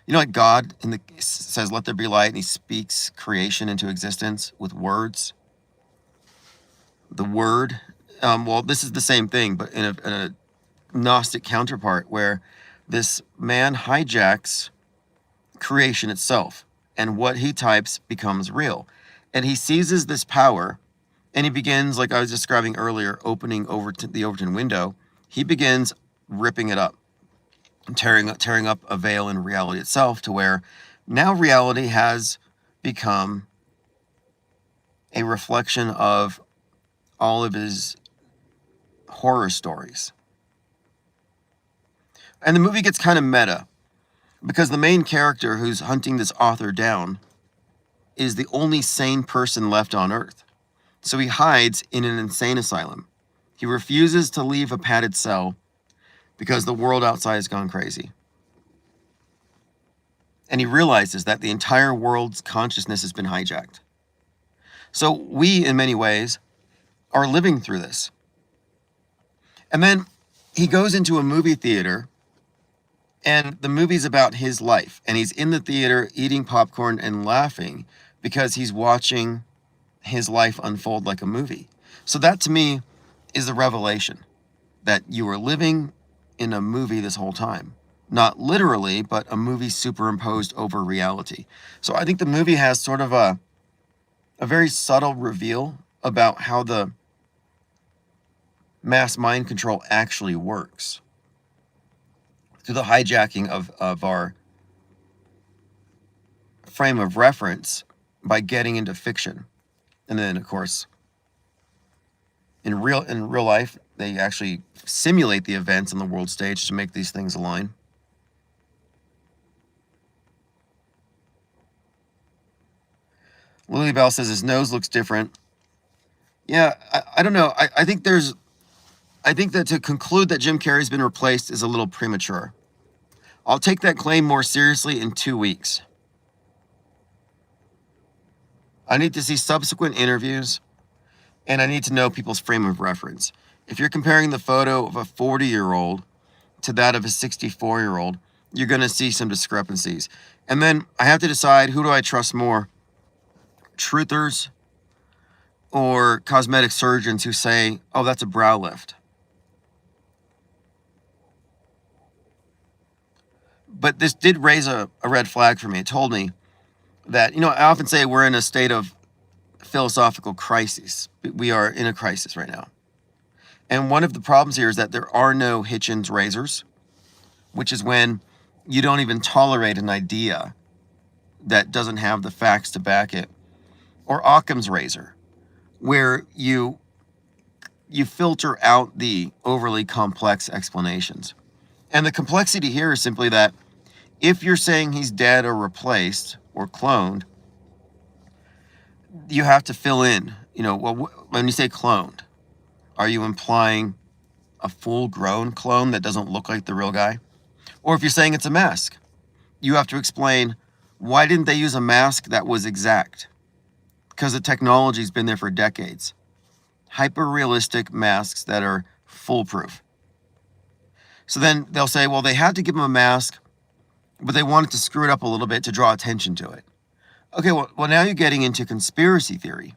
Speaker 1: Like God says, let there be light, and he speaks creation into existence with words. The word. Well, this is the same thing, but in a Gnostic counterpart, where this man hijacks creation itself, and what he types becomes real. And he seizes this power, and he begins, like I was describing earlier, opening the Overton window. He begins ripping it up, tearing up a veil in reality itself, to where now reality has become a reflection of all of his horror stories. And the movie gets kind of meta, because the main character who's hunting this author down is the only sane person left on Earth. So he hides in an insane asylum. He refuses to leave a padded cell because the world outside has gone crazy. And he realizes that the entire world's consciousness has been hijacked. So we, in many ways, are living through this. And then he goes into a movie theater, and the movie's about his life. And he's in the theater eating popcorn and laughing because he's watching his life unfold like a movie. So that, to me, is the revelation, that you are living in a movie this whole time. not literally, but a movie superimposed over reality. So I think the movie has sort of a very subtle reveal about how the mass mind control actually works through the hijacking of our frame of reference by getting into fiction. And then, of course, in real life, they actually simulate the events on the world stage to make these things align. Lily Bell says his nose looks different. Yeah, I don't know. I think that to conclude that Jim Carrey's been replaced is a little premature. I'll take that claim more seriously in 2 weeks. I need to see subsequent interviews, and I need to know people's frame of reference. If you're comparing the photo of a 40-year-old to that of a 64-year-old, you're going to see some discrepancies. And then I have to decide, who do I trust more? Truthers or cosmetic surgeons who say, oh, that's a brow lift. But this did raise a red flag for me. It told me that, I often say we're in a state of philosophical crisis. We are in a crisis right now. And one of the problems here is that there are no Hitchens razors, which is when you don't even tolerate an idea that doesn't have the facts to back it, or Occam's razor, where you filter out the overly complex explanations. And the complexity here is simply that if you're saying he's dead or replaced or cloned, you have to fill in, when you say cloned, are you implying a full-grown clone that doesn't look like the real guy? Or if you're saying it's a mask, you have to explain, why didn't they use a mask that was exact? Because the technology's been there for decades. Hyper-realistic masks that are foolproof. So then they'll say, well, they had to give him a mask, but they wanted to screw it up a little bit to draw attention to it. Okay, well now you're getting into conspiracy theory.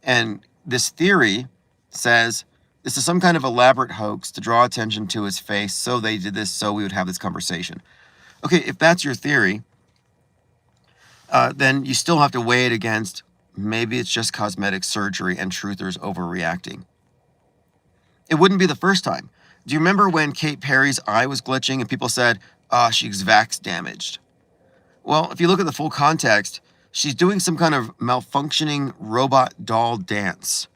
Speaker 1: And this theory says this is some kind of elaborate hoax to draw attention to his face, so they did this so we would have this conversation. Okay, if that's your theory, then you still have to weigh it against maybe it's just cosmetic surgery and truthers overreacting. It wouldn't be the first time. Do you remember when Kate Perry's eye was glitching and people said, she's vax damaged? Well, if you look at the full context, she's doing some kind of malfunctioning robot doll dance.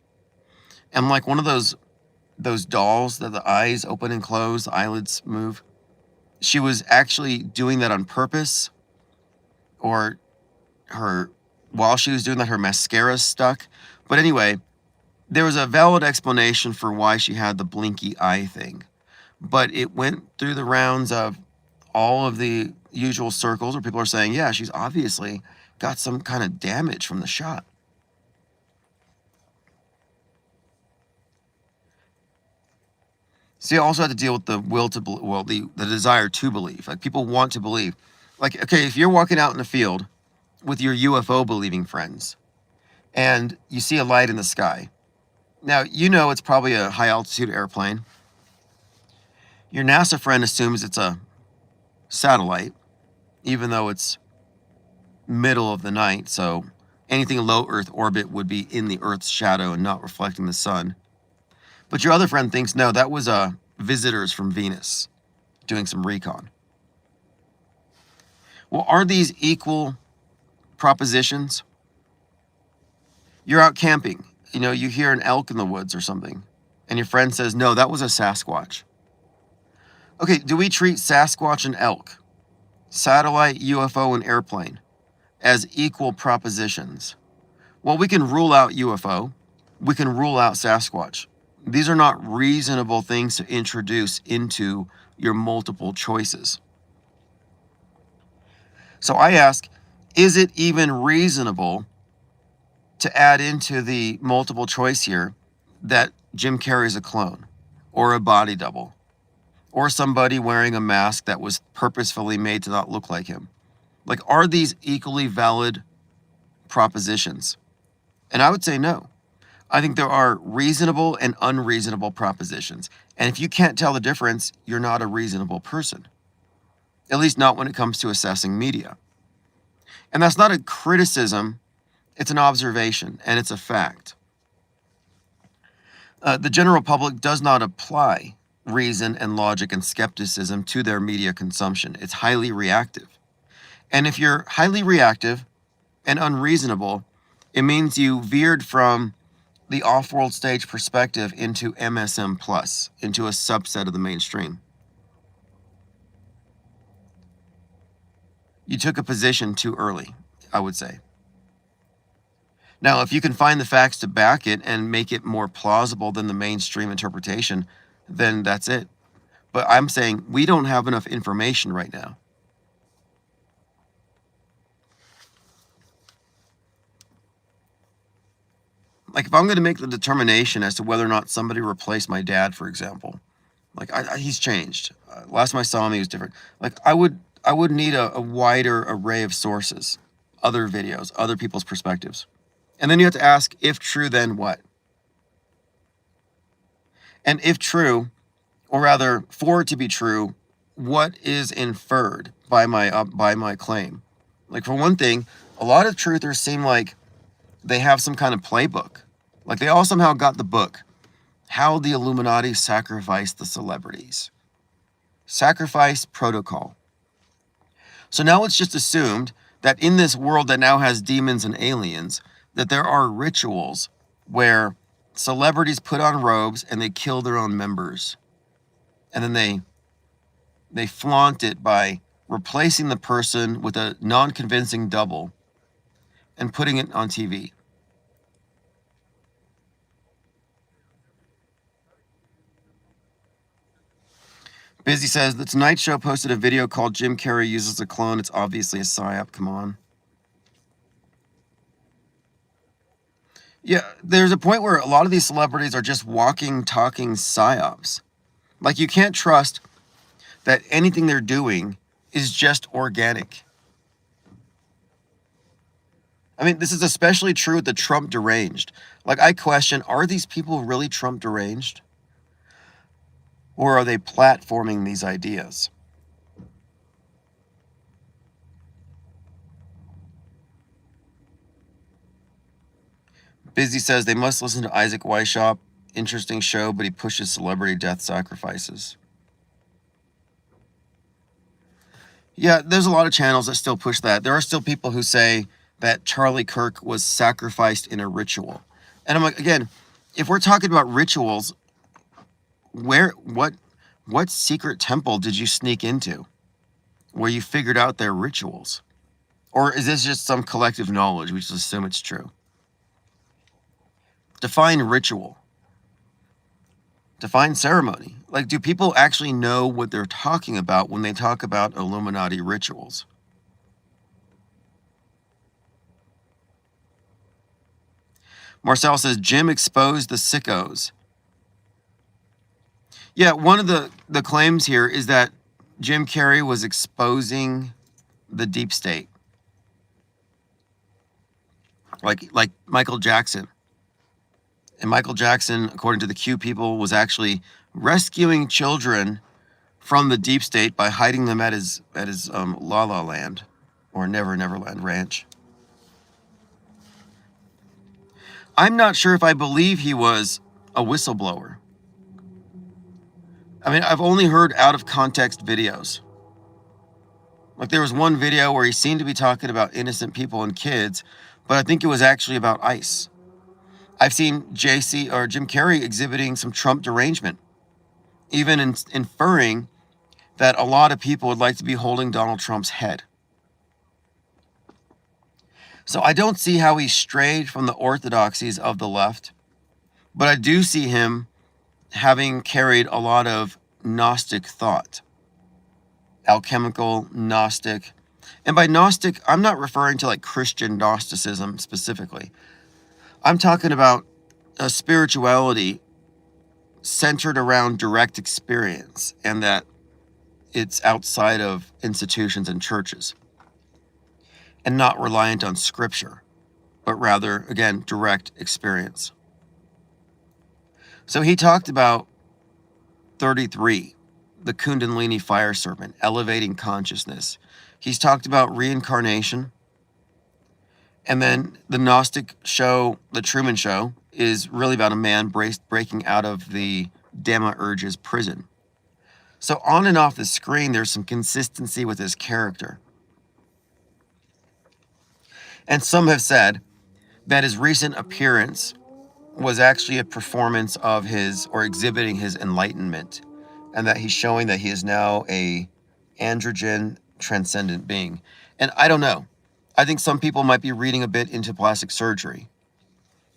Speaker 1: And like one of those dolls that the eyes open and close, the eyelids move, she was actually doing that on purpose, or while she was doing that, her mascara stuck. But anyway, there was a valid explanation for why she had the blinky eye thing. But it went through the rounds of all of the usual circles where people are saying, yeah, she's obviously got some kind of damage from the shot. So you also have to deal with the will to believe, well, the desire to believe. Like, people want to believe. Like, okay, if you're walking out in the field with your UFO believing friends and you see a light in the sky, now it's probably a high altitude airplane. Your NASA friend assumes it's a satellite, even though it's middle of the night, so anything low Earth orbit would be in the Earth's shadow and not reflecting the sun. But your other friend thinks, no, that was visitors from Venus doing some recon. Well, are these equal propositions? You're out camping, you hear an elk in the woods or something, and your friend says, no, that was a Sasquatch. Okay, do we treat Sasquatch and elk, satellite, UFO, and airplane as equal propositions? Well, we can rule out UFO. We can rule out Sasquatch. These are not reasonable things to introduce into your multiple choices. So I ask, is it even reasonable to add into the multiple choice here that Jim Carrey is a clone or a body double or somebody wearing a mask that was purposefully made to not look like him? Like, are these equally valid propositions? And I would say no. I think there are reasonable and unreasonable propositions. And if you can't tell the difference, you're not a reasonable person. at least not when it comes to assessing media. And that's not a criticism, it's an observation, and it's a fact. The general public does not apply reason and logic and skepticism to their media consumption. It's highly reactive. And if you're highly reactive and unreasonable, it means you veered from the off-world stage perspective into MSM plus, into a subset of the mainstream. You took a position too early, I would say. Now, if you can find the facts to back it and make it more plausible than the mainstream interpretation, then that's it. But I'm saying we don't have enough information right now. Like, if I'm going to make the determination as to whether or not somebody replaced my dad, for example, like he's changed. Last time I saw him, he was different. Like, I would need a wider array of sources, other videos, other people's perspectives. And then you have to ask, if true, then what? And if true, or rather, for it to be true, what is inferred by my claim? Like, for one thing, a lot of truthers seem like they have some kind of playbook. Like, they all somehow got the book, How the Illuminati Sacrificed the Celebrities. Sacrifice protocol. So now it's just assumed that in this world that now has demons and aliens, that there are rituals where celebrities put on robes and they kill their own members. And then they flaunt it by replacing the person with a non-convincing double and putting it on TV. Busy says, the Tonight Show posted a video called Jim Carrey Uses a Clone. It's obviously a psyop. Come on. Yeah, there's a point where a lot of these celebrities are just walking, talking psyops. Like, you can't trust that anything they're doing is just organic. I mean, this is especially true with the Trump deranged. Like, I question, are these people really Trump deranged? Or are they platforming these ideas? Busy says they must listen to Isaac Weishaupt. Interesting show, but he pushes celebrity death sacrifices. Yeah, there's a lot of channels that still push that. There are still people who say that Charlie Kirk was sacrificed in a ritual. And I'm like, again, if we're talking about rituals, what secret temple did you sneak into where you figured out their rituals? Or is this just some collective knowledge? We just assume it's true. Define ritual. Define ceremony. Like, do people actually know what they're talking about when they talk about Illuminati rituals? Marcel says, Jim exposed the sickos. Yeah, one of the claims here is that Jim Carrey was exposing the deep state. Like Michael Jackson. And Michael Jackson, according to the Q people, was actually rescuing children from the deep state by hiding them at his La La Land or Neverland Ranch. I'm not sure if I believe he was a whistleblower. I mean, I've only heard out of context videos. Like, there was one video where he seemed to be talking about innocent people and kids, but I think it was actually about ICE. I've seen Jim Carrey exhibiting some Trump derangement, even inferring that a lot of people would like to be holding Donald Trump's head. So I don't see how he strayed from the orthodoxies of the left, but I do see him having carried a lot of Gnostic thought. Alchemical, Gnostic. And by Gnostic, I'm not referring to like Christian Gnosticism specifically. I'm talking about a spirituality centered around direct experience and that it's outside of institutions and churches and not reliant on scripture, but rather, again, direct experience. So he talked about 33, the Kundalini fire serpent, elevating consciousness. He's talked about reincarnation. And then the Gnostic show, The Truman Show, is really about a man breaking out of the Demiurge's prison. So on and off the screen, there's some consistency with his character. And some have said that his recent appearance was actually a performance of his, or exhibiting his enlightenment, and that he's showing that he is now a androgen transcendent being. And I don't know. I think some people might be reading a bit into plastic surgery.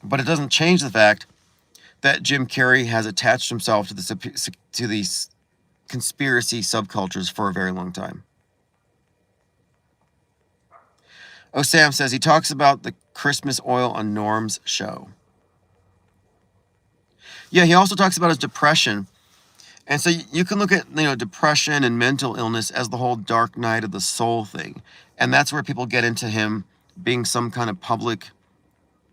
Speaker 1: But it doesn't change the fact that Jim Carrey has attached himself to these conspiracy subcultures for a very long time. Oh, Sam says he talks about the Christmas Oil on Norm's show. Yeah, he also talks about his depression. And so you can look at, depression and mental illness as the whole dark night of the soul thing. And that's where people get into him being some kind of public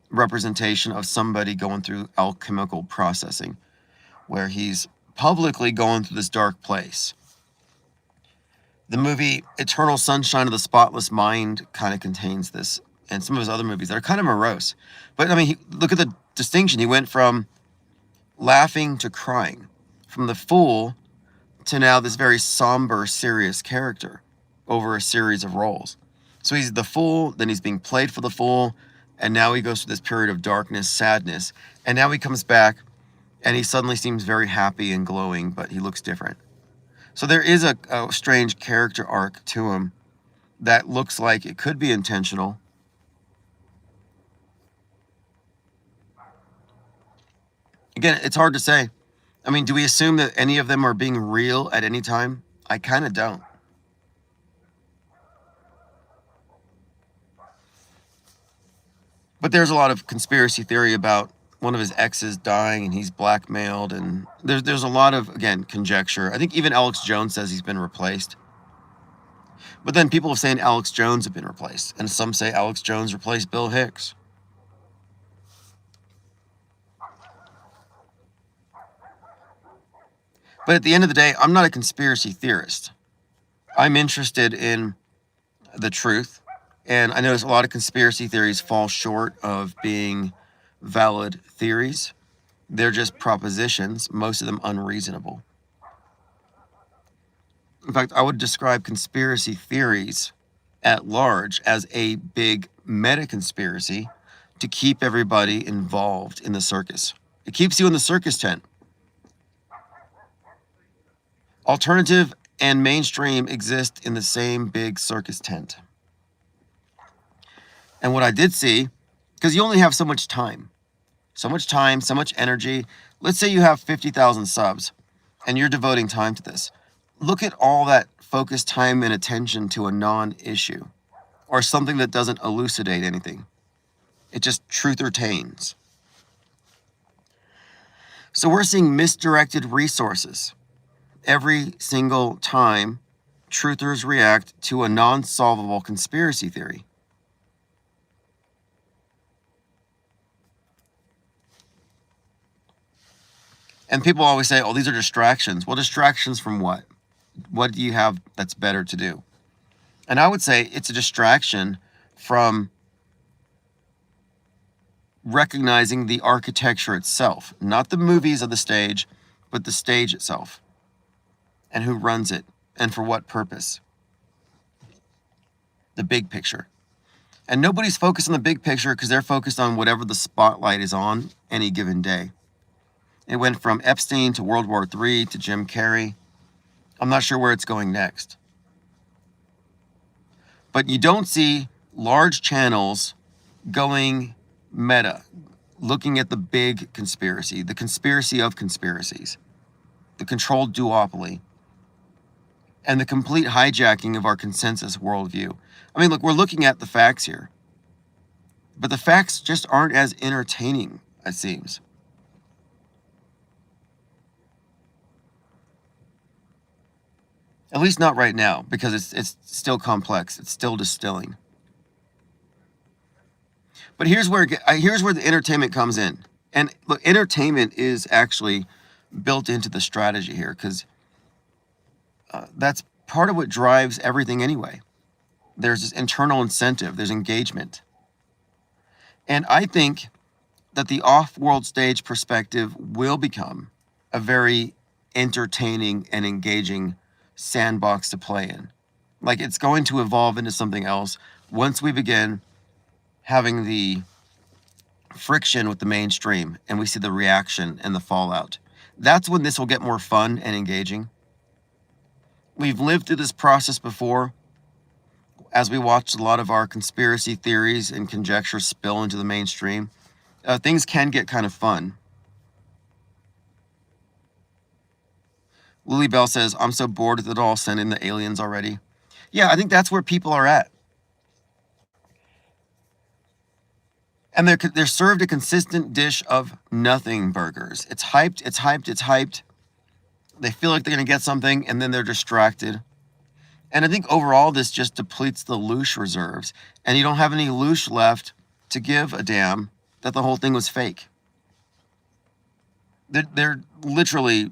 Speaker 1: representation of somebody going through alchemical processing, where he's publicly going through this dark place. The movie Eternal Sunshine of the Spotless Mind kind of contains this, and some of his other movies that are kind of morose. But I mean, look at the distinction. He went from laughing to crying, from the fool to now this very somber, serious character over a series of roles. So he's the fool, then he's being played for the fool, and now he goes through this period of darkness, sadness, and now he comes back and he suddenly seems very happy and glowing, but he looks different. So there is a strange character arc to him that looks like it could be intentional. Again, it's hard to say. I mean, do we assume that any of them are being real at any time? I kind of don't. But there's a lot of conspiracy theory about one of his exes dying and he's blackmailed, and there's a lot of, again, conjecture. I think even Alex Jones says he's been replaced. But then people are saying Alex Jones have been replaced, and some say Alex Jones replaced Bill Hicks. But at the end of the day, I'm not a conspiracy theorist. I'm interested in the truth. And I notice a lot of conspiracy theories fall short of being valid theories. They're just propositions, most of them unreasonable. In fact, I would describe conspiracy theories at large as a big meta-conspiracy to keep everybody involved in the circus. It keeps you in the circus tent. Alternative and mainstream exist in the same big circus tent. And what I did see, because you only have so much time, so much energy. Let's say you have 50,000 subs and you're devoting time to this. Look at all that focused time and attention to a non-issue or something that doesn't elucidate anything. It just truth-ertains. So we're seeing misdirected resources. Every single time truthers react to a non-solvable conspiracy theory. And people always say, oh, these are distractions. Well, distractions from what? What do you have that's better to do? And I would say it's a distraction from recognizing the architecture itself, not the movies of the stage, but the stage itself, and who runs it, and for what purpose. The big picture. And nobody's focused on the big picture because they're focused on whatever the spotlight is on any given day. It went from Epstein to World War III to Jim Carrey. I'm not sure where it's going next. But you don't see large channels going meta, looking at the big conspiracy, the conspiracy of conspiracies, the controlled duopoly, and the complete hijacking of our consensus worldview. I mean, look, we're looking at the facts here. But the facts just aren't as entertaining, it seems. At least not right now, because it's still complex. It's still distilling. But here's where the entertainment comes in. And look, entertainment is actually built into the strategy here, because That's part of what drives everything anyway. There's this internal incentive, there's engagement. And I think that the off-world stage perspective will become a very entertaining and engaging sandbox to play in. Like, it's going to evolve into something else once we begin having the friction with the mainstream and we see the reaction and the fallout. That's when this will get more fun and engaging. We've lived through this process before as we watched a lot of our conspiracy theories and conjectures spill into the mainstream. Things can get kind of fun. Lily Bell says, I'm so bored with it all, send in the aliens already. Yeah, I think that's where people are at. And they're served a consistent dish of nothing burgers. It's hyped, it's hyped, it's hyped. They feel like they're going to get something, and then they're distracted. And I think overall, this just depletes the loosh reserves. And you don't have any loosh left to give a damn that the whole thing was fake. They're literally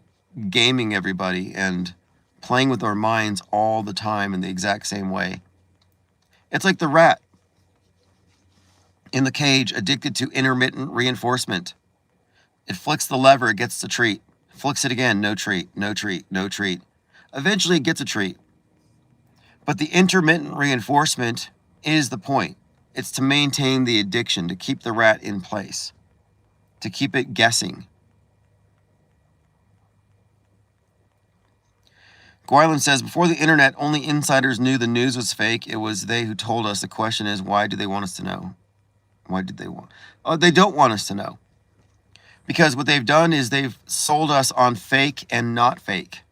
Speaker 1: gaming everybody and playing with our minds all the time in the exact same way. It's like the rat in the cage, addicted to intermittent reinforcement. It flicks the lever, it gets the treat. Flicks it again, no treat, no treat, no treat. Eventually it gets a treat. But the intermittent reinforcement is the point. It's to maintain the addiction, to keep the rat in place, to keep it guessing. Gwylan says, before the internet, only insiders knew the news was fake. It was they who told us. The question is, why do they want us to know? Why did they want? Oh, they don't want us to know. Because what they've done is they've sold us on fake and not fake.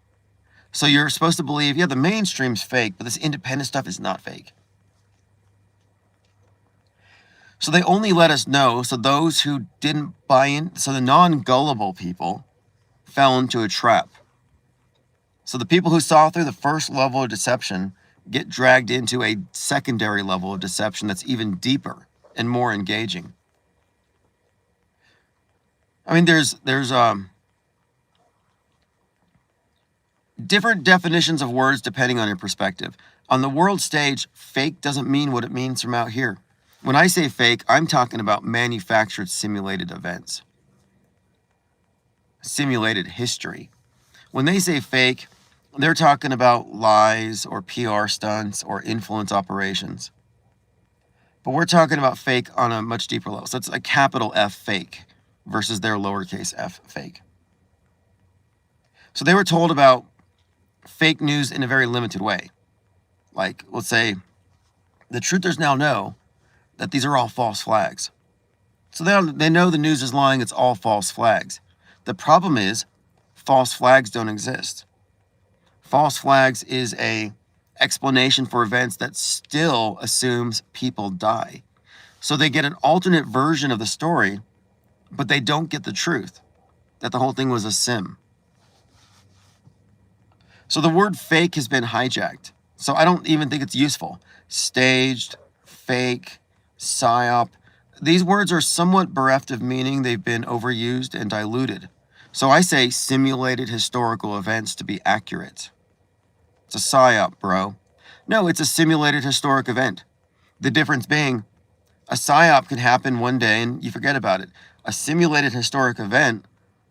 Speaker 1: So you're supposed to believe, yeah, the mainstream's fake, but this independent stuff is not fake. So they only let us know, so those who didn't buy in, so the non-gullible people fell into a trap. So the people who saw through the first level of deception get dragged into a secondary level of deception that's even deeper and more engaging. I mean, there's different definitions of words depending on your perspective. On the world stage, fake doesn't mean what it means from out here. When I say fake, I'm talking about manufactured simulated events. Simulated history. When they say fake, they're talking about lies or PR stunts or influence operations. But we're talking about fake on a much deeper level. So it's a capital F fake versus their lowercase f fake. So they were told about fake news in a very limited way. Like, let's say, the truthers now know that these are all false flags. So they know the news is lying, it's all false flags. The problem is, false flags don't exist. False flags is a explanation for events that still assumes people die. So they get an alternate version of the story, but they don't get the truth, that the whole thing was a sim. So the word fake has been hijacked. So I don't even think it's useful. Staged, fake, psyop. These words are somewhat bereft of meaning. They've been overused and diluted. So I say simulated historical events to be accurate. It's a psyop, bro. No, it's a simulated historic event. The difference being, a psyop can happen one day and you forget about it. A simulated historic event,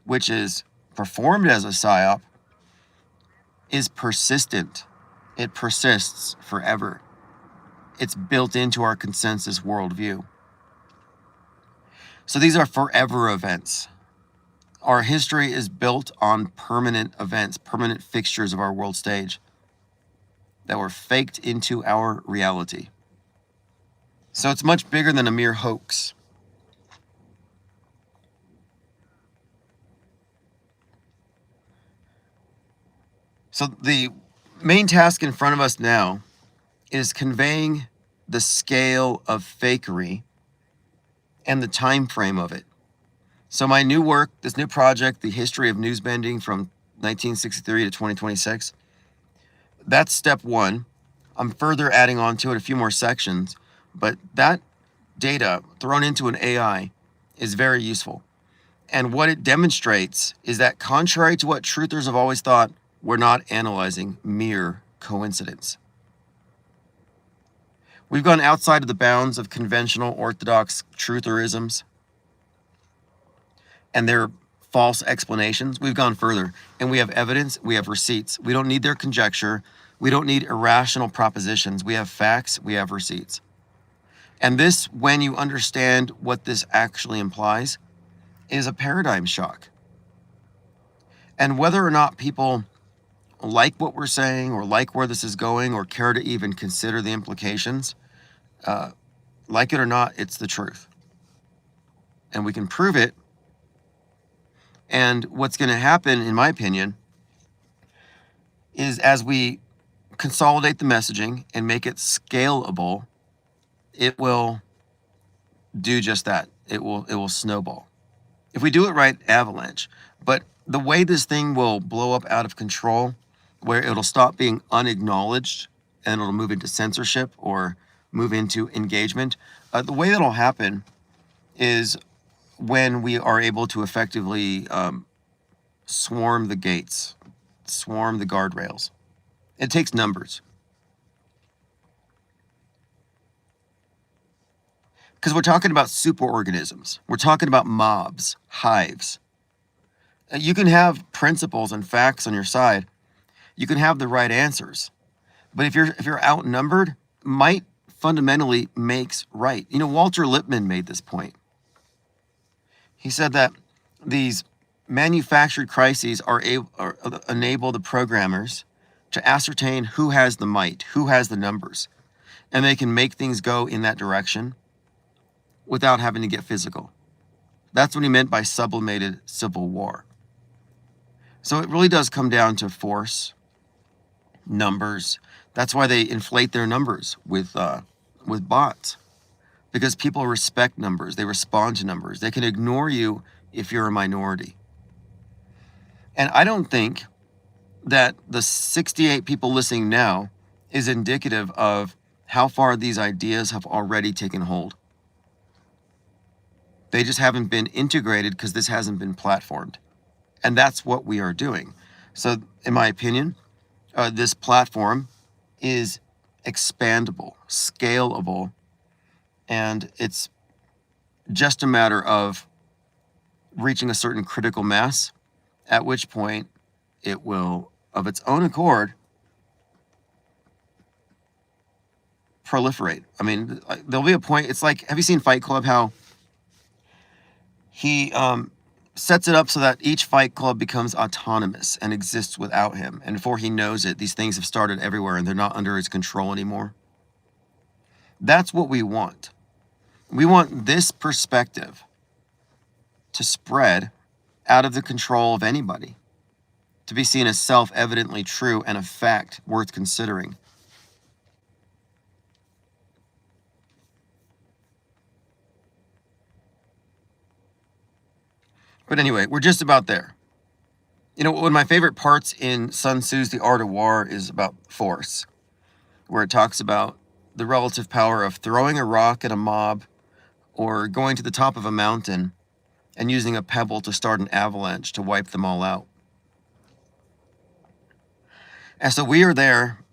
Speaker 1: which is performed as a psyop, is persistent. It persists forever. It's built into our consensus worldview. So these are forever events. Our history is built on permanent events, permanent fixtures of our world stage that were faked into our reality. So it's much bigger than a mere hoax. So the main task in front of us now is conveying the scale of fakery and the time frame of it. So my new work, this new project, The History of Newsbending from 1963 to 2026, that's step one. I'm further adding on to it a few more sections, but that data thrown into an AI is very useful. And what it demonstrates is that contrary to what truthers have always thought, We're not analyzing mere coincidence. We've gone outside of the bounds of conventional orthodox trutherisms and their false explanations. We've gone further, and we have evidence, we have receipts. We don't need their conjecture. We don't need irrational propositions. We have facts, we have receipts. And this, when you understand what this actually implies, is a paradigm shock. And whether or not people like what we're saying or like where this is going or care to even consider the implications, like it or not, it's the truth. And we can prove it. And what's going to happen, in my opinion, is as we consolidate the messaging and make it scalable, it will do just that. It will snowball. If we do it right, avalanche. But the way this thing will blow up out of control, where it'll stop being unacknowledged and it'll move into censorship or move into engagement, the way that'll happen is when we are able to effectively swarm the gates, swarm the guardrails. It takes numbers. Because we're talking about superorganisms. We're talking about mobs, hives. You can have principles and facts on your side. You can have the right answers. But if you're outnumbered, might fundamentally makes right. You know, Walter Lippmann made this point. He said that these manufactured crises enable the programmers to ascertain who has the might, who has the numbers, and they can make things go in that direction without having to get physical. That's what he meant by sublimated civil war. So it really does come down to force, numbers. That's why they inflate their numbers with bots, because people respect numbers. They respond to numbers. They can ignore you if you're a minority. And I don't think that the 68 people listening now is indicative of how far these ideas have already taken hold. They just haven't been integrated because this hasn't been platformed. And that's what we are doing. So, in my opinion, this platform is expandable, scalable, and it's just a matter of reaching a certain critical mass, at which point it will, of its own accord, proliferate. I mean, there'll be a point, it's like, have you seen Fight Club, how he sets it up so that each Fight Club becomes autonomous and exists without him. And before he knows it, these things have started everywhere and they're not under his control anymore. That's what we want. We want this perspective to spread out of the control of anybody, to be seen as self-evidently true and a fact worth considering. But anyway, we're just about there. You know, one of my favorite parts in Sun Tzu's The Art of War is about force, where it talks about the relative power of throwing a rock at a mob or going to the top of a mountain and using a pebble to start an avalanche to wipe them all out. And so we are there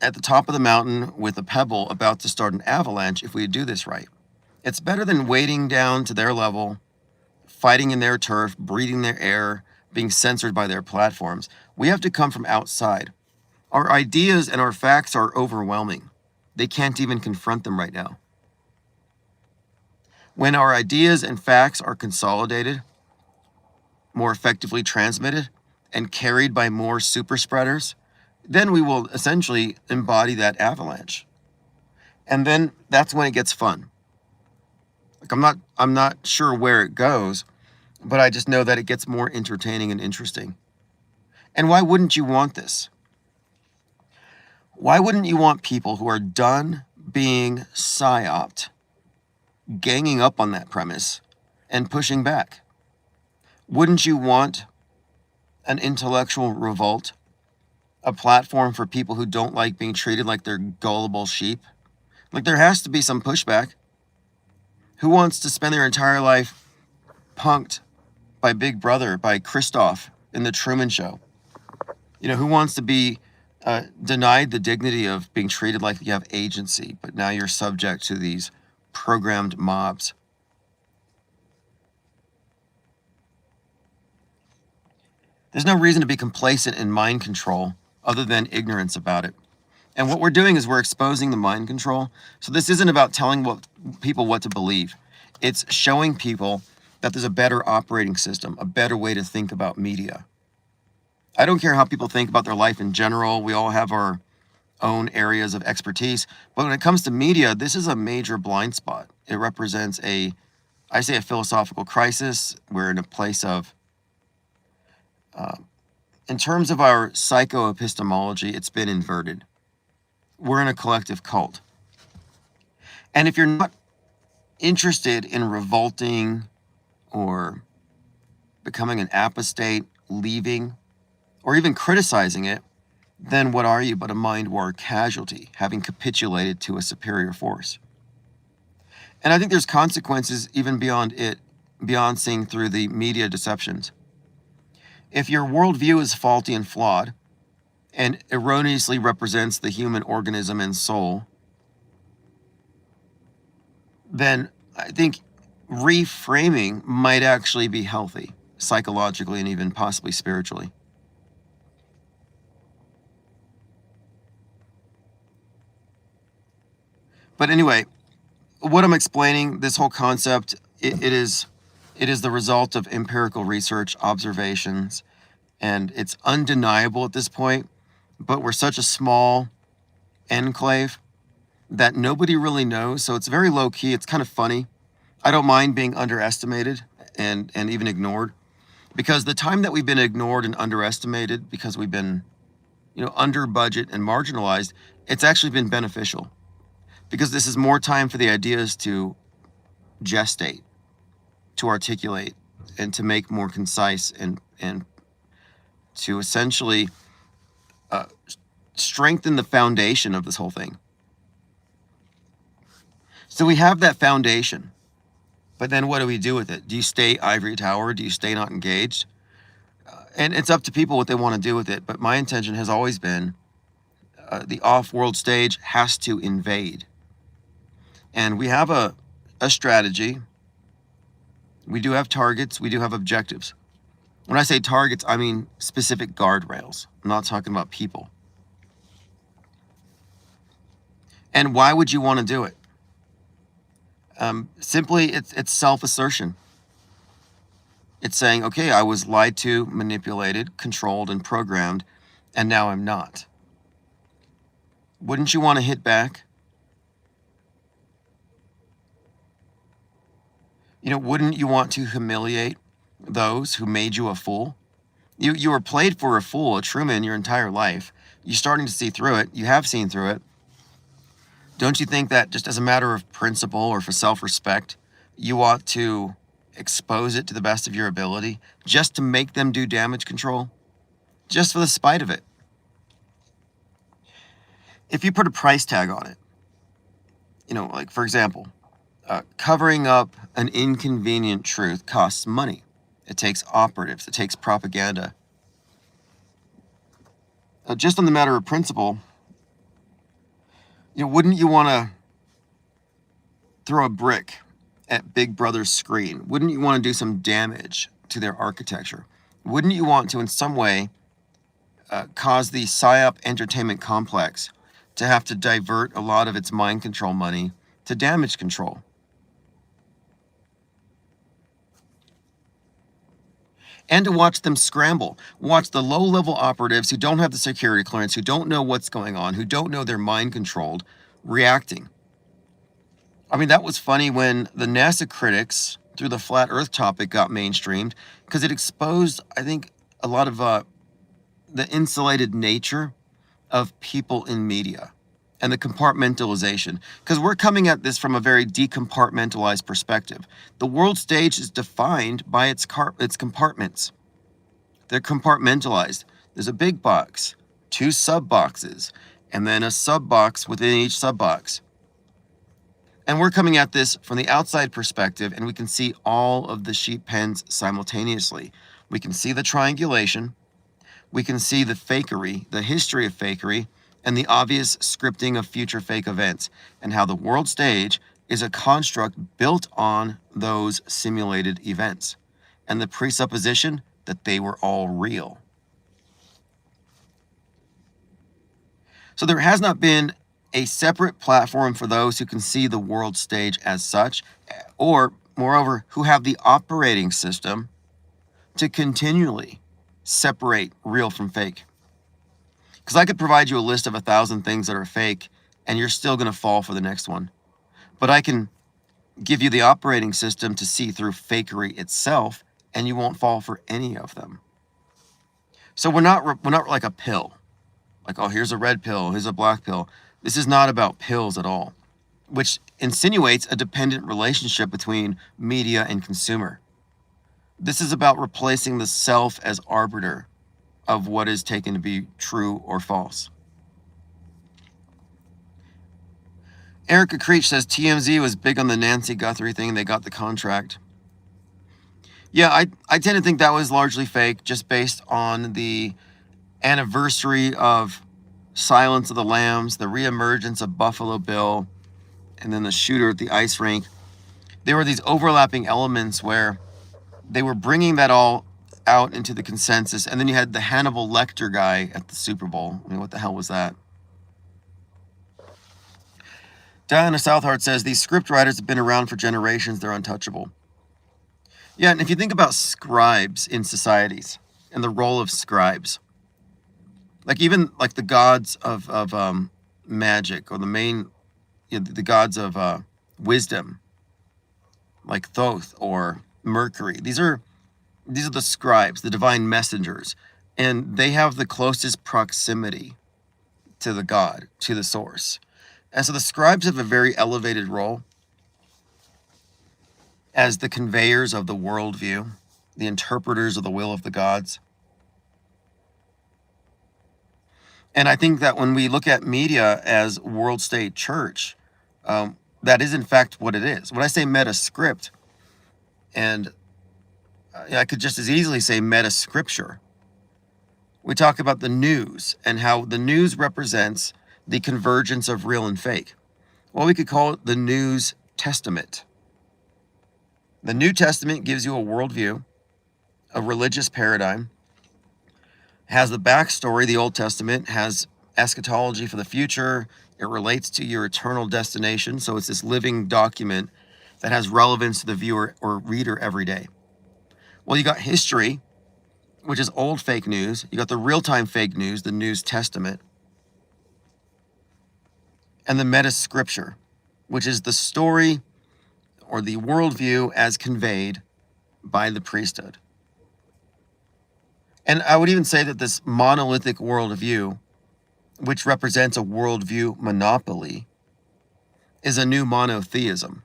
Speaker 1: at the top of the mountain with a pebble about to start an avalanche if we do this right. It's better than wading down to their level, fighting in their turf, breathing their air, being censored by their platforms. We have to come from outside. Our ideas and our facts are overwhelming. They can't even confront them right now. When our ideas and facts are consolidated, more effectively transmitted, and carried by more super spreaders, then we will essentially embody that avalanche. And then that's when it gets fun. Like I'm not sure where it goes, but I just know that it gets more entertaining and interesting. And why wouldn't you want this? Why wouldn't you want people who are done being psyoped, ganging up on that premise and pushing back? Wouldn't you want an intellectual revolt, a platform for people who don't like being treated like they're gullible sheep? Like, there has to be some pushback. Who wants to spend their entire life punked by Big Brother, by Christoph in the Truman Show? Who wants to be denied the dignity of being treated like you have agency, but now you're subject to these programmed mobs? There's no reason to be complacent in mind control other than ignorance about it. And what we're doing is we're exposing the mind control. So this isn't about telling people what to believe. It's showing people that there's a better operating system, a better way to think about media. I don't care how people think about their life in general. We all have our own areas of expertise. But when it comes to media, this is a major blind spot. It represents a philosophical crisis. We're in a place of, in terms of our psychoepistemology, it's been inverted. We're in a collective cult. And if you're not interested in revolting or becoming an apostate, leaving, or even criticizing it, then what are you but a mind war casualty, having capitulated to a superior force? And I think there's consequences even beyond it, beyond seeing through the media deceptions. If your worldview is faulty and flawed, and erroneously represents the human organism and soul, then I think reframing might actually be healthy, psychologically and even possibly spiritually. But anyway, what I'm explaining, this whole concept, it is the result of empirical research, observations, and it's undeniable at this point. But we're such a small enclave that nobody really knows. So it's very low key. It's kind of funny. I don't mind being underestimated and even ignored, because the time that we've been ignored and underestimated because we've been, under budget and marginalized, it's actually been beneficial, because this is more time for the ideas to gestate, to articulate, and to make more concise and to essentially strengthen the foundation of this whole thing. So we have that foundation, but then what do we do with it? Do you stay ivory tower? Do you stay not engaged? And it's up to people what they want to do with it. But my intention has always been the off-world stage has to invade. And we have a strategy. We do have targets. We do have objectives. When I say targets, I mean specific guardrails. I'm not talking about people. And why would you want to do it? Simply, it's self-assertion. It's saying, okay, I was lied to, manipulated, controlled, and programmed, and now I'm not. Wouldn't you want to hit back? Wouldn't you want to humiliate those who made you a fool? You were played for a fool, a Truman, your entire life. You're starting to see through it. You have seen through it. Don't you think that just as a matter of principle or for self-respect, you ought to expose it to the best of your ability just to make them do damage control? Just for the spite of it. If you put a price tag on it, like for example, covering up an inconvenient truth costs money. It takes operatives. It takes propaganda. Just on the matter of principle, wouldn't you want to throw a brick at Big Brother's screen? Wouldn't you want to do some damage to their architecture? Wouldn't you want to, in some way, cause the PSYOP entertainment complex to have to divert a lot of its mind control money to damage control? And to watch them scramble, watch the low-level operatives who don't have the security clearance, who don't know what's going on, who don't know they're mind-controlled, reacting. I mean, that was funny when the NASA critics, through the flat Earth topic, got mainstreamed, because it exposed, I think, a lot of the insulated nature of people in media and the compartmentalization, because we're coming at this from a very decompartmentalized perspective. The world stage is defined by its compartments. They're compartmentalized. There's a big box, 2 sub-boxes, and then a sub-box within each sub-box. And we're coming at this from the outside perspective, and we can see all of the sheep pens simultaneously. We can see the triangulation, we can see the fakery, the history of fakery, and the obvious scripting of future fake events, and how the world stage is a construct built on those simulated events, and the presupposition that they were all real. So there has not been a separate platform for those who can see the world stage as such, or, moreover, who have the operating system to continually separate real from fake. Because I could provide you a list of 1,000 things that are fake, and you're still going to fall for the next one. But I can give you the operating system to see through fakery itself, and you won't fall for any of them. So we're not like a pill. Like, oh, here's a red pill, here's a black pill. This is not about pills at all, which insinuates a dependent relationship between media and consumer. This is about replacing the self as arbiter of what is taken to be true or false. Erica Creech says TMZ was big on the Nancy Guthrie thing. They got the contract. Yeah, I tend to think that was largely fake, just based on the anniversary of Silence of the Lambs, the reemergence of Buffalo Bill, and then the shooter at the ice rink. There were these overlapping elements where they were bringing that all out into the consensus. And then you had the Hannibal Lecter guy at the Super Bowl. I mean, what the hell was that? Diana Southard says, these script writers have been around for generations. They're untouchable. Yeah, and if you think about scribes in societies and the role of scribes, like even like the gods of magic, or the main, the gods of wisdom, like Thoth or Mercury. These are the scribes, the divine messengers, and they have the closest proximity to the God, to the source. And so the scribes have a very elevated role as the conveyors of the worldview, the interpreters of the will of the gods. And I think that when we look at media as world state church, that is in fact what it is. When I say meta script, and I could just as easily say meta scripture, we talk about the news and how the news represents the convergence of real and fake. Well, we could call it the News Testament. The New Testament gives you a worldview, a religious paradigm, has the backstory. The Old Testament has eschatology for the future. It relates to your eternal destination. So it's this living document that has relevance to the viewer or reader every day. Well, you got history, which is old fake news. You got the real-time fake news, the News Testament. And the meta scripture, which is the story or the worldview as conveyed by the priesthood. And I would even say that this monolithic worldview, which represents a worldview monopoly, is a new monotheism.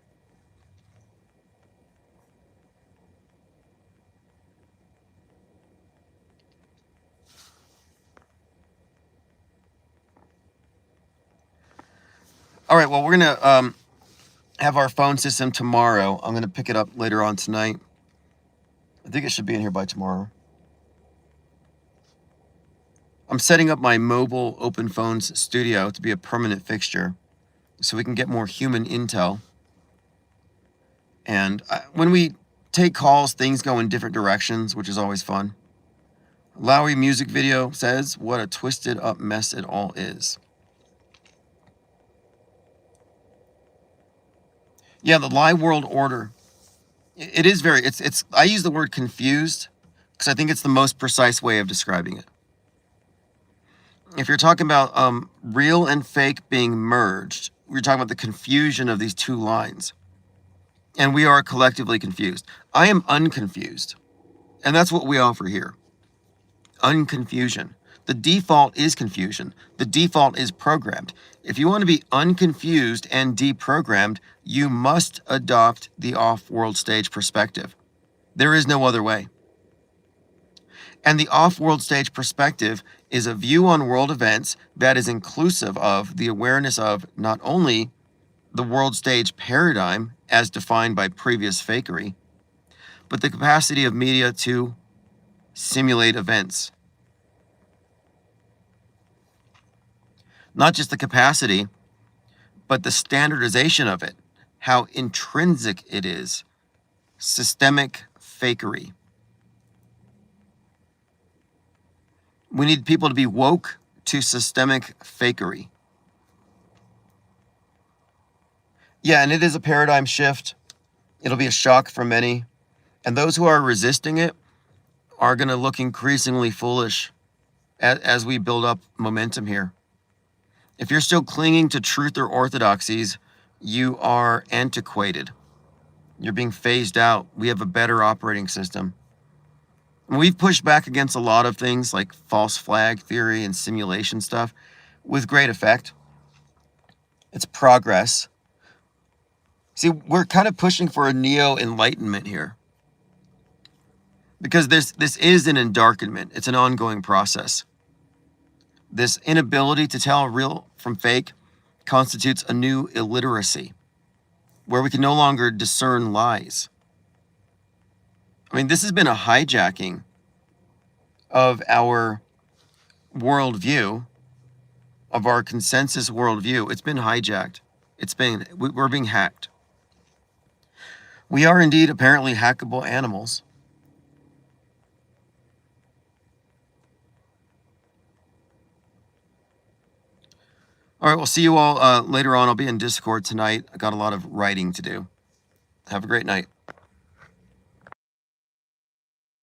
Speaker 1: All right, well, we're going to have our phone system tomorrow. I'm going to pick it up later on tonight. I think it should be in here by tomorrow. I'm setting up my mobile open phones studio to be a permanent fixture so we can get more human intel. And when we take calls, things go in different directions, which is always fun. Lowry music video says, what a twisted up mess it all is. Yeah, the lie world order. It is very, I use the word confused because I think it's the most precise way of describing it. If you're talking about real and fake being merged, we're talking about the confusion of these two lines. And we are collectively confused. I am unconfused. And that's what we offer here. Unconfusion. The default is confusion. The default is programmed. If you want to be unconfused and deprogrammed, you must adopt the off-world stage perspective. There is no other way. And the off-world stage perspective is a view on world events that is inclusive of the awareness of not only the world stage paradigm as defined by previous fakery, but the capacity of media to simulate events, Not just the capacity, but the standardization of it, how intrinsic it is. Systemic fakery. We need people to be woke to systemic fakery. Yeah, and it is a paradigm shift. It'll be a shock for many. And those who are resisting it are going to look increasingly foolish as we build up momentum here. If you're still clinging to truth or orthodoxies, you are antiquated. You're being phased out. We have a better operating system. We've pushed back against a lot of things like false flag theory and simulation stuff with great effect. It's progress. See, we're kind of pushing for a neo-enlightenment here, because this is an endarkenment. It's an ongoing process. This inability to tell real from fake constitutes a new illiteracy, where we can no longer discern lies. I mean, this has been a hijacking of our worldview, of our consensus worldview. It's been hijacked. We're being hacked. We are indeed apparently hackable animals. All right, we'll see you all later on. I'll be in Discord tonight. I got a lot of writing to do. Have a great night.